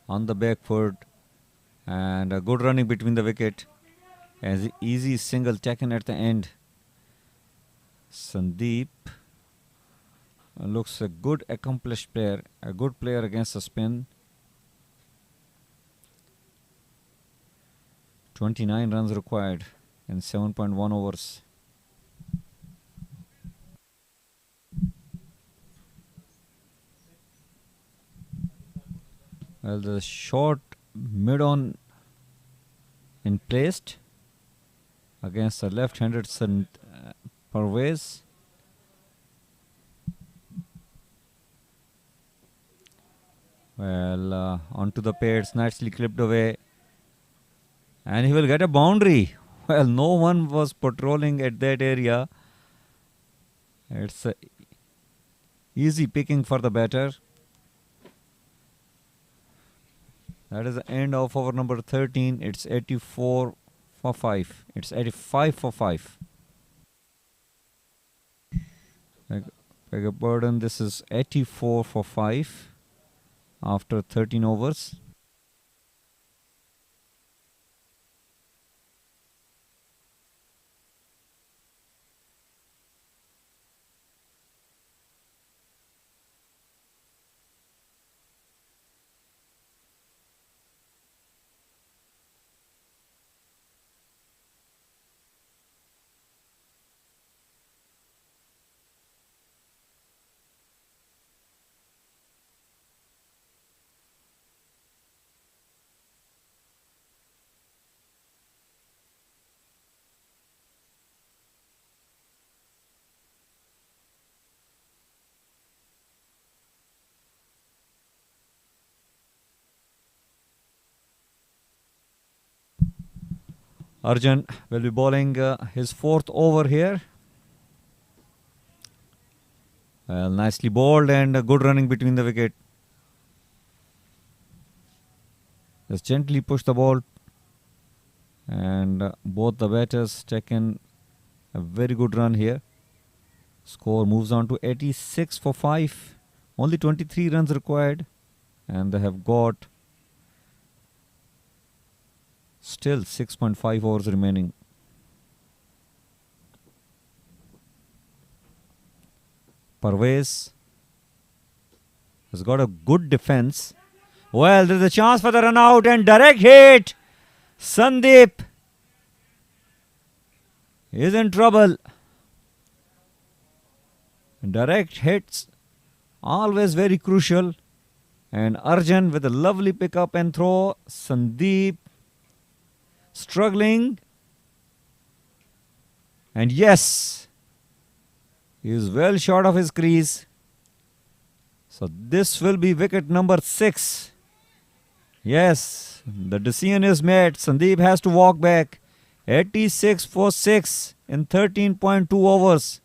on the back foot and a good running between the wicket. As easy single taken at the end. Sandeep looks a good accomplished player, a good player against the spin. 29 runs required in 7.1 overs. Well, the short mid-on in placed against the left-handed Parvez. Well, onto the pads, nicely clipped away. And he will get a boundary. Well, no one was patrolling at that area. It's easy picking for the batter. That is the end of over number 13. It's 84 for 5. It's 85 for 5. Beg your pardon, this is 84 for 5. After 13 overs. Arjun will be bowling his fourth over here. Well, nicely bowled and good running between the wicket. Just gently push the ball, and both the batters taken a very good run here. Score moves on to 86 for 5. Only 23 runs required, and they have got still 6.5 overs remaining. Parvez has got a good defense. Well, there's a chance for the run out and direct hit. Sandeep is in trouble. Direct hits always very crucial. And Arjun with a lovely pickup and throw. Sandeep struggling. And yes, he is well short of his crease. So this will be wicket number 6. Yes, the decision is made. Sandeep has to walk back. 86 for 6 in 13.2 overs.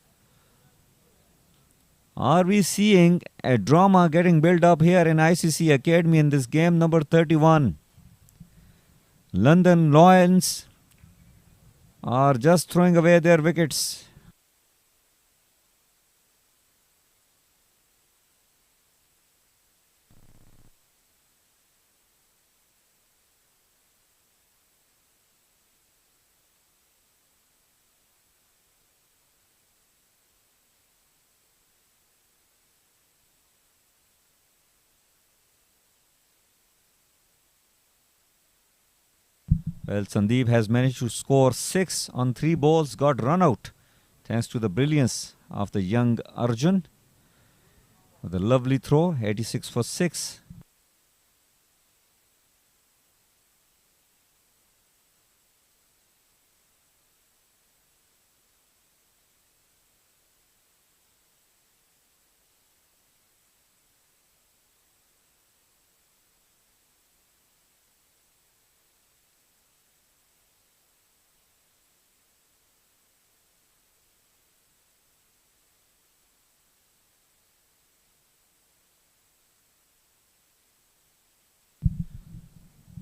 Are we seeing a drama getting built up here in ICCA Academy in this game number 31? London Lions are just throwing away their wickets. Well, Sandeep has managed to score 6 on 3 balls, got run out thanks to the brilliance of the young Arjun. With a lovely throw, 86 for 6.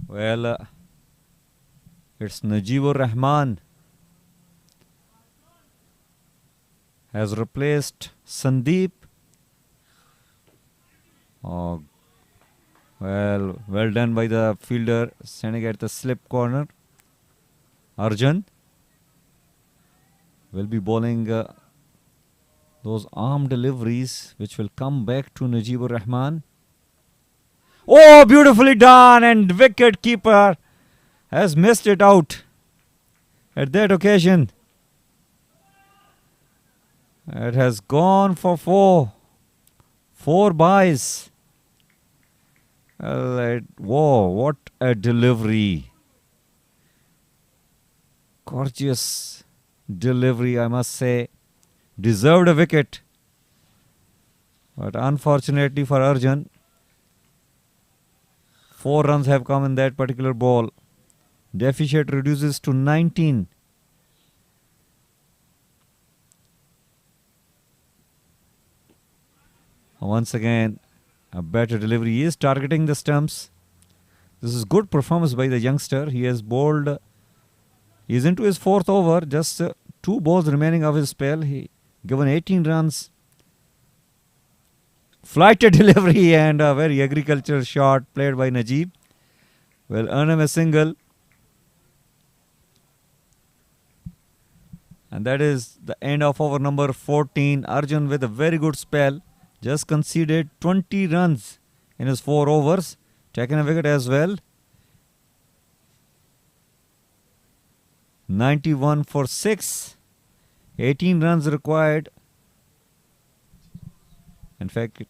Well, it's Najibur Rahman has replaced Sandeep. Oh, well done by the fielder, standing at the slip corner. Arjun will be bowling those arm deliveries, which will come back to Najibur Rahman. Oh, beautifully done, and wicket keeper has missed it out at that occasion. It has gone for 4. 4 byes. Whoa, what a delivery. Gorgeous delivery, I must say. Deserved a wicket. But unfortunately for Arjun, 4 runs have come in that particular ball. Deficit reduces to 19. Once again, a better delivery. He is targeting the stumps. This is good performance by the youngster. He has bowled. He is into his 4th over. Just 2 balls remaining of his spell. He given 18 runs. Flighted delivery and a very agricultural shot played by Najib. Will earn him a single. And that is the end of over number 14. Arjun with a very good spell. Just conceded 20 runs in his 4 overs. Taken a wicket as well. 91 for 6. 18 runs required. In fact,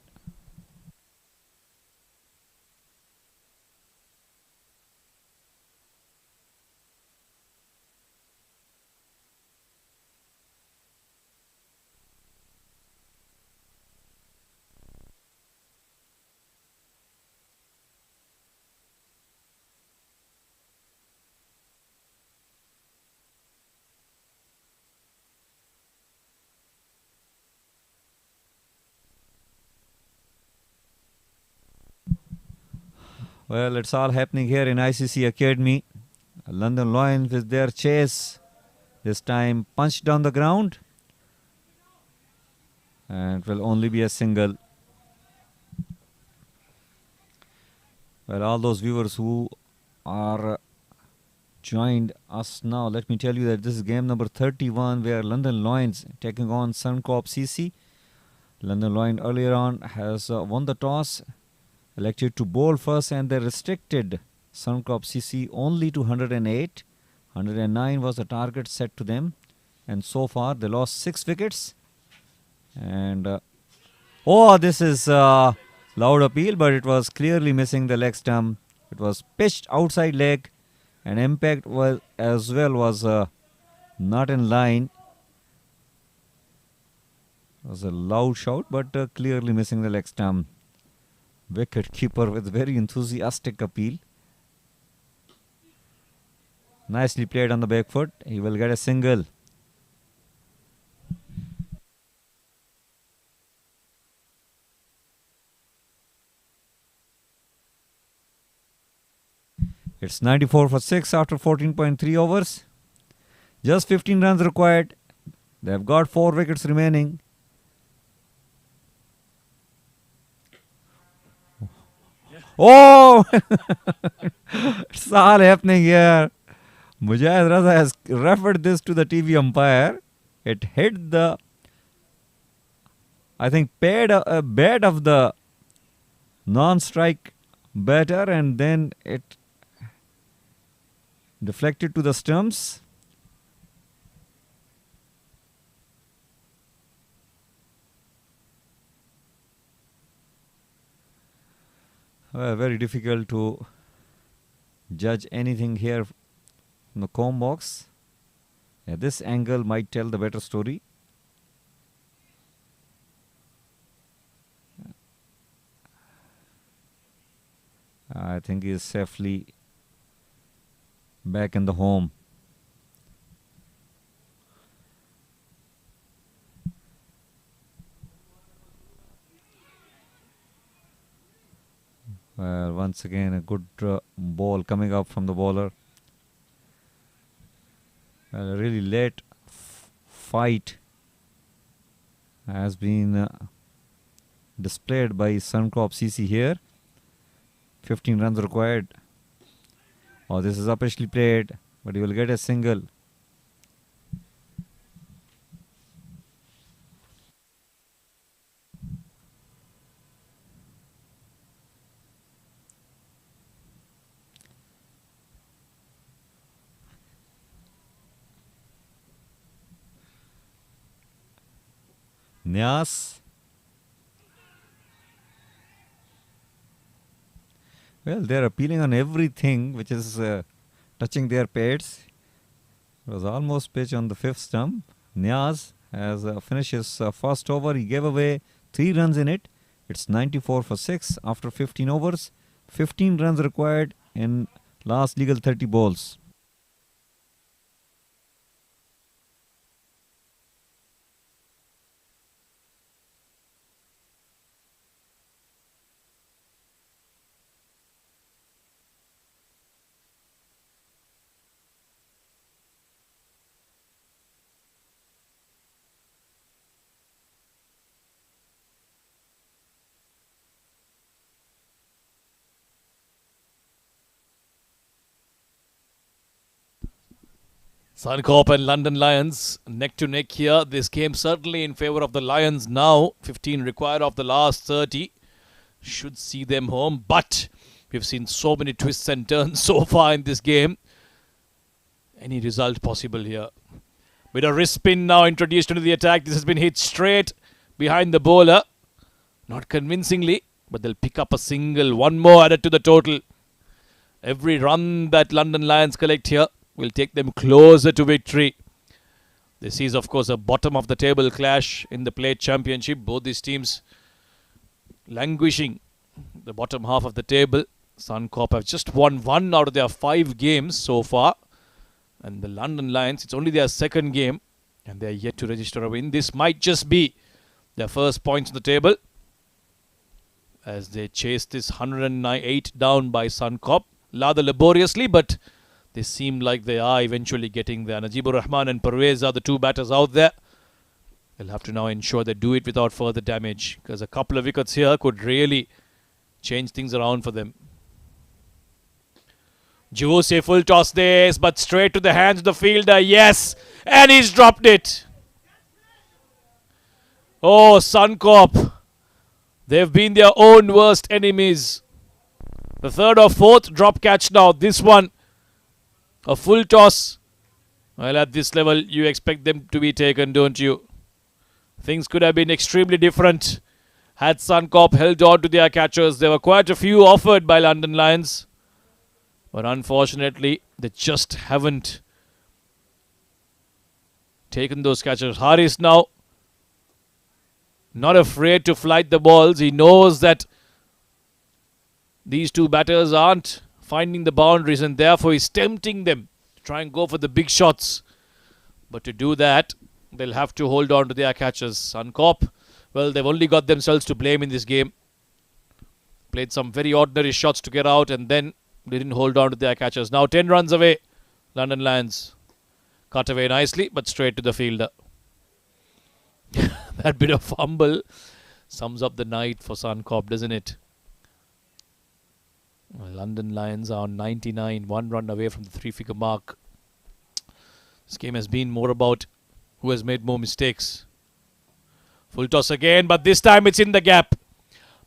Well, it's all happening here in ICC Academy. London Lions with their chase. This time punched down the ground. And it will only be a single. Well, all those viewers who are joined us now, let me tell you that this is game number 31 where London Lions taking on Suncorp CC. London Lions earlier on has won the toss, elected to bowl first, and they restricted Suncorp CC only to 108. 109 was the target set to them, and so far they lost 6 wickets. And oh, this is loud appeal, but it was clearly missing the leg stump. It was pitched outside leg, and impact was not in line. It was a loud shout, but clearly missing the leg stump. Wicket keeper with very enthusiastic appeal. Nicely played on the back foot. He will get a single. It's 94 for 6 after 14.3 overs. Just 15 runs required. They've got 4 wickets remaining. Oh! It's all happening here. Mujahid Raza has referred this to the TV umpire. It hit the, I think, bed of the non-strike batter, and then it deflected to the stumps. Very difficult to judge anything here from the comb box. Yeah, this angle might tell the better story. I think he is safely back in the home. Well, once again, a good ball coming up from the bowler. Well, a really late fight has been displayed by Suncorp CC here. 15 runs required. Oh, this is upishly played, but he will get a single. Nyas. Well, they're appealing on everything which is touching their pads. It was almost pitched on the 5th stump. Nyas has finished his first over. He gave away 3 runs in it. It's 94 for 6 after 15 overs. 15 runs required in last legal 30 balls. Suncorp and London Lions neck to neck here. This game certainly in favour of the Lions now. 15 required of the last 30. Should see them home. But we've seen so many twists and turns so far in this game. Any result possible here. With a wrist spin now introduced into the attack. This has been hit straight behind the bowler. Not convincingly, but they'll pick up a single. One more added to the total. Every run that London Lions collect here will take them closer to victory. This is, of course, a bottom of the table clash in the Plate Championship. Both these teams languishing the bottom half of the table. Suncorp have just won 1 out of their 5 games so far. And the London Lions, it's only their 2nd game. And they're yet to register a win. This might just be their first points on the table. as they chase this 108 down by Suncorp. Rather laboriously, but they seem like they are eventually getting there. Najibur Rahman and Pervez are the two batters out there. They'll have to now ensure they do it without further damage, because a couple of wickets here could really change things around for them. Juicy full toss this, but straight to the hands of the fielder. Yes, and he's dropped it. Oh, Suncorp. They've been their own worst enemies. The third or fourth drop catch now. This one, a full toss. Well, at this level, you expect them to be taken, don't you? Things could have been extremely different had Suncorp held on to their catchers. There were quite a few offered by London Lions, but unfortunately, they just haven't taken those catchers. Haris now not afraid to flight the balls. He knows that these two batters aren't finding the boundaries, and therefore he's tempting them to try and go for the big shots. But to do that, they'll have to hold on to their catchers. Suncorp, well, they've only got themselves to blame in this game. Played some very ordinary shots to get out, and then they didn't hold on to their catchers. Now 10 runs away, London Lions. Cut away nicely, but straight to the fielder. That bit of fumble sums up the night for Suncorp, doesn't it? Well, London Lions are on 99, 1 run away from the 3-figure mark. This game has been more about who has made more mistakes. Full toss again, but this time it's in the gap.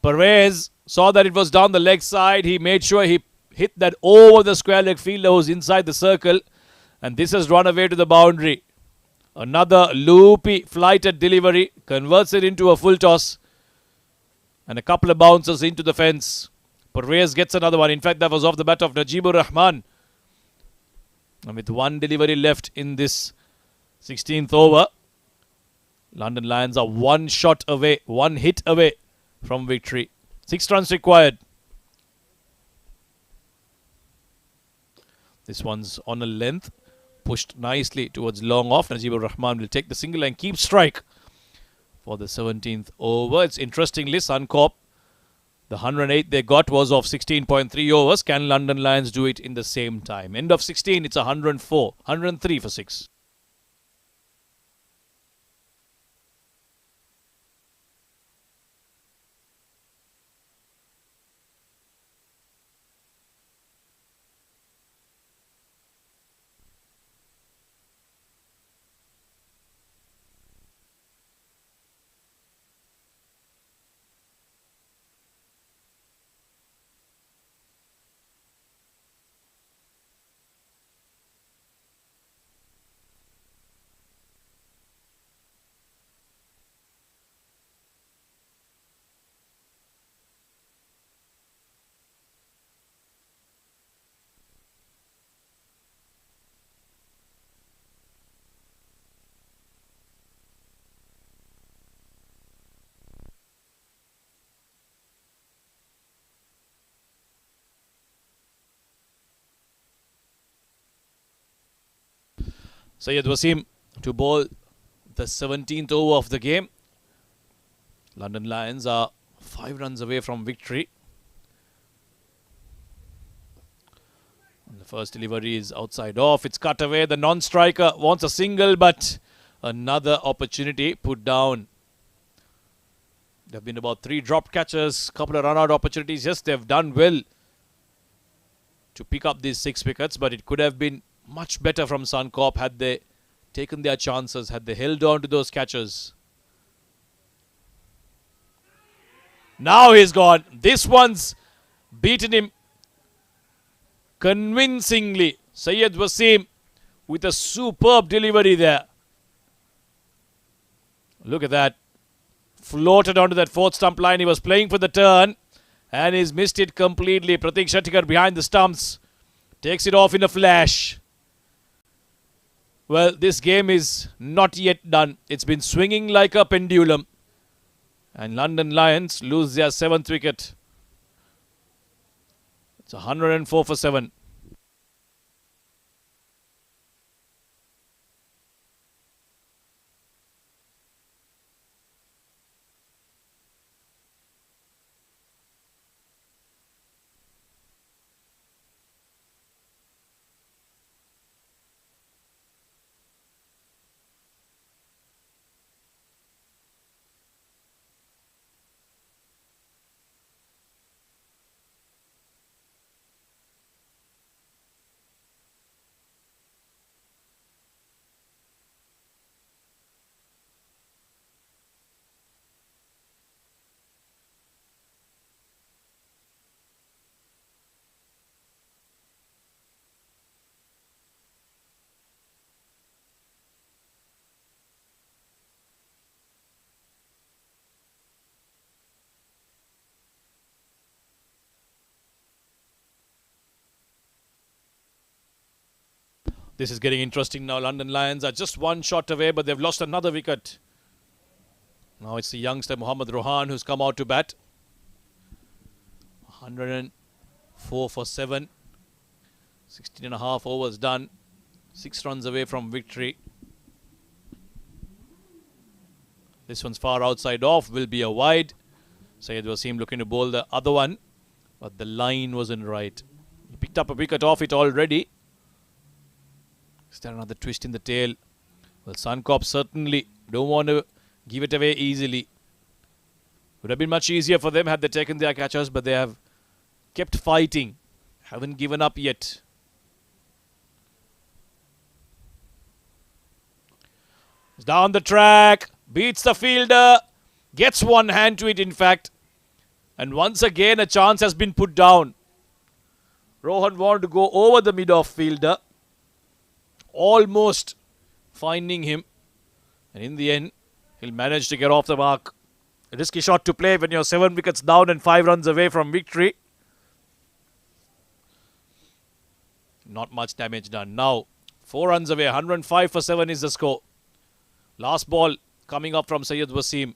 Pervez saw that it was down the leg side. He made sure he hit that over the square leg fielder who's inside the circle. And this has run away to the boundary. Another loopy flighted delivery. Converts it into a full toss. And a couple of bounces into the fence. Pervez gets another one. In fact, that was off the bat of Najibur Rahman. And with one delivery left in this 16th over, London Lions are one shot away, one hit away from victory. 6 runs required. This one's on a length, pushed nicely towards long off. Najibur Rahman will take the single and keep strike for the 17th over. It's interestingly, Suncorp, the 108 they got was of 16.3 overs. Can London Lions do it in the same time? End of 16, it's 104, 103 for 6. Syed Wasim to bowl the 17th over of the game. London Lions are 5 runs away from victory. And the first delivery is outside off. It's cut away. The non-striker wants a single, but another opportunity put down. There have been about 3 dropped catches, couple of run-out opportunities. Yes, they've done well to pick up these 6 wickets, but it could have been much better from Suncorp had they taken their chances, had they held on to those catches. Now he's gone. This one's beaten him convincingly. Syed Wasim with a superb delivery there. Look at that. Floated onto that 4th stump line. He was playing for the turn and he's missed it completely. Pratik Shettikar behind the stumps takes it off in a flash. Well, this game is not yet done. It's been swinging like a pendulum. And London Lions lose their 7th wicket. It's 104 for 7. This is getting interesting now. London Lions are just one shot away, but they've lost another wicket. Now it's the youngster Mohammad Rohan who's come out to bat. 104 for 7. 16 and a half overs done. 6 runs away from victory. This one's far outside off. Will be a wide. Syed Wasim looking to bowl the other one. But the line wasn't right. He picked up a wicket off it already. Is there another twist in the tail? Well, Suncorp certainly don't want to give it away easily. Would have been much easier for them had they taken their catchers, but they have kept fighting. Haven't given up yet. It's down the track. Beats the fielder. Gets one hand to it, in fact. And once again, a chance has been put down. Rohan wanted to go over the mid-off fielder. Almost finding him. And in the end, he'll manage to get off the mark. A risky shot to play when you're 7 wickets down and 5 runs away from victory. Not much damage done. Now, 4 runs away. 105 for 7 is the score. Last ball coming up from Syed Wasim.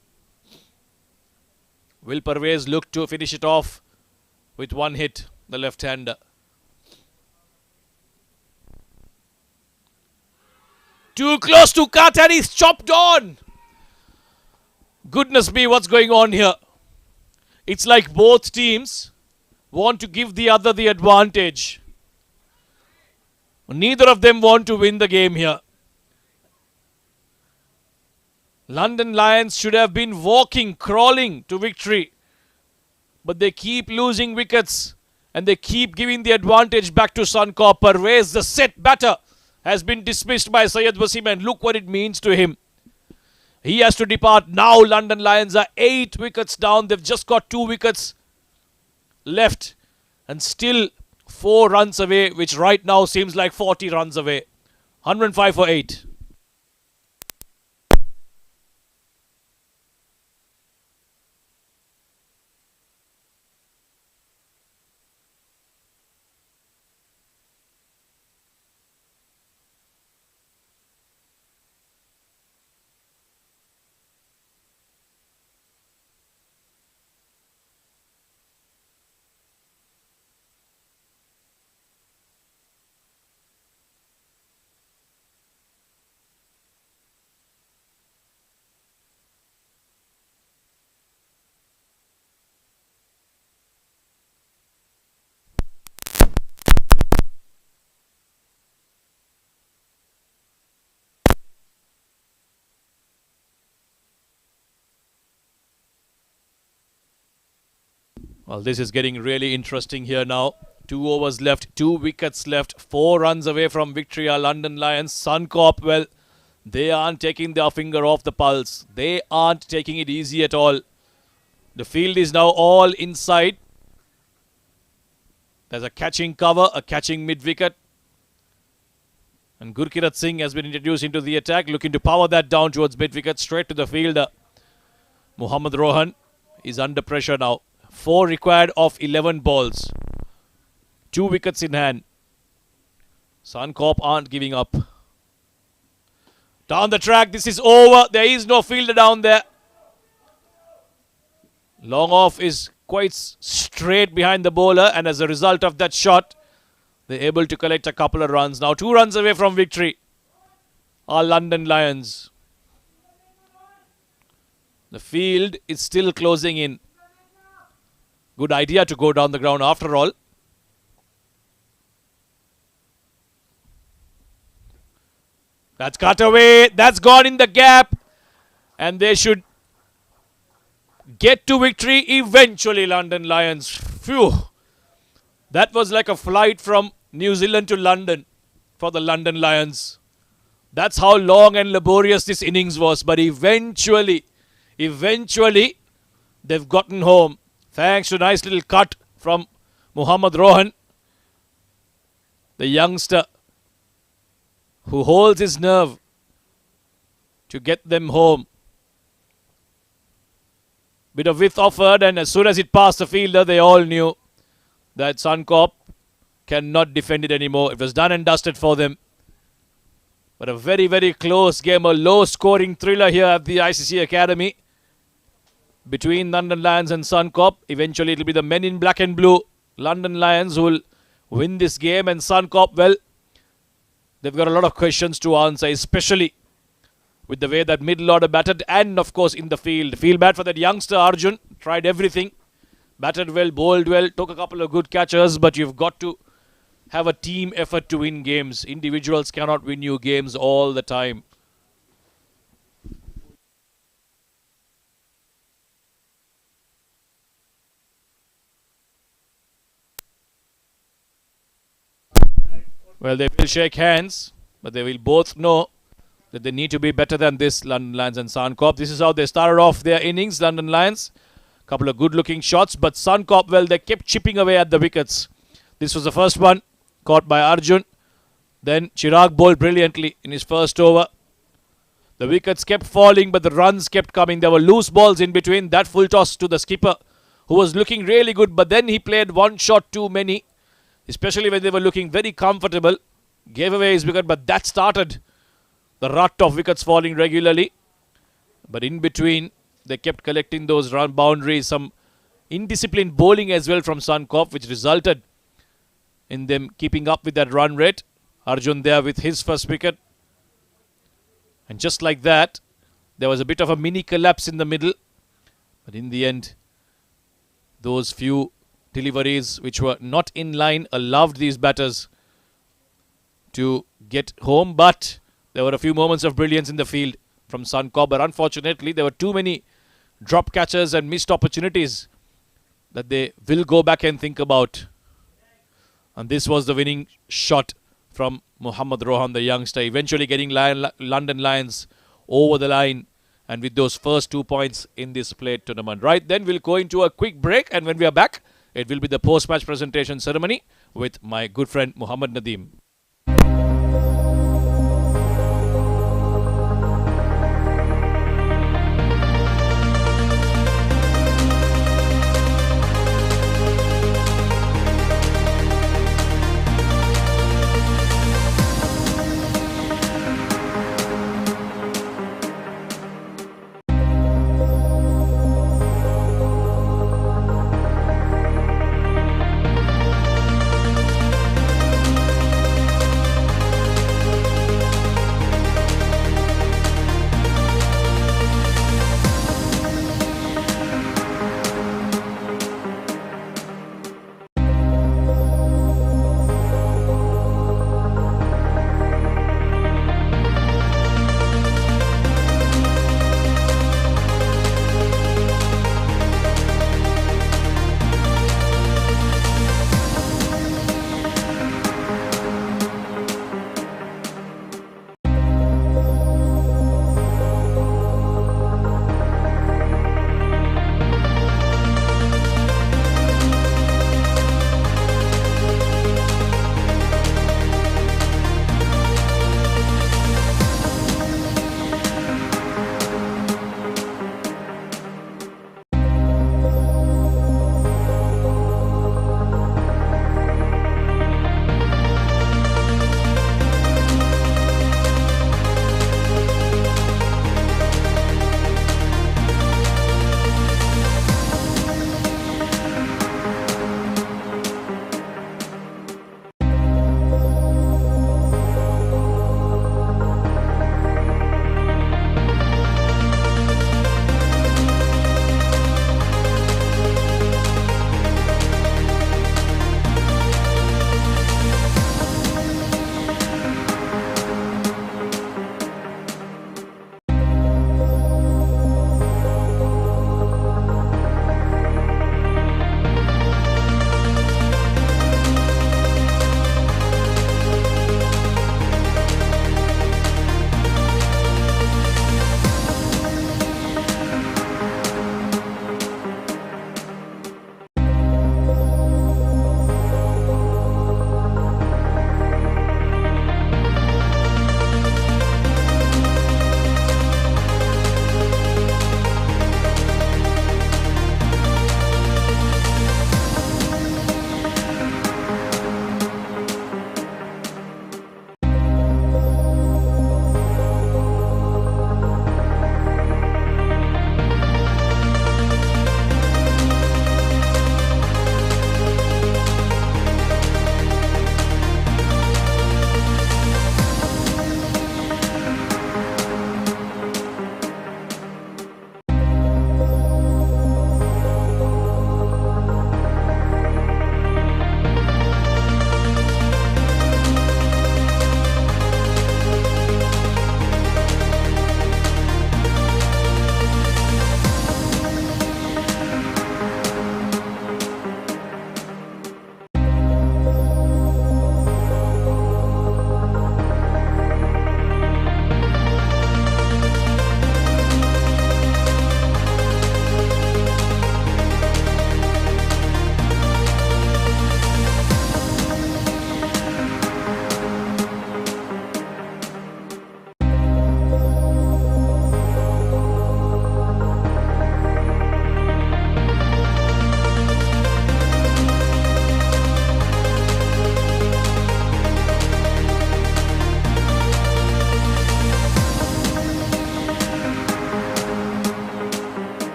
Will Parvez look to finish it off with one hit, the left-hander. Too close to cut and he's chopped on. Goodness me, what's going on here? It's like both teams want to give the other the advantage. Neither of them want to win the game here. London Lions should have been walking, crawling to victory. But they keep losing wickets and they keep giving the advantage back to Suncorp. Parvez, the set batter, has been dismissed by Syed Wasim, and look what it means to him. He has to depart. Now London Lions are 8 wickets down. They've just got 2 wickets left and still 4 runs away, which right now seems like 40 runs away. 105 for 8. Well, this is getting really interesting here now. 2 overs left, 2 wickets left, 4 runs away from victory are London Lions. Suncorp, well, they aren't taking their finger off the pulse. They aren't taking it easy at all. The field is now all inside. There's a catching cover, a catching mid-wicket. And Gurkirat Singh has been introduced into the attack, looking to power that down towards mid-wicket, straight to the fielder. Mohammad Rohan is under pressure now. 4 required of 11 balls. 2 wickets in hand. Suncorp aren't giving up. Down the track, this is over. There is no fielder down there. Long off is quite straight behind the bowler, and as a result of that shot, they're able to collect a couple of runs. Now 2 runs away from victory are London Lions. The field is still closing in. Good idea to go down the ground after all. That's cut away. That's gone in the gap. And they should get to victory eventually, London Lions. Phew. That was like a flight from New Zealand to London for the London Lions. That's how long and laborious this innings was. But eventually, they've gotten home. Thanks to a nice little cut from Mohammad Rohan, the youngster who holds his nerve to get them home. Bit of width offered, and as soon as it passed the fielder, they all knew that Suncorp cannot defend it anymore. It was done and dusted for them. But a very, very close game, a low-scoring thriller here at the ICCA Academy between London Lions and Suncorp. Eventually, it will be the men in black and blue, London Lions, who will win this game. And Suncorp, well, they've got a lot of questions to answer, especially with the way that middle order batted and, of course, in the field. Feel bad for that youngster, Arjun. Tried everything. Batted well, bowled well, took a couple of good catches, but you've got to have a team effort to win games. Individuals cannot win you games all the time. Well, they will shake hands, but they will both know that they need to be better than this, London Lions and Suncorp. This is how they started off their innings, London Lions. Couple of good-looking shots, but Suncorp, well, they kept chipping away at the wickets. This was the first one, caught by Arjun. Then Chirag bowled brilliantly in his first over. The wickets kept falling, but the runs kept coming. There were loose balls in between. That full toss to the skipper, who was looking really good, but then he played one shot too many, especially when they were looking very comfortable. Gave away his wicket, but that started the rut of wickets falling regularly. But in between, they kept collecting those run boundaries. Some indisciplined bowling as well from Suncorp, which resulted in them keeping up with that run rate. Arjun there with his first wicket. And just like that, there was a bit of a mini collapse in the middle. But in the end, those few deliveries which were not in line allowed these batters to get home. But there were a few moments of brilliance in the field from Suncorp. But unfortunately, there were too many drop catches and missed opportunities that they will go back and think about. And this was the winning shot from Mohammad Rohan, the youngster, eventually getting London Lions over the line and with those first 2 points in this plate tournament. Right, then we'll go into a quick break, and when we are back, it will be the post-match presentation ceremony with my good friend Muhammad Nadeem.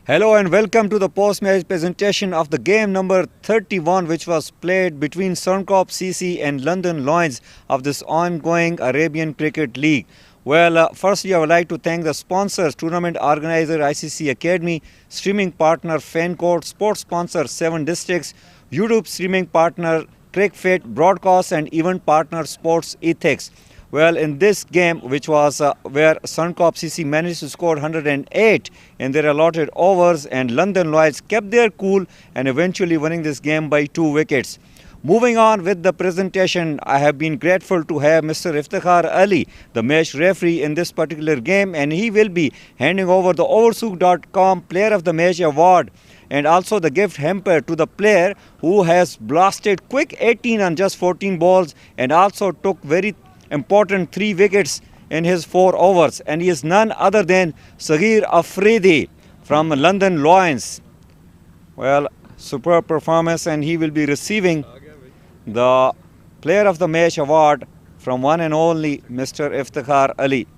Hello and welcome to the post-match presentation of the game number 31, which was played between Suncorp CC and London Lions of this ongoing Arabian Cricket League. Well, firstly, I would like to thank the sponsors, tournament organizer ICCA Academy, streaming partner Fancourt, sports sponsor 7 Districts, YouTube streaming partner Cricfit, broadcast and event partner Sports Ethics. Well, in this game, which was where Suncorp CC managed to score 108 in their allotted overs, and London Lions kept their cool and eventually winning this game by 2 wickets. Moving on with the presentation, I have been grateful to have Mr. Iftikhar Ali, the match referee in this particular game, and he will be handing over the Oversook.com Player of the Match award and also the gift hamper to the player who has blasted quick 18 on just 14 balls and also took very important 3 wickets in his 4 overs, and he is none other than Sagir Afridi from London Lions. Well, superb performance, and he will be receiving the Player of the Match award from one and only Mr. Iftikhar Ali.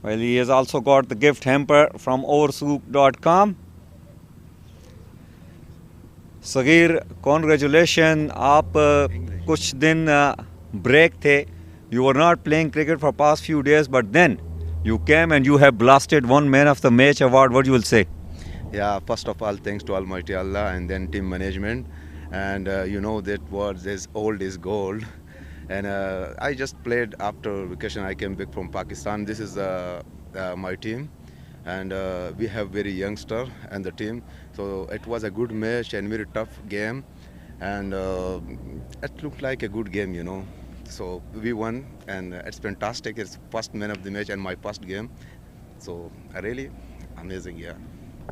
Well, he has also got the gift hamper from Oversook.com. Sagir congratulation आप कुछ दिन break थे you were not playing cricket for past few days, but then you came and you have blasted one man of the match award. What you will say? Yeah, first of all, thanks to Almighty Allah and then team management. And you know that word is old is gold. And I just played after vacation. I came back from Pakistan. This is my team. And we have very youngster and the team. So it was a good match and very tough game. And it looked like a good game, you know. So we won and it's fantastic. It's first man of the match and my first game. So really amazing, yeah.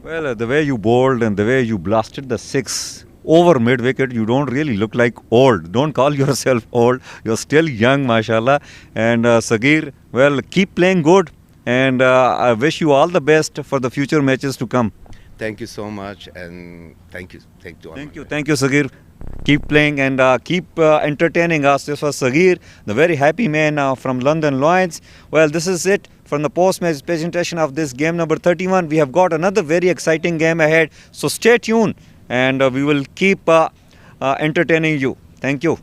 Well, the way you bowled and the way you blasted the 6 over mid wicket, you don't really look like old. Don't call yourself old. You're still young, mashallah. And Sagir, well, keep playing good. And I wish you all the best for the future matches to come. Thank you so much and thank you. Thank you, Sagir. Keep playing and keep entertaining us. This was Sagir, the very happy man from London Lions. Well, this is it from the post-match presentation of this game number 31. We have got another very exciting game ahead. So stay tuned and we will keep entertaining you. Thank you.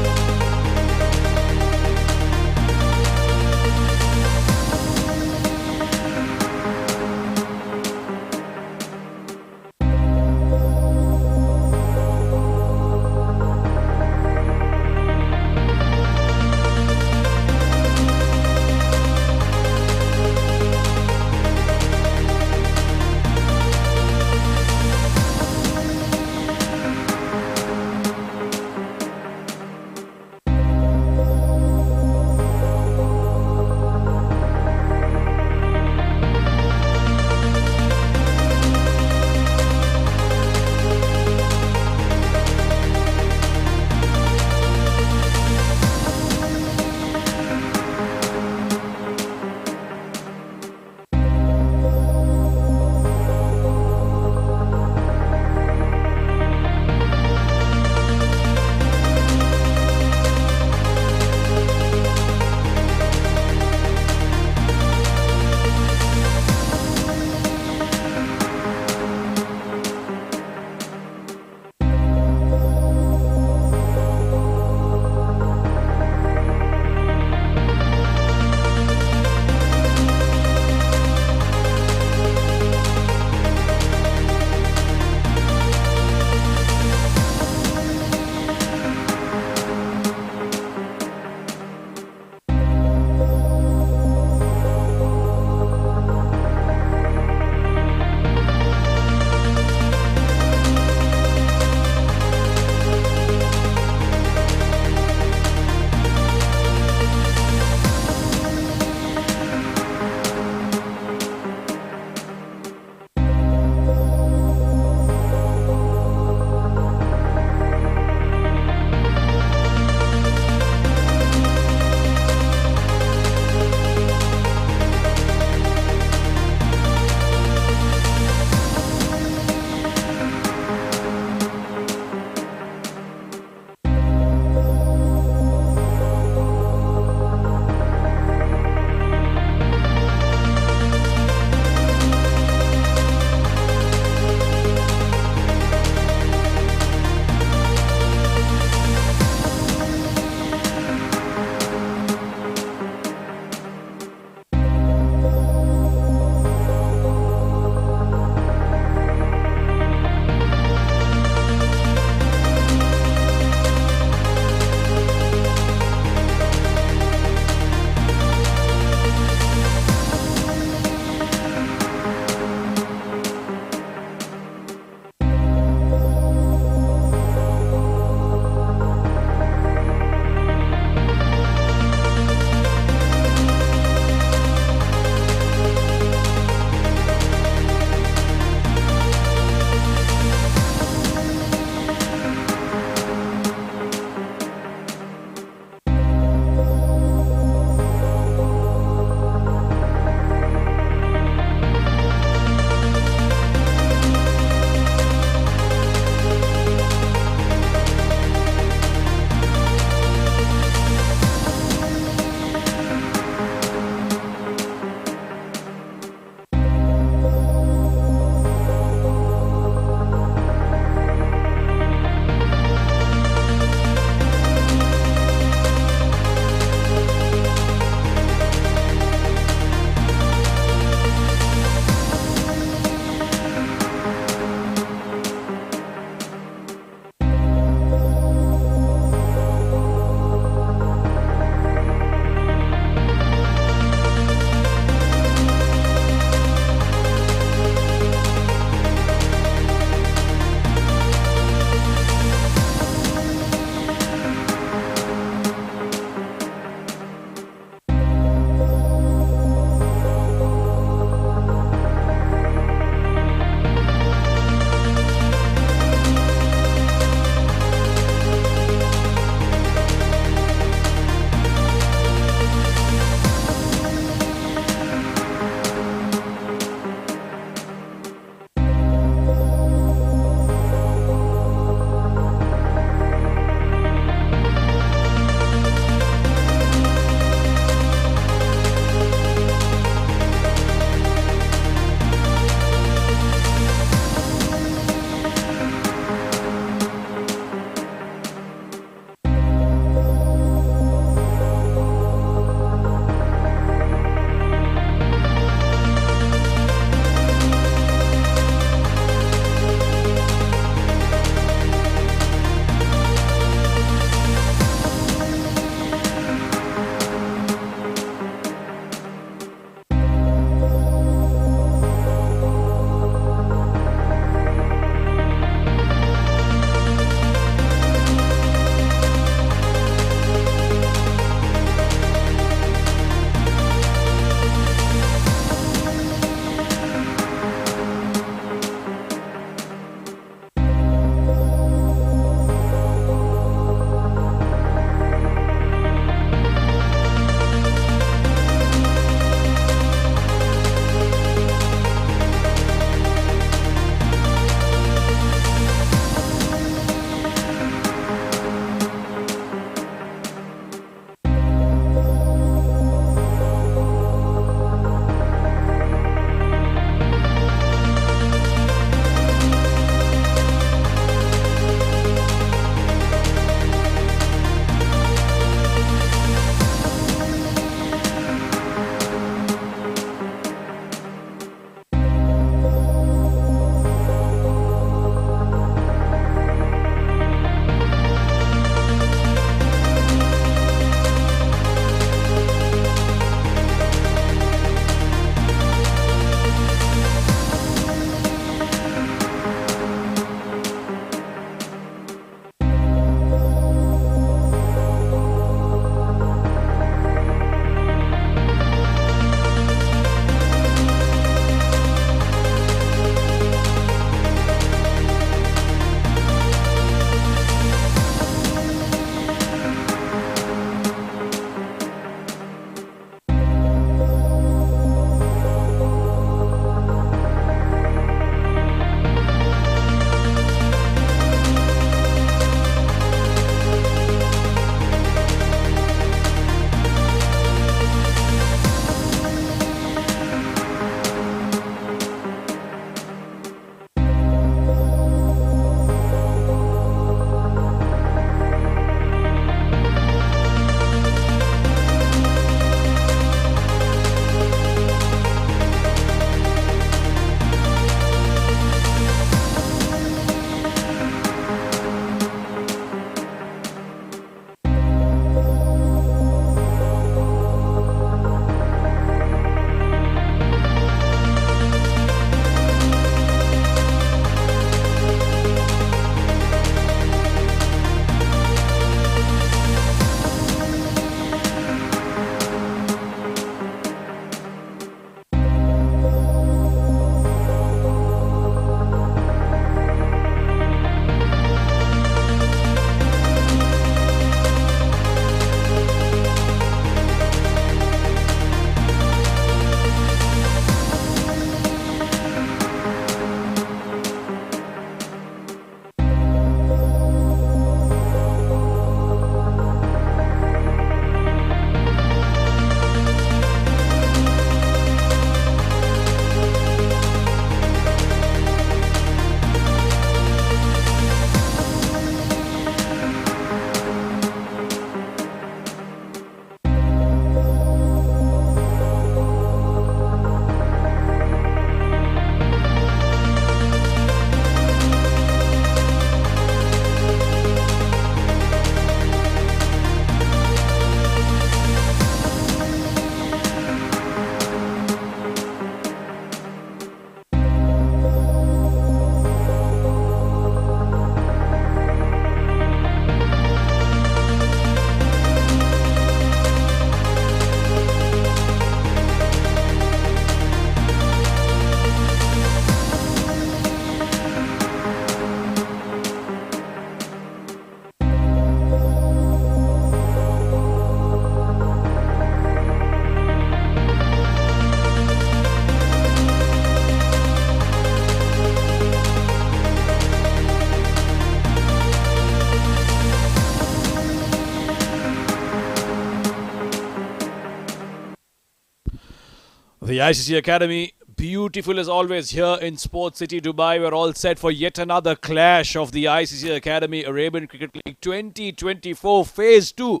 The ICC Academy, beautiful as always here in Sports City, Dubai. We're all set for yet another clash of the ICC Academy Arabian Cricket League 2024 Phase 2.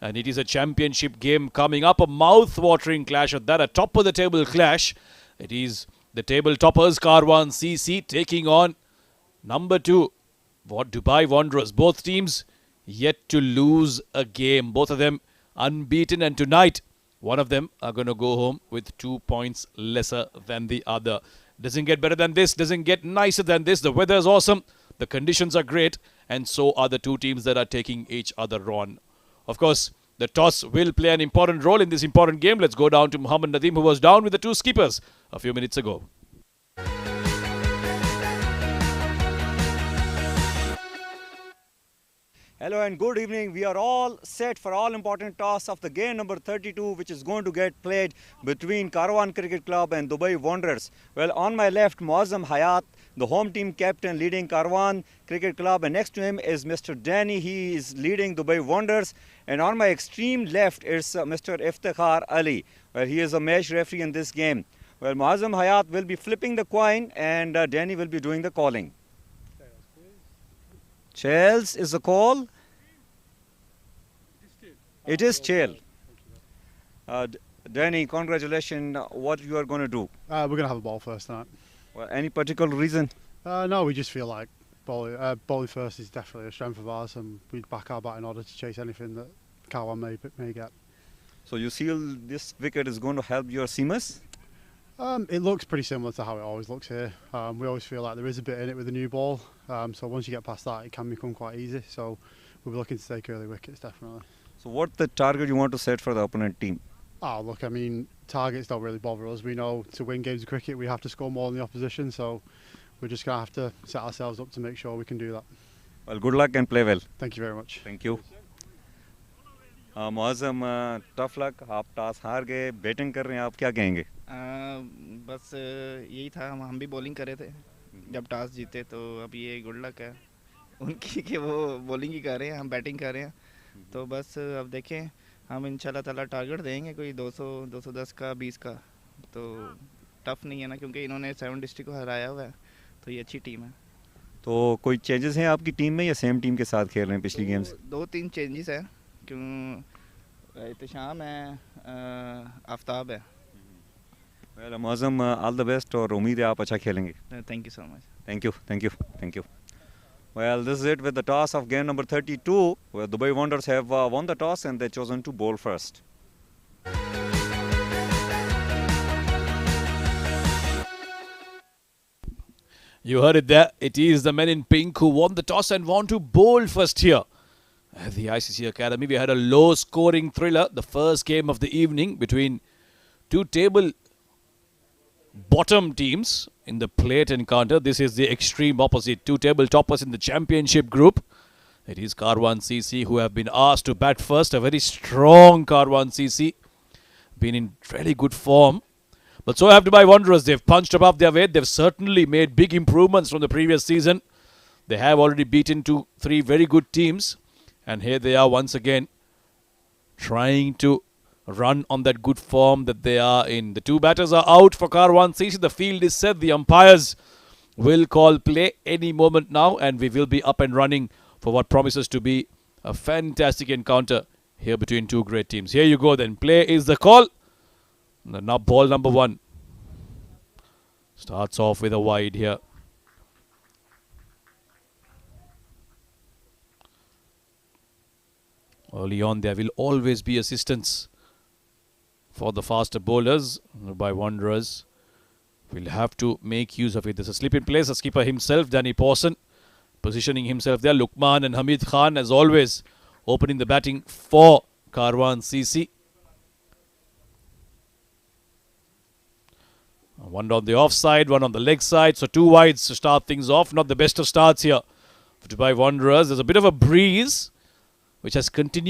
And it is a championship game coming up, a mouth-watering clash at that, a top-of-the-table clash. It is the table toppers, Karwan CC, taking on number 2, Dubai Wanderers. Both teams yet to lose a game. Both of them unbeaten, and tonight one of them are going to go home with 2 points lesser than the other. Doesn't get better than this, doesn't get nicer than this. The weather is awesome, the conditions are great, and so are the two teams that are taking each other on. Of course, the toss will play an important role in this important game. Let's go down to Muhammad Nadeem, who was down with the two skippers a few minutes ago. Hello and good evening. We are all set for all important toss of the game number 32, which is going to get played between Karwan Cricket Club and Dubai Wanderers. Well, on my left, Muazzam Hayat, the home team captain leading Karwan Cricket Club, and next to him is Mr. Danny. He is leading Dubai Wanderers. And on my extreme left is Mr. Iftikhar Ali. Well, he is a match referee in this game. Well, Muazzam Hayat will be flipping the coin and Danny will be doing the calling. Chels is the call. It is Chel. Danny, congratulations. What you are going to do? We're going to have a ball first tonight. Well, any particular reason? No, we just feel like bowling first is definitely a strength of ours, and we'd back our bat in order to chase anything that Karwan may get. So you feel this wicket is going to help your seamers? It looks pretty similar to how it always looks here. We always feel like there is a bit in it with the new ball, so once you get past that, it can become quite easy. So we'll be looking to take early wickets, definitely. So what's the target you want to set for the opponent team? Oh, look, I mean, targets don't really bother us. We know to win games of cricket, we have to score more than the opposition, so we're just going to have to set ourselves up to make sure we can do that. Well, good luck and play well. Thank you very much. Thank you. Muazzam, tough luck. आप toss हार गए, batting कर रहे हैं, आप क्या कहेंगे? बस यही था, हम भी बॉलिंग कर रहे थे जब टॉस जीते, तो अब ये गुड लक है उनकी कि वो बॉलिंग ही कर रहे हैं, हम बैटिंग कर रहे हैं. तो बस अब देखें, हम इंशाल्लाह ताला टारगेट देंगे कोई 200 210 का 20 का. तो टफ नहीं है ना, क्योंकि इन्होंने 7 डिस्ट्रिक्ट को हराया हुआ है, तो ये अच्छी टीम है. तो कोई चेंजेस हैं आपकी टीम में या सेम टीम के साथ खेल रहे हैं पिछली गेम्स? 2-3 चेंजेस हैं, क्यों इत्तिशाम है, आफ्ताब है. Well, Muazzam, all the best और उम्मीद है आप अच्छा खेलेंगे. Thank you so much. Thank you, thank you, thank you. Well, this is it with the toss of game number 32, where Dubai Wanderers have won the toss and they've chosen to bowl first. You heard it there. It is the men in pink who won the toss and want to bowl first here. At the ICC Academy, we had a low-scoring thriller, the first game of the evening between two table bottom teams in the plate encounter. This is the extreme opposite. Two table toppers in the championship group. It is Karwan CC who have been asked to bat first. A very strong Karwan CC. Been in really good form. But so have Dubai Wanderers. They've punched above their weight. They've certainly made big improvements from the previous season. They have already beaten 2-3 very good teams. And here they are once again trying to run on that good form that they are in. The two batters are out for Karwan CC. The field is set. The umpires will call play any moment now, and we will be up and running for what promises to be a fantastic encounter here between two great teams. Here you go then. Play is the call. Now ball number 1 starts off with a wide here. Early on there will always be assistance for the faster bowlers by Wanderers. Will have to make use of it. There's a slip in place. The skipper himself, Danny Pawson, positioning himself there. Lukman and Hamid Khan, as always, opening the batting for Karwan CC. One on the offside, one on the leg side. So 2 wides to start things off. Not the best of starts here for Dubai Wanderers. There's a bit of a breeze which has continued.